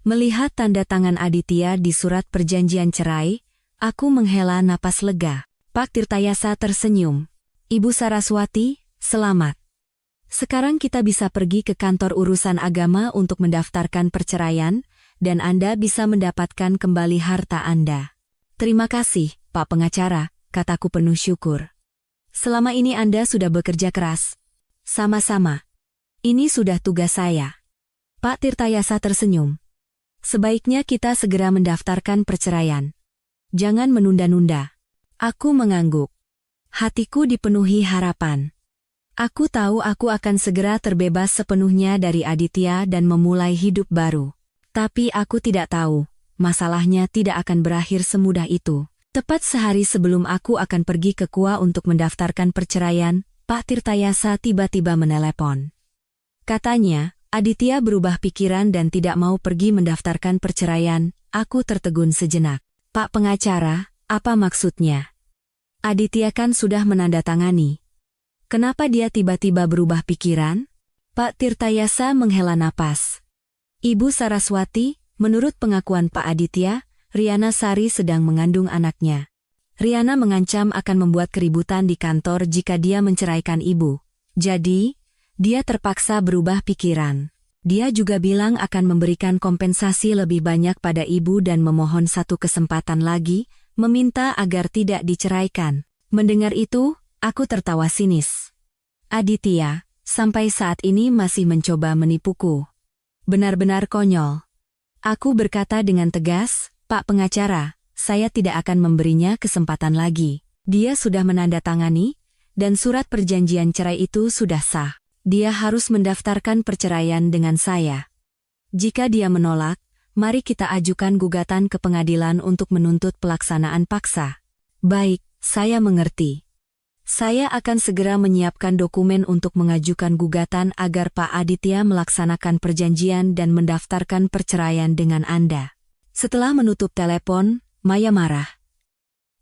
Melihat tanda tangan Aditya di surat perjanjian cerai, aku menghela napas lega. Pak Tirtayasa tersenyum. Ibu Saraswati, selamat. Sekarang kita bisa pergi ke kantor urusan agama untuk mendaftarkan perceraian, dan Anda bisa mendapatkan kembali harta Anda. Terima kasih, Pak Pengacara, kataku penuh syukur. Selama ini Anda sudah bekerja keras. Sama-sama. Ini sudah tugas saya. Pak Tirtayasa tersenyum. Sebaiknya kita segera mendaftarkan perceraian. Jangan menunda-nunda. Aku mengangguk. Hatiku dipenuhi harapan. Aku tahu aku akan segera terbebas sepenuhnya dari Aditya dan memulai hidup baru. Tapi aku tidak tahu, masalahnya tidak akan berakhir semudah itu. Tepat sehari sebelum aku akan pergi ke Kua untuk mendaftarkan perceraian, Pak Tirtayasa tiba-tiba menelepon. Katanya, Aditya berubah pikiran dan tidak mau pergi mendaftarkan perceraian. Aku tertegun sejenak. Pak pengacara, apa maksudnya? Aditya kan sudah menandatangani. Kenapa dia tiba-tiba berubah pikiran? Pak Tirtayasa menghela napas. Ibu Saraswati, menurut pengakuan Pak Aditya, Riana Sari sedang mengandung anaknya. Riana mengancam akan membuat keributan di kantor jika dia menceraikan ibu. Jadi, dia terpaksa berubah pikiran. Dia juga bilang akan memberikan kompensasi lebih banyak pada ibu dan memohon satu kesempatan lagi, meminta agar tidak diceraikan. Mendengar itu, aku tertawa sinis. Aditya, sampai saat ini masih mencoba menipuku. Benar-benar konyol. Aku berkata dengan tegas, Pak pengacara, saya tidak akan memberinya kesempatan lagi. Dia sudah menandatangani, dan surat perjanjian cerai itu sudah sah. Dia harus mendaftarkan perceraian dengan saya. Jika dia menolak, mari kita ajukan gugatan ke pengadilan untuk menuntut pelaksanaan paksa. Baik, saya mengerti. Saya akan segera menyiapkan dokumen untuk mengajukan gugatan agar Pak Aditya melaksanakan perjanjian dan mendaftarkan perceraian dengan Anda. Setelah menutup telepon, Maya marah.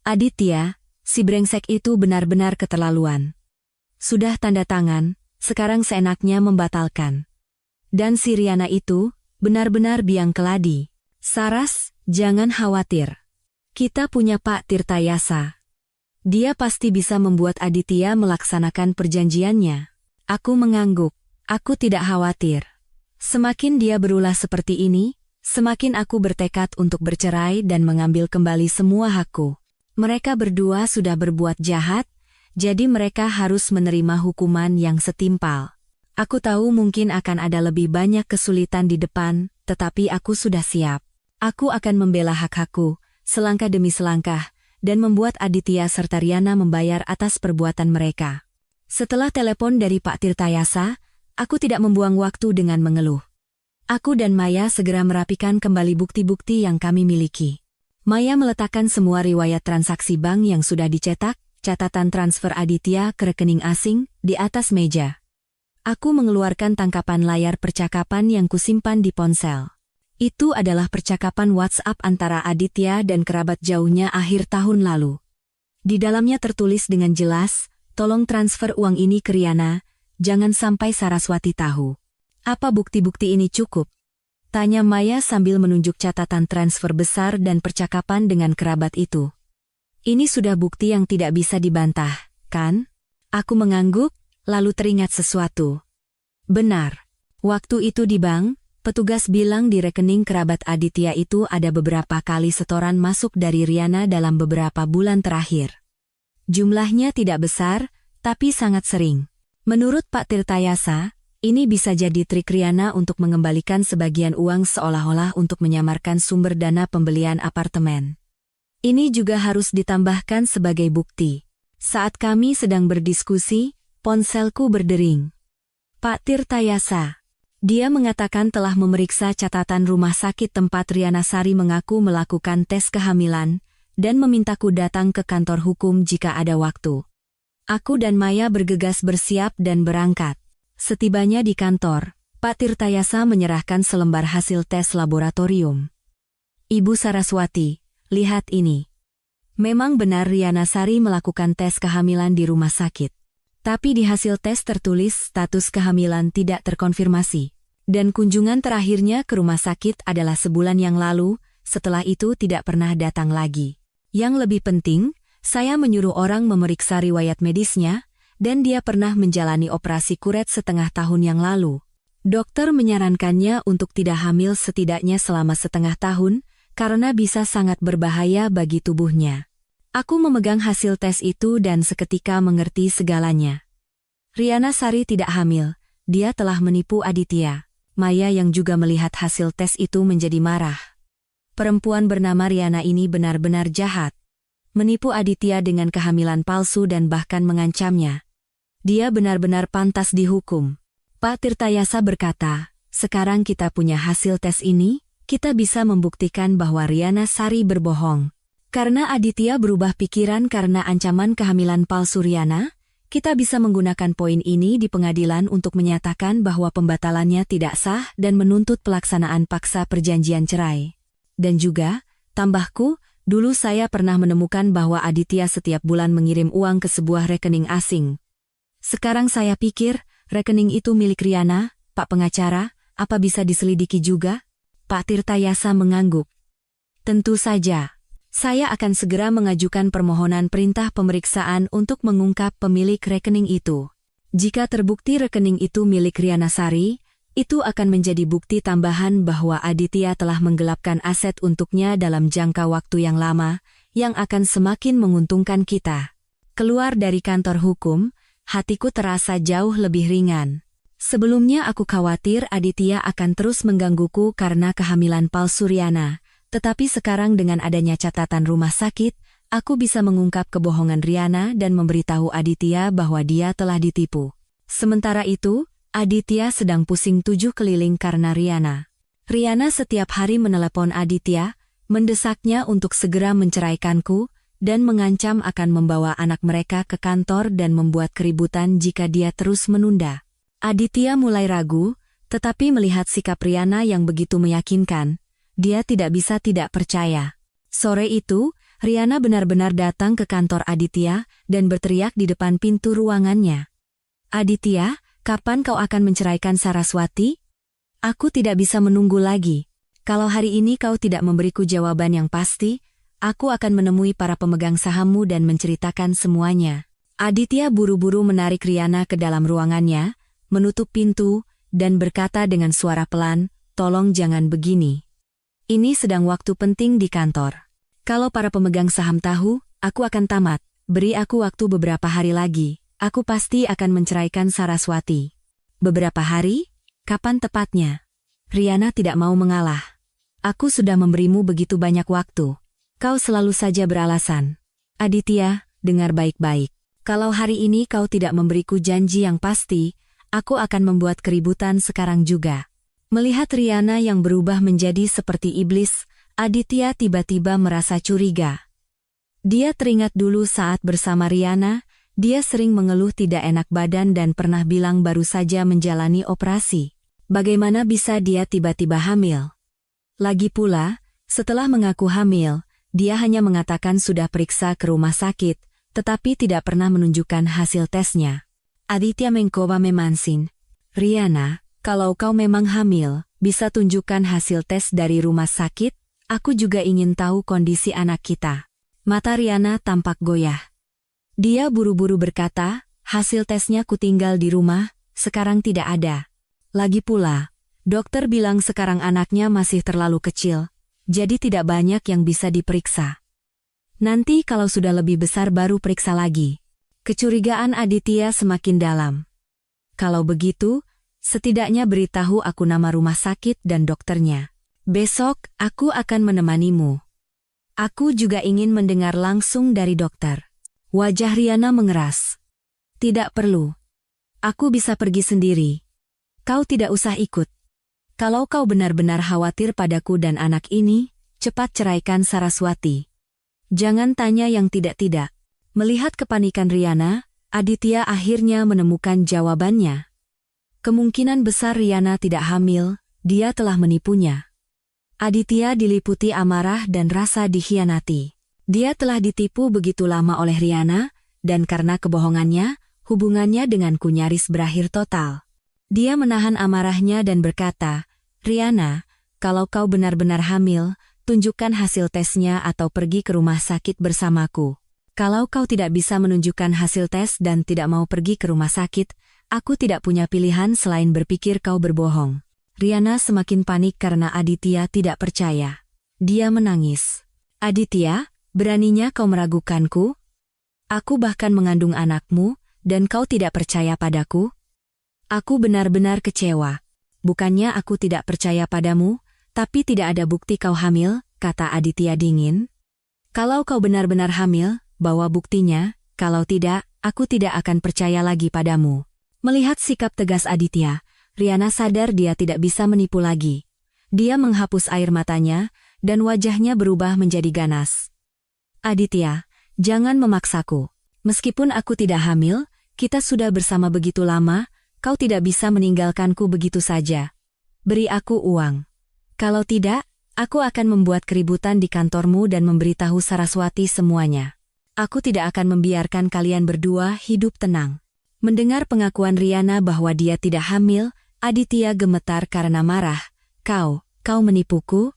Aditya, si brengsek itu benar-benar keterlaluan. Sudah tanda tangan, sekarang seenaknya membatalkan. Dan si Riana itu, benar-benar biang keladi. Saras, jangan khawatir. Kita punya Pak Tirtayasa. Dia pasti bisa membuat Aditya melaksanakan perjanjiannya. Aku mengangguk. Aku tidak khawatir. Semakin dia berulah seperti ini, semakin aku bertekad untuk bercerai dan mengambil kembali semua hakku. Mereka berdua sudah berbuat jahat, jadi mereka harus menerima hukuman yang setimpal. Aku tahu mungkin akan ada lebih banyak kesulitan di depan, tetapi aku sudah siap. Aku akan membela hak-hakku, selangkah demi selangkah, dan membuat Aditya serta Riana membayar atas perbuatan mereka. Setelah telepon dari Pak Tirtayasa, aku tidak membuang waktu dengan mengeluh. Aku dan Maya segera merapikan kembali bukti-bukti yang kami miliki. Maya meletakkan semua riwayat transaksi bank yang sudah dicetak, catatan transfer Aditya ke rekening asing, di atas meja. Aku mengeluarkan tangkapan layar percakapan yang kusimpan di ponsel. Itu adalah percakapan WhatsApp antara Aditya dan kerabat jauhnya akhir tahun lalu. Di dalamnya tertulis dengan jelas, tolong transfer uang ini ke Riana, jangan sampai Saraswati tahu. Apa bukti-bukti ini cukup? Tanya Maya sambil menunjuk catatan transfer besar dan percakapan dengan kerabat itu. Ini sudah bukti yang tidak bisa dibantah, kan? Aku mengangguk, lalu teringat sesuatu. Benar. Waktu itu di bank, petugas bilang di rekening kerabat Aditya itu ada beberapa kali setoran masuk dari Riana dalam beberapa bulan terakhir. Jumlahnya tidak besar, tapi sangat sering. Menurut Pak Tirtayasa, ini bisa jadi trik Riana untuk mengembalikan sebagian uang seolah-olah untuk menyamarkan sumber dana pembelian apartemen. Ini juga harus ditambahkan sebagai bukti. Saat kami sedang berdiskusi, ponselku berdering. Pak Tirtayasa. Dia mengatakan telah memeriksa catatan rumah sakit tempat Riana Sari mengaku melakukan tes kehamilan, dan memintaku datang ke kantor hukum jika ada waktu. Aku dan Maya bergegas bersiap dan berangkat. Setibanya di kantor, Pak Tirtayasa menyerahkan selembar hasil tes laboratorium. Ibu Saraswati, lihat ini. Memang benar Riana Sari melakukan tes kehamilan di rumah sakit. Tapi di hasil tes tertulis status kehamilan tidak terkonfirmasi. Dan kunjungan terakhirnya ke rumah sakit adalah sebulan yang lalu, setelah itu tidak pernah datang lagi. Yang lebih penting, saya menyuruh orang memeriksa riwayat medisnya, dan dia pernah menjalani operasi kuret setengah tahun yang lalu. Dokter menyarankannya untuk tidak hamil setidaknya selama setengah tahun, karena bisa sangat berbahaya bagi tubuhnya. Aku memegang hasil tes itu dan seketika mengerti segalanya. Riana Sari tidak hamil, dia telah menipu Aditya. Maya yang juga melihat hasil tes itu menjadi marah. Perempuan bernama Riana ini benar-benar jahat. Menipu Aditya dengan kehamilan palsu dan bahkan mengancamnya. Dia benar-benar pantas dihukum. Pak Tirtayasa berkata, sekarang kita punya hasil tes ini, kita bisa membuktikan bahwa Riana Sari berbohong. Karena Aditya berubah pikiran karena ancaman kehamilan palsu Riana, kita bisa menggunakan poin ini di pengadilan untuk menyatakan bahwa pembatalannya tidak sah dan menuntut pelaksanaan paksa perjanjian cerai. Dan juga, tambahku, dulu saya pernah menemukan bahwa Aditya setiap bulan mengirim uang ke sebuah rekening asing. Sekarang saya pikir, rekening itu milik Riana, Pak Pengacara, apa bisa diselidiki juga? Pak Tirtayasa mengangguk. Tentu saja. Saya akan segera mengajukan permohonan perintah pemeriksaan untuk mengungkap pemilik rekening itu. Jika terbukti rekening itu milik Riana Sari, itu akan menjadi bukti tambahan bahwa Aditya telah menggelapkan aset untuknya dalam jangka waktu yang lama, yang akan semakin menguntungkan kita. Keluar dari kantor hukum, hatiku terasa jauh lebih ringan. Sebelumnya aku khawatir Aditya akan terus menggangguku karena kehamilan palsu Riana, tetapi sekarang dengan adanya catatan rumah sakit, aku bisa mengungkap kebohongan Riana dan memberitahu Aditya bahwa dia telah ditipu. Sementara itu, Aditya sedang pusing 7 keliling karena Riana. Riana setiap hari menelepon Aditya, mendesaknya untuk segera menceraikanku, dan mengancam akan membawa anak mereka ke kantor dan membuat keributan jika dia terus menunda. Aditya mulai ragu, tetapi melihat sikap Riana yang begitu meyakinkan, dia tidak bisa tidak percaya. Sore itu, Riana benar-benar datang ke kantor Aditya dan berteriak di depan pintu ruangannya. Aditya, kapan kau akan menceraikan Saraswati? Aku tidak bisa menunggu lagi. Kalau hari ini kau tidak memberiku jawaban yang pasti, aku akan menemui para pemegang sahammu dan menceritakan semuanya. Aditya buru-buru menarik Riana ke dalam ruangannya, menutup pintu, dan berkata dengan suara pelan, tolong jangan begini. Ini sedang waktu penting di kantor. Kalau para pemegang saham tahu, aku akan tamat. Beri aku waktu beberapa hari lagi, aku pasti akan menceraikan Saraswati. Beberapa hari? Kapan tepatnya? Riana tidak mau mengalah. Aku sudah memberimu begitu banyak waktu. Kau selalu saja beralasan. Aditya, dengar baik-baik. Kalau hari ini kau tidak memberiku janji yang pasti, aku akan membuat keributan sekarang juga. Melihat Riana yang berubah menjadi seperti iblis, Aditya tiba-tiba merasa curiga. Dia teringat dulu saat bersama Riana, dia sering mengeluh tidak enak badan dan pernah bilang baru saja menjalani operasi. Bagaimana bisa dia tiba-tiba hamil? Lagi pula, setelah mengaku hamil, dia hanya mengatakan sudah periksa ke rumah sakit, tetapi tidak pernah menunjukkan hasil tesnya. Aditya mencoba memansin. Riana, kalau kau memang hamil, bisa tunjukkan hasil tes dari rumah sakit? Aku juga ingin tahu kondisi anak kita. Mata Riana tampak goyah. Dia buru-buru berkata, hasil tesnya kutinggal di rumah, sekarang tidak ada. Lagi pula, dokter bilang sekarang anaknya masih terlalu kecil, jadi tidak banyak yang bisa diperiksa. Nanti kalau sudah lebih besar baru periksa lagi. Kecurigaan Aditya semakin dalam. Kalau begitu, setidaknya beritahu aku nama rumah sakit dan dokternya. Besok, aku akan menemanimu. Aku juga ingin mendengar langsung dari dokter. Wajah Riana mengeras. Tidak perlu. Aku bisa pergi sendiri. Kau tidak usah ikut. Kalau kau benar-benar khawatir padaku dan anak ini, cepat ceraikan Saraswati. Jangan tanya yang tidak-tidak. Melihat kepanikan Riana, Aditya akhirnya menemukan jawabannya. Kemungkinan besar Riana tidak hamil, dia telah menipunya. Aditya diliputi amarah dan rasa dikhianati. Dia telah ditipu begitu lama oleh Riana, dan karena kebohongannya, hubungannya denganku nyaris berakhir total. Dia menahan amarahnya dan berkata, Riana, kalau kau benar-benar hamil, tunjukkan hasil tesnya atau pergi ke rumah sakit bersamaku. Kalau kau tidak bisa menunjukkan hasil tes dan tidak mau pergi ke rumah sakit, aku tidak punya pilihan selain berpikir kau berbohong. Riana semakin panik karena Aditya tidak percaya. Dia menangis. Aditya, beraninya kau meragukanku? Aku bahkan mengandung anakmu, dan kau tidak percaya padaku? Aku benar-benar kecewa. Bukannya aku tidak percaya padamu, tapi tidak ada bukti kau hamil, kata Aditya dingin. Kalau kau benar-benar hamil, bawa buktinya, kalau tidak, aku tidak akan percaya lagi padamu. Melihat sikap tegas Aditya, Riana sadar dia tidak bisa menipu lagi. Dia menghapus air matanya, dan wajahnya berubah menjadi ganas. Aditya, jangan memaksaku. Meskipun aku tidak hamil, kita sudah bersama begitu lama, kau tidak bisa meninggalkanku begitu saja. Beri aku uang. Kalau tidak, aku akan membuat keributan di kantormu dan memberitahu Saraswati semuanya. Aku tidak akan membiarkan kalian berdua hidup tenang. Mendengar pengakuan Riana bahwa dia tidak hamil, Aditya gemetar karena marah. Kau menipuku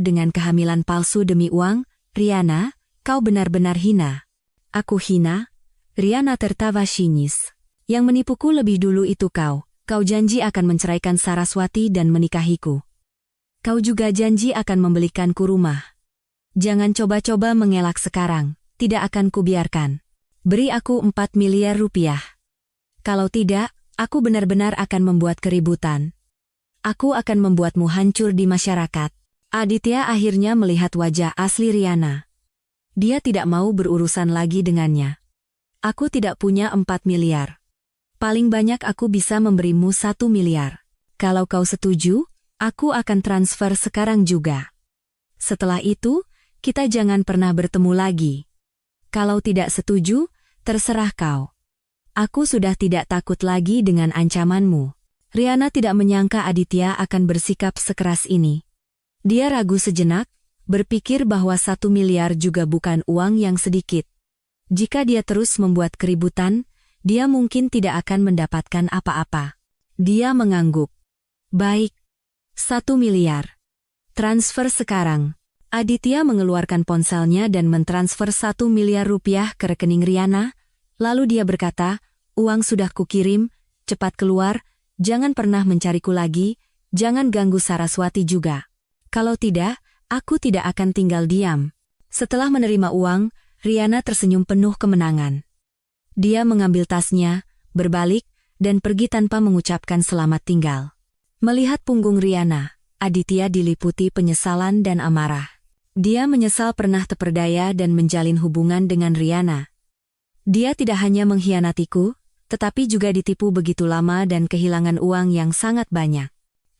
dengan kehamilan palsu demi uang, Riana, kau benar-benar hina. Aku hina? Riana tertawa sinis. Yang menipuku lebih dulu itu kau janji akan menceraikan Saraswati dan menikahiku. Kau juga janji akan membelikanku rumah. Jangan coba-coba mengelak sekarang, tidak akan kubiarkan. Beri aku 4 miliar rupiah. Kalau tidak, aku benar-benar akan membuat keributan. Aku akan membuatmu hancur di masyarakat. Aditya akhirnya melihat wajah asli Riana. Dia tidak mau berurusan lagi dengannya. Aku tidak punya 4 miliar. Paling banyak aku bisa memberimu 1 miliar. Kalau kau setuju, aku akan transfer sekarang juga. Setelah itu, kita jangan pernah bertemu lagi. Kalau tidak setuju, terserah kau. Aku sudah tidak takut lagi dengan ancamanmu. Riana tidak menyangka Aditya akan bersikap sekeras ini. Dia ragu sejenak, berpikir bahwa 1 miliar juga bukan uang yang sedikit. Jika dia terus membuat keributan, dia mungkin tidak akan mendapatkan apa-apa. Dia mengangguk. Baik. 1 miliar. Transfer sekarang. Aditya mengeluarkan ponselnya dan mentransfer 1 miliar rupiah ke rekening Riana, lalu dia berkata, uang sudah kukirim, cepat keluar, jangan pernah mencariku lagi, jangan ganggu Saraswati juga. Kalau tidak, aku tidak akan tinggal diam. Setelah menerima uang, Riana tersenyum penuh kemenangan. Dia mengambil tasnya, berbalik, dan pergi tanpa mengucapkan selamat tinggal. Melihat punggung Riana, Aditya diliputi penyesalan dan amarah. Dia menyesal pernah terperdaya dan menjalin hubungan dengan Riana. Dia tidak hanya mengkhianatiku, tetapi juga ditipu begitu lama dan kehilangan uang yang sangat banyak.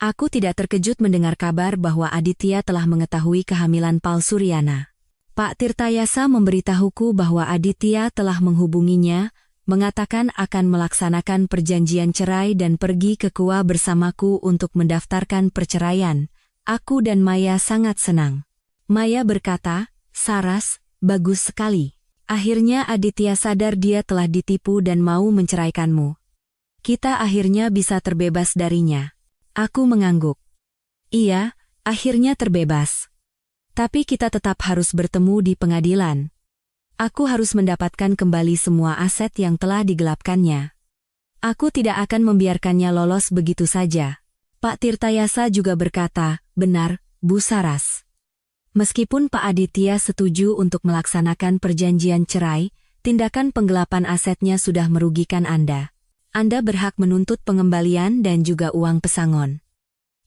Aku tidak terkejut mendengar kabar bahwa Aditya telah mengetahui kehamilan palsu Riana. Pak Tirtayasa memberitahuku bahwa Aditya telah menghubunginya, mengatakan akan melaksanakan perjanjian cerai dan pergi ke Goa bersamaku untuk mendaftarkan perceraian. Aku dan Maya sangat senang. Maya berkata, Saras, bagus sekali. Akhirnya Aditya sadar dia telah ditipu dan mau menceraikanmu. Kita akhirnya bisa terbebas darinya. Aku mengangguk. Iya, akhirnya terbebas. Tapi kita tetap harus bertemu di pengadilan. Aku harus mendapatkan kembali semua aset yang telah digelapkannya. Aku tidak akan membiarkannya lolos begitu saja. Pak Tirtayasa juga berkata, benar, Bu Saras. Meskipun Pak Aditya setuju untuk melaksanakan perjanjian cerai, tindakan penggelapan asetnya sudah merugikan Anda. Anda berhak menuntut pengembalian dan juga uang pesangon.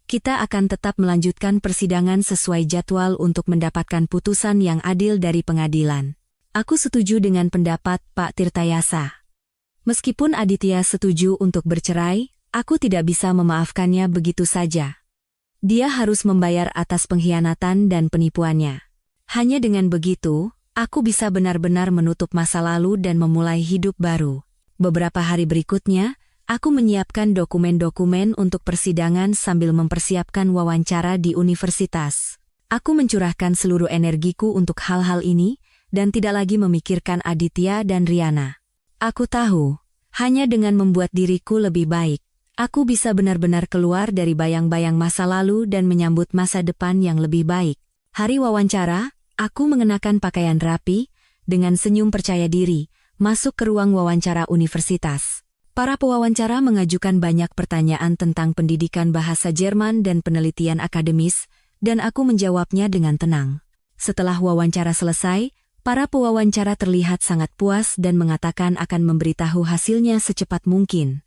Kita akan tetap melanjutkan persidangan sesuai jadwal untuk mendapatkan putusan yang adil dari pengadilan. Aku setuju dengan pendapat Pak Tirtayasa. Meskipun Aditya setuju untuk bercerai, aku tidak bisa memaafkannya begitu saja. Dia harus membayar atas pengkhianatan dan penipuannya. Hanya dengan begitu, aku bisa benar-benar menutup masa lalu dan memulai hidup baru. Beberapa hari berikutnya, aku menyiapkan dokumen-dokumen untuk persidangan sambil mempersiapkan wawancara di universitas. Aku mencurahkan seluruh energiku untuk hal-hal ini, dan tidak lagi memikirkan Aditya dan Riana. Aku tahu, hanya dengan membuat diriku lebih baik, aku bisa benar-benar keluar dari bayang-bayang masa lalu dan menyambut masa depan yang lebih baik. Hari wawancara, aku mengenakan pakaian rapi, dengan senyum percaya diri, masuk ke ruang wawancara universitas. Para pewawancara mengajukan banyak pertanyaan tentang pendidikan bahasa Jerman dan penelitian akademis, dan aku menjawabnya dengan tenang. Setelah wawancara selesai, para pewawancara terlihat sangat puas dan mengatakan akan memberitahu hasilnya secepat mungkin.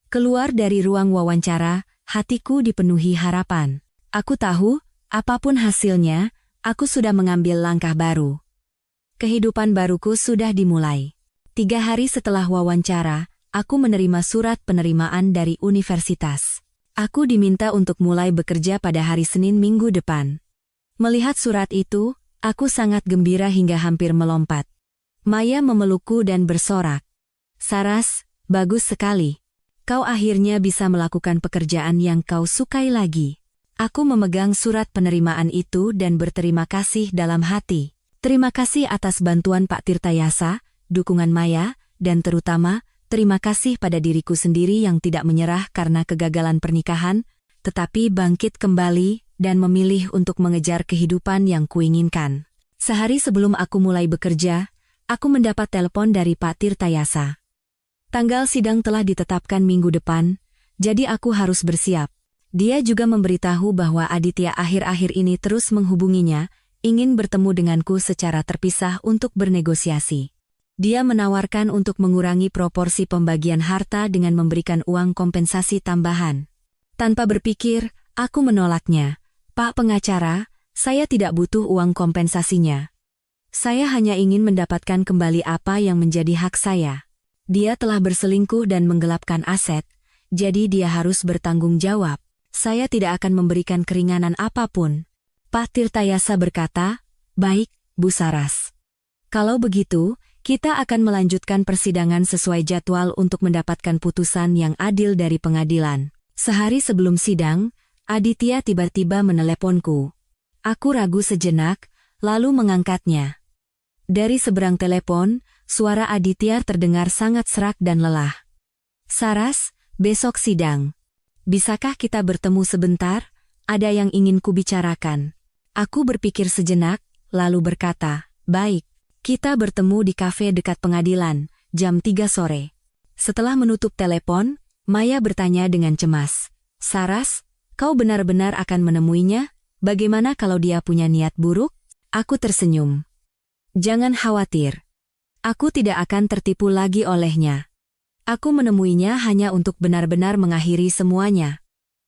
Keluar dari ruang wawancara, hatiku dipenuhi harapan. Aku tahu, apapun hasilnya, aku sudah mengambil langkah baru. Kehidupan baruku sudah dimulai. 3 hari setelah wawancara, aku menerima surat penerimaan dari universitas. Aku diminta untuk mulai bekerja pada hari Senin minggu depan. Melihat surat itu, aku sangat gembira hingga hampir melompat. Maya memelukku dan bersorak. Saras, bagus sekali. Kau akhirnya bisa melakukan pekerjaan yang kau sukai lagi. Aku memegang surat penerimaan itu dan berterima kasih dalam hati. Terima kasih atas bantuan Pak Tirtayasa, dukungan Maya, dan terutama, terima kasih pada diriku sendiri yang tidak menyerah karena kegagalan pernikahan, tetapi bangkit kembali dan memilih untuk mengejar kehidupan yang kuinginkan. Sehari sebelum aku mulai bekerja, aku mendapat telepon dari Pak Tirtayasa. Tanggal sidang telah ditetapkan minggu depan, jadi aku harus bersiap. Dia juga memberitahu bahwa Aditya akhir-akhir ini terus menghubunginya, ingin bertemu denganku secara terpisah untuk bernegosiasi. Dia menawarkan untuk mengurangi proporsi pembagian harta dengan memberikan uang kompensasi tambahan. Tanpa berpikir, aku menolaknya. Pak pengacara, saya tidak butuh uang kompensasinya. Saya hanya ingin mendapatkan kembali apa yang menjadi hak saya. Dia telah berselingkuh dan menggelapkan aset, jadi dia harus bertanggung jawab. Saya tidak akan memberikan keringanan apapun. Pak Tirtayasa berkata, baik, Bu Saras. Kalau begitu, kita akan melanjutkan persidangan sesuai jadwal untuk mendapatkan putusan yang adil dari pengadilan. Sehari sebelum sidang, Aditya tiba-tiba meneleponku. Aku ragu sejenak, lalu mengangkatnya. Dari seberang telepon, suara Aditya terdengar sangat serak dan lelah. Saras, besok sidang. Bisakah kita bertemu sebentar? Ada yang ingin kubicarakan. Aku berpikir sejenak, lalu berkata, baik, kita bertemu di kafe dekat pengadilan, jam 3 sore. Setelah menutup telepon, Maya bertanya dengan cemas. Saras, kau benar-benar akan menemuinya? Bagaimana kalau dia punya niat buruk? Aku tersenyum. Jangan khawatir. Aku tidak akan tertipu lagi olehnya. Aku menemuinya hanya untuk benar-benar mengakhiri semuanya.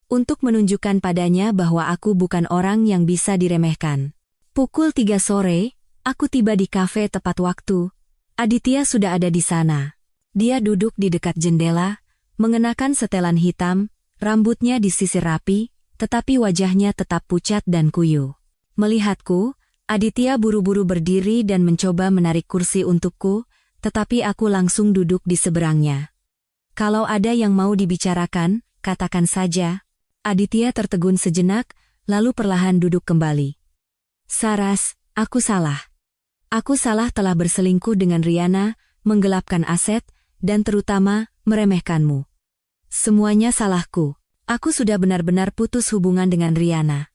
Untuk menunjukkan padanya bahwa aku bukan orang yang bisa diremehkan. Pukul 3 sore, aku tiba di kafe tepat waktu. Aditya sudah ada di sana. Dia duduk di dekat jendela, mengenakan setelan hitam, rambutnya disisir rapi, tetapi wajahnya tetap pucat dan kuyu. Melihatku, Aditya buru-buru berdiri dan mencoba menarik kursi untukku, tetapi aku langsung duduk di seberangnya. Kalau ada yang mau dibicarakan, katakan saja. Aditya tertegun sejenak, lalu perlahan duduk kembali. Saras, aku salah. Aku salah telah berselingkuh dengan Riana, menggelapkan aset, dan terutama, meremehkanmu. Semuanya salahku. Aku sudah benar-benar putus hubungan dengan Riana.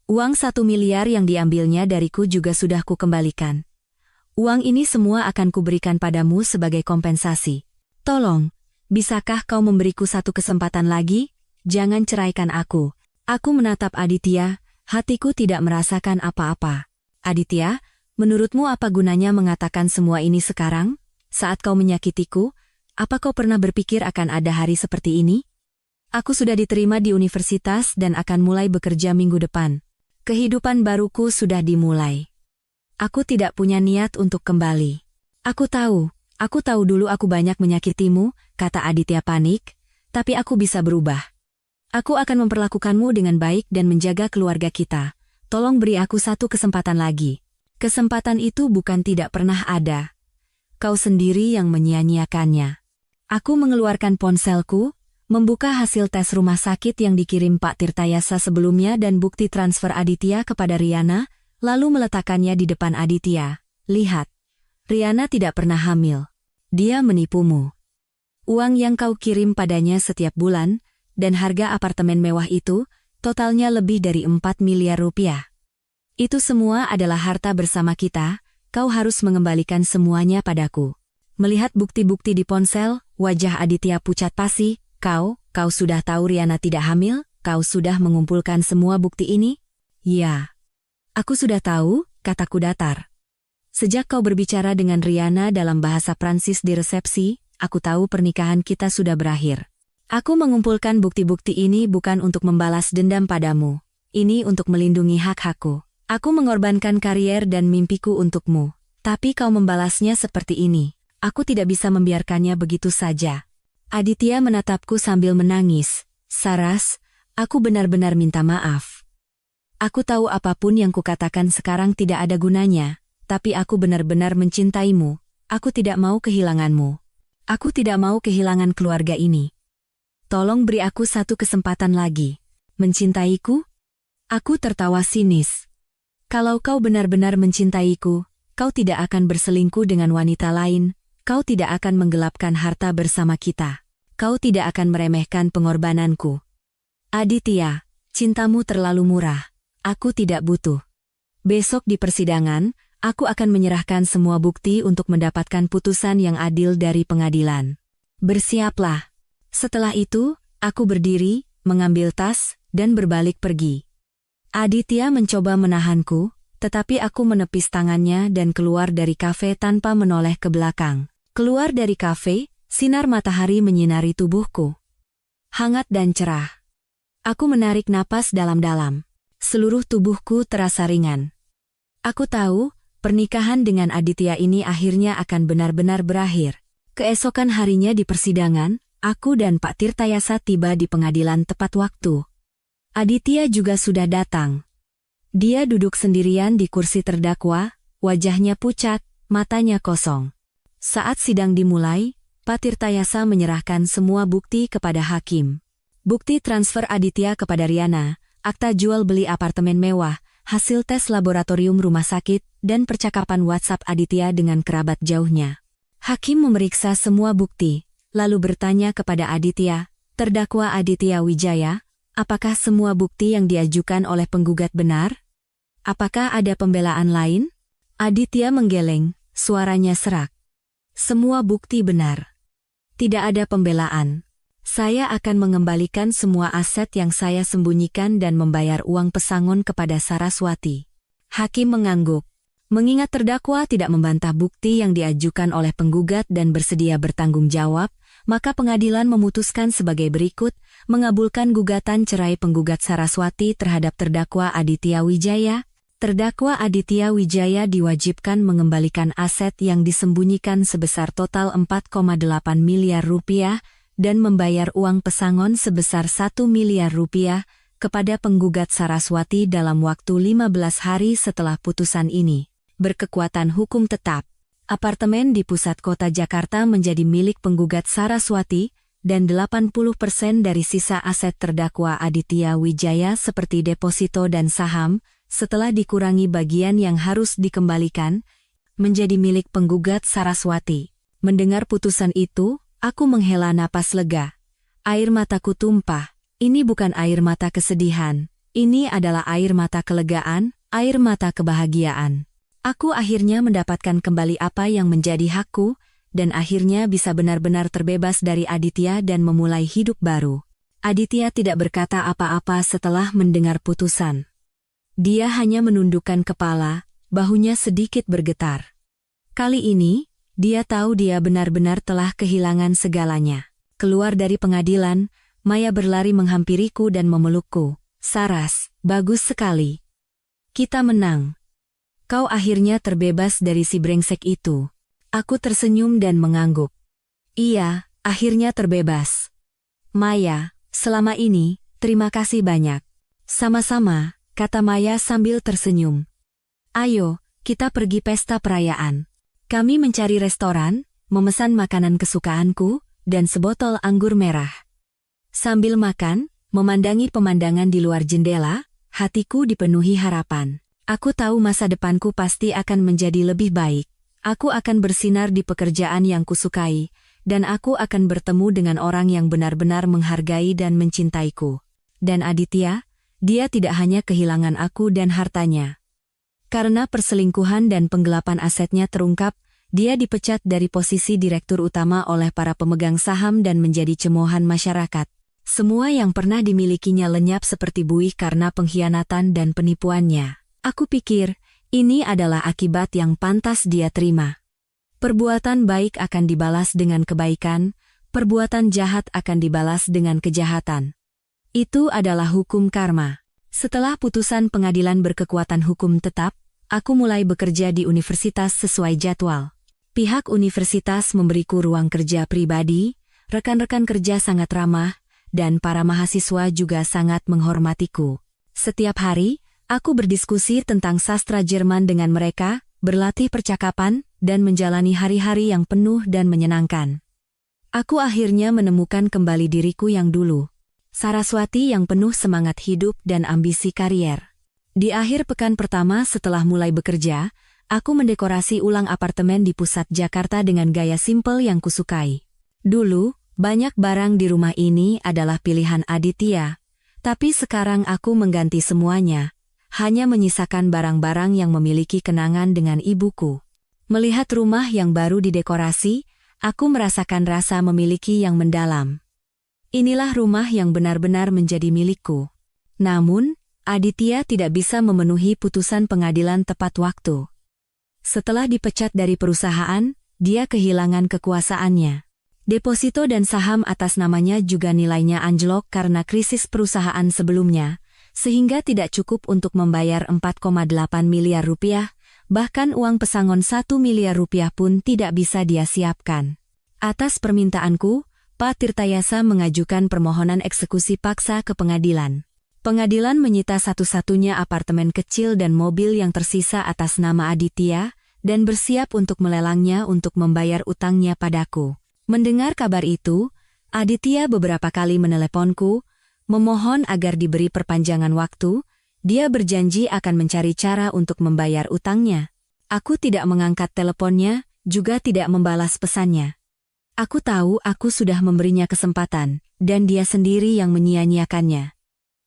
Uang 1 miliar yang diambilnya dariku juga sudah kukembalikan. Uang ini semua akan kuberikan padamu sebagai kompensasi. Tolong, bisakah kau memberiku satu kesempatan lagi? Jangan ceraikan aku. Aku menatap Aditya, hatiku tidak merasakan apa-apa. Aditya, menurutmu apa gunanya mengatakan semua ini sekarang? Saat kau menyakitiku, apa kau pernah berpikir akan ada hari seperti ini? Aku sudah diterima di universitas dan akan mulai bekerja minggu depan. Kehidupan baruku sudah dimulai. Aku tidak punya niat untuk kembali. Aku tahu dulu aku banyak menyakitimu, kata Aditya panik, tapi aku bisa berubah. Aku akan memperlakukanmu dengan baik dan menjaga keluarga kita. Tolong beri aku satu kesempatan lagi. Kesempatan itu bukan tidak pernah ada. Kau sendiri yang menyia-nyiakannya. Aku mengeluarkan ponselku, membuka hasil tes rumah sakit yang dikirim Pak Tirtayasa sebelumnya dan bukti transfer Aditya kepada Riana, lalu meletakkannya di depan Aditya. Lihat, Riana tidak pernah hamil. Dia menipumu. Uang yang kau kirim padanya setiap bulan, dan harga apartemen mewah itu, totalnya lebih dari 4 miliar rupiah. Itu semua adalah harta bersama kita, kau harus mengembalikan semuanya padaku. Melihat bukti-bukti di ponsel, wajah Aditya pucat pasi. Kau sudah tahu Riana tidak hamil? Kau sudah mengumpulkan semua bukti ini? Ya. Aku sudah tahu, kataku datar. Sejak kau berbicara dengan Riana dalam bahasa Prancis di resepsi, aku tahu pernikahan kita sudah berakhir. Aku mengumpulkan bukti-bukti ini bukan untuk membalas dendam padamu. Ini untuk melindungi hak-hakku. Aku mengorbankan karier dan mimpiku untukmu. Tapi kau membalasnya seperti ini. Aku tidak bisa membiarkannya begitu saja. Aditya menatapku sambil menangis. Saras, aku benar-benar minta maaf. Aku tahu apapun yang kukatakan sekarang tidak ada gunanya, tapi aku benar-benar mencintaimu. Aku tidak mau kehilanganmu. Aku tidak mau kehilangan keluarga ini. Tolong beri aku satu kesempatan lagi. Mencintaiku? Aku tertawa sinis. Kalau kau benar-benar mencintaiku, kau tidak akan berselingkuh dengan wanita lain, kau tidak akan menggelapkan harta bersama kita. Kau tidak akan meremehkan pengorbananku. Aditya, cintamu terlalu murah. Aku tidak butuh. Besok di persidangan, aku akan menyerahkan semua bukti untuk mendapatkan putusan yang adil dari pengadilan. Bersiaplah. Setelah itu, aku berdiri, mengambil tas, dan berbalik pergi. Aditya mencoba menahanku, tetapi aku menepis tangannya dan keluar dari kafe tanpa menoleh ke belakang. Keluar dari kafe, sinar matahari menyinari tubuhku. Hangat dan cerah. Aku menarik napas dalam-dalam. Seluruh tubuhku terasa ringan. Aku tahu, pernikahan dengan Aditya ini akhirnya akan benar-benar berakhir. Keesokan harinya di persidangan, aku dan Pak Tirtayasa tiba di pengadilan tepat waktu. Aditya juga sudah datang. Dia duduk sendirian di kursi terdakwa, wajahnya pucat, matanya kosong. Saat sidang dimulai, Pak Tirtayasa menyerahkan semua bukti kepada hakim. Bukti transfer Aditya kepada Riana, akta jual beli apartemen mewah, hasil tes laboratorium rumah sakit, dan percakapan WhatsApp Aditya dengan kerabat jauhnya. Hakim memeriksa semua bukti, lalu bertanya kepada Aditya, terdakwa Aditya Wijaya, apakah semua bukti yang diajukan oleh penggugat benar? Apakah ada pembelaan lain? Aditya menggeleng, suaranya serak. Semua bukti benar. Tidak ada pembelaan. Saya akan mengembalikan semua aset yang saya sembunyikan dan membayar uang pesangon kepada Saraswati. Hakim mengangguk. Mengingat terdakwa tidak membantah bukti yang diajukan oleh penggugat dan bersedia bertanggung jawab, maka pengadilan memutuskan sebagai berikut, mengabulkan gugatan cerai penggugat Saraswati terhadap terdakwa Aditya Wijaya. Terdakwa Aditya Wijaya diwajibkan mengembalikan aset yang disembunyikan sebesar total 4,8 miliar rupiah, dan membayar uang pesangon sebesar 1 miliar rupiah kepada penggugat Saraswati dalam waktu 15 hari setelah putusan ini. Berkekuatan hukum tetap, apartemen di pusat kota Jakarta menjadi milik penggugat Saraswati, dan 80% dari sisa aset terdakwa Aditya Wijaya seperti deposito dan saham, setelah dikurangi bagian yang harus dikembalikan, menjadi milik penggugat Saraswati. Mendengar putusan itu, aku menghela napas lega. Air mataku tumpah. Ini bukan air mata kesedihan. Ini adalah air mata kelegaan, air mata kebahagiaan. Aku akhirnya mendapatkan kembali apa yang menjadi hakku, dan akhirnya bisa benar-benar terbebas dari Aditya dan memulai hidup baru. Aditya tidak berkata apa-apa setelah mendengar putusan. Dia hanya menundukkan kepala, bahunya sedikit bergetar. Kali ini, dia tahu dia benar-benar telah kehilangan segalanya. Keluar dari pengadilan, Maya berlari menghampiriku dan memelukku. Saras, bagus sekali. Kita menang. Kau akhirnya terbebas dari si brengsek itu. Aku tersenyum dan mengangguk. Iya, akhirnya terbebas. Maya, selama ini, terima kasih banyak. Sama-sama, kata Maya sambil tersenyum. Ayo, kita pergi pesta perayaan. Kami mencari restoran, memesan makanan kesukaanku, dan sebotol anggur merah. Sambil makan, memandangi pemandangan di luar jendela, hatiku dipenuhi harapan. Aku tahu masa depanku pasti akan menjadi lebih baik. Aku akan bersinar di pekerjaan yang kusukai, dan aku akan bertemu dengan orang yang benar-benar menghargai dan mencintaiku. Dan Aditya, dia tidak hanya kehilangan aku dan hartanya. Karena perselingkuhan dan penggelapan asetnya terungkap, dia dipecat dari posisi direktur utama oleh para pemegang saham dan menjadi cemoohan masyarakat. Semua yang pernah dimilikinya lenyap seperti buih karena pengkhianatan dan penipuannya. Aku pikir, ini adalah akibat yang pantas dia terima. Perbuatan baik akan dibalas dengan kebaikan, perbuatan jahat akan dibalas dengan kejahatan. Itu adalah hukum karma. Setelah putusan pengadilan berkekuatan hukum tetap, aku mulai bekerja di universitas sesuai jadwal. Pihak universitas memberiku ruang kerja pribadi, rekan-rekan kerja sangat ramah, dan para mahasiswa juga sangat menghormatiku. Setiap hari, aku berdiskusi tentang sastra Jerman dengan mereka, berlatih percakapan, dan menjalani hari-hari yang penuh dan menyenangkan. Aku akhirnya menemukan kembali diriku yang dulu. Saraswati yang penuh semangat hidup dan ambisi karier. Di akhir pekan pertama setelah mulai bekerja, aku mendekorasi ulang apartemen di pusat Jakarta dengan gaya simpel yang kusukai. Dulu, banyak barang di rumah ini adalah pilihan Aditya, tapi sekarang aku mengganti semuanya, hanya menyisakan barang-barang yang memiliki kenangan dengan ibuku. Melihat rumah yang baru didekorasi, aku merasakan rasa memiliki yang mendalam. Inilah rumah yang benar-benar menjadi milikku. Namun, Aditya tidak bisa memenuhi putusan pengadilan tepat waktu. Setelah dipecat dari perusahaan, dia kehilangan kekuasaannya. Deposito dan saham atas namanya juga nilainya anjlok karena krisis perusahaan sebelumnya, sehingga tidak cukup untuk membayar 4,8 miliar rupiah, bahkan uang pesangon 1 miliar rupiah pun tidak bisa dia siapkan. Atas permintaanku, Pak Tirtayasa mengajukan permohonan eksekusi paksa ke pengadilan. Pengadilan menyita satu-satunya apartemen kecil dan mobil yang tersisa atas nama Aditya, dan bersiap untuk melelangnya untuk membayar utangnya padaku. Mendengar kabar itu, Aditya beberapa kali meneleponku, memohon agar diberi perpanjangan waktu. Dia berjanji akan mencari cara untuk membayar utangnya. Aku tidak mengangkat teleponnya, juga tidak membalas pesannya. Aku tahu aku sudah memberinya kesempatan, dan dia sendiri yang menyia-nyiakannya.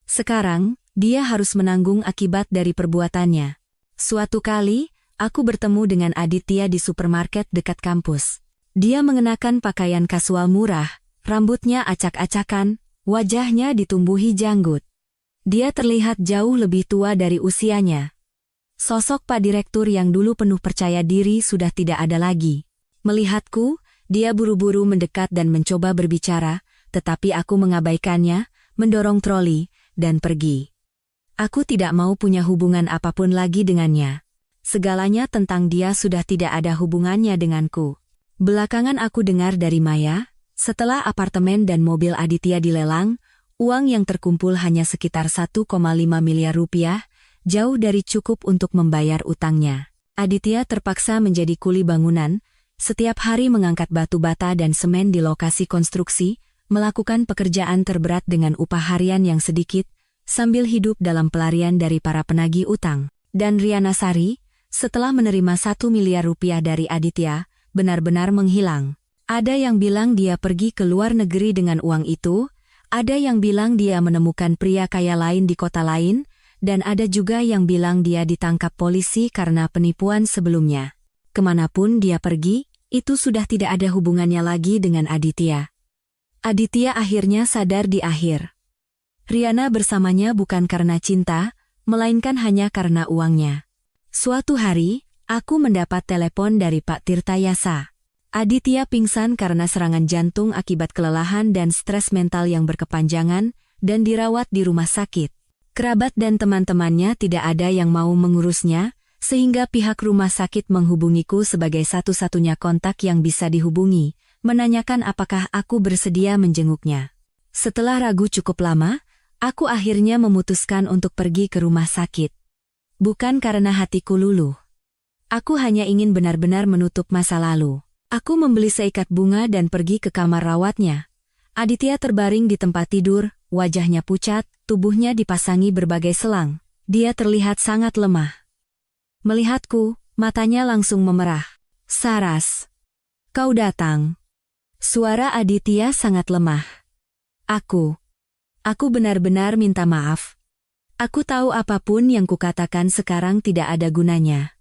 Sekarang, dia harus menanggung akibat dari perbuatannya. Suatu kali, aku bertemu dengan Aditya di supermarket dekat kampus. Dia mengenakan pakaian kasual murah, rambutnya acak-acakan, wajahnya ditumbuhi janggut. Dia terlihat jauh lebih tua dari usianya. Sosok Pak Direktur yang dulu penuh percaya diri sudah tidak ada lagi. Melihatku, dia buru-buru mendekat dan mencoba berbicara, tetapi aku mengabaikannya, mendorong troli, dan pergi. Aku tidak mau punya hubungan apapun lagi dengannya. Segalanya tentang dia sudah tidak ada hubungannya denganku. Belakangan aku dengar dari Maya, setelah apartemen dan mobil Aditya dilelang, uang yang terkumpul hanya sekitar 1,5 miliar rupiah, jauh dari cukup untuk membayar utangnya. Aditya terpaksa menjadi kuli bangunan, setiap hari mengangkat batu bata dan semen di lokasi konstruksi, melakukan pekerjaan terberat dengan upah harian yang sedikit, sambil hidup dalam pelarian dari para penagih utang. Dan Riana Sari, setelah menerima 1 miliar rupiah dari Aditya, benar-benar menghilang. Ada yang bilang dia pergi ke luar negeri dengan uang itu, ada yang bilang dia menemukan pria kaya lain di kota lain, dan ada juga yang bilang dia ditangkap polisi karena penipuan sebelumnya. Kemanapun dia pergi, itu sudah tidak ada hubungannya lagi dengan Aditya. Aditya akhirnya sadar di akhir. Riana bersamanya bukan karena cinta, melainkan hanya karena uangnya. Suatu hari, aku mendapat telepon dari Pak Tirtayasa. Aditya pingsan karena serangan jantung akibat kelelahan dan stres mental yang berkepanjangan, dan dirawat di rumah sakit. Kerabat dan teman-temannya tidak ada yang mau mengurusnya, sehingga pihak rumah sakit menghubungiku sebagai satu-satunya kontak yang bisa dihubungi, menanyakan apakah aku bersedia menjenguknya. Setelah ragu cukup lama, aku akhirnya memutuskan untuk pergi ke rumah sakit. Bukan karena hatiku luluh. Aku hanya ingin benar-benar menutup masa lalu. Aku membeli seikat bunga dan pergi ke kamar rawatnya. Aditya terbaring di tempat tidur, wajahnya pucat, tubuhnya dipasangi berbagai selang. Dia terlihat sangat lemah. Melihatku, matanya langsung memerah. "Saras, kau datang." Suara Aditya sangat lemah. Aku benar-benar minta maaf. Aku tahu apapun yang kukatakan sekarang tidak ada gunanya.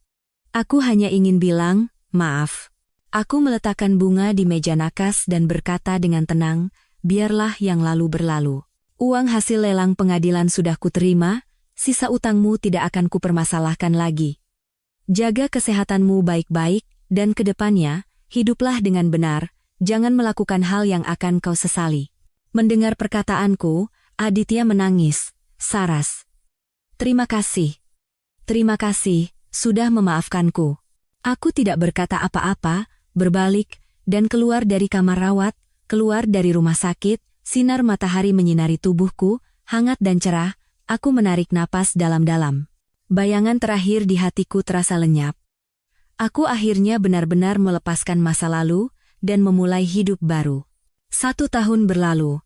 Aku hanya ingin bilang, maaf. Aku meletakkan bunga di meja nakas dan berkata dengan tenang, biarlah yang lalu berlalu. Uang hasil lelang pengadilan sudah kuterima, sisa utangmu tidak akan kupermasalahkan lagi. Jaga kesehatanmu baik-baik, dan ke depannya, hiduplah dengan benar, jangan melakukan hal yang akan kau sesali. Mendengar perkataanku, Aditya menangis. "Saras, terima kasih. Terima kasih, sudah memaafkanku." Aku tidak berkata apa-apa, berbalik, dan keluar dari kamar rawat, keluar dari rumah sakit, sinar matahari menyinari tubuhku, hangat dan cerah, aku menarik napas dalam-dalam. Bayangan terakhir di hatiku terasa lenyap. Aku akhirnya benar-benar melepaskan masa lalu, dan memulai hidup baru. 1 tahun berlalu.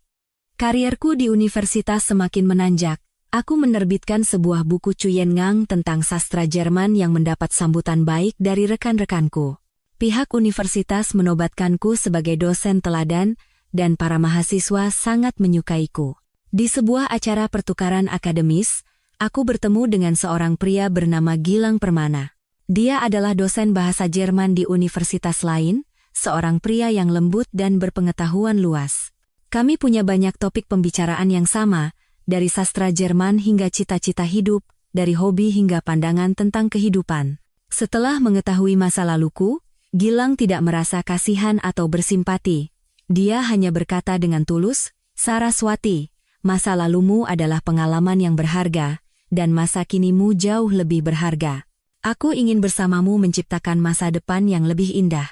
Karierku di universitas semakin menanjak. Aku menerbitkan sebuah buku Cuyen Ngang tentang sastra Jerman yang mendapat sambutan baik dari rekan-rekanku. Pihak universitas menobatkanku sebagai dosen teladan, dan para mahasiswa sangat menyukaiku. Di sebuah acara pertukaran akademis, aku bertemu dengan seorang pria bernama Gilang Permana. Dia adalah dosen bahasa Jerman di universitas lain, seorang pria yang lembut dan berpengetahuan luas. Kami punya banyak topik pembicaraan yang sama, dari sastra Jerman hingga cita-cita hidup, dari hobi hingga pandangan tentang kehidupan. Setelah mengetahui masa laluku, Gilang tidak merasa kasihan atau bersimpati. Dia hanya berkata dengan tulus, "Saraswati, masa lalumu adalah pengalaman yang berharga, dan masa kinimu jauh lebih berharga. Aku ingin bersamamu menciptakan masa depan yang lebih indah."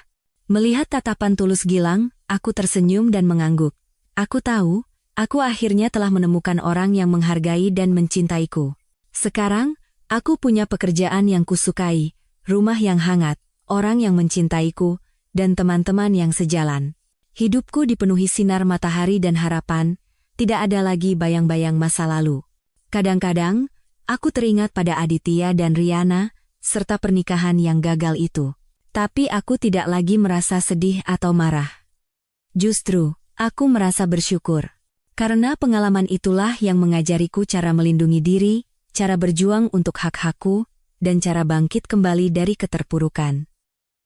Melihat tatapan tulus Gilang, aku tersenyum dan mengangguk. Aku tahu, aku akhirnya telah menemukan orang yang menghargai dan mencintaiku. Sekarang, aku punya pekerjaan yang kusukai, rumah yang hangat, orang yang mencintaiku, dan teman-teman yang sejalan. Hidupku dipenuhi sinar matahari dan harapan, tidak ada lagi bayang-bayang masa lalu. Kadang-kadang, aku teringat pada Aditya dan Riana, serta pernikahan yang gagal itu. Tapi aku tidak lagi merasa sedih atau marah. Justru, aku merasa bersyukur. Karena pengalaman itulah yang mengajariku cara melindungi diri, cara berjuang untuk hak-hakku, dan cara bangkit kembali dari keterpurukan.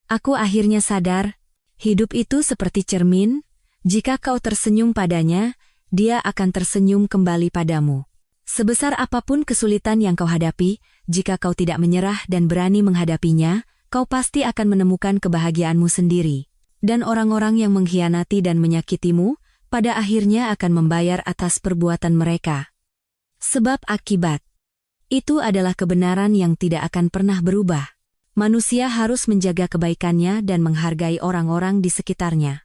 Aku akhirnya sadar, hidup itu seperti cermin, jika kau tersenyum padanya, dia akan tersenyum kembali padamu. Sebesar apapun kesulitan yang kau hadapi, jika kau tidak menyerah dan berani menghadapinya, kau pasti akan menemukan kebahagiaanmu sendiri. Dan orang-orang yang mengkhianati dan menyakitimu, pada akhirnya akan membayar atas perbuatan mereka. Sebab akibat. Itu adalah kebenaran yang tidak akan pernah berubah. Manusia harus menjaga kebaikannya dan menghargai orang-orang di sekitarnya.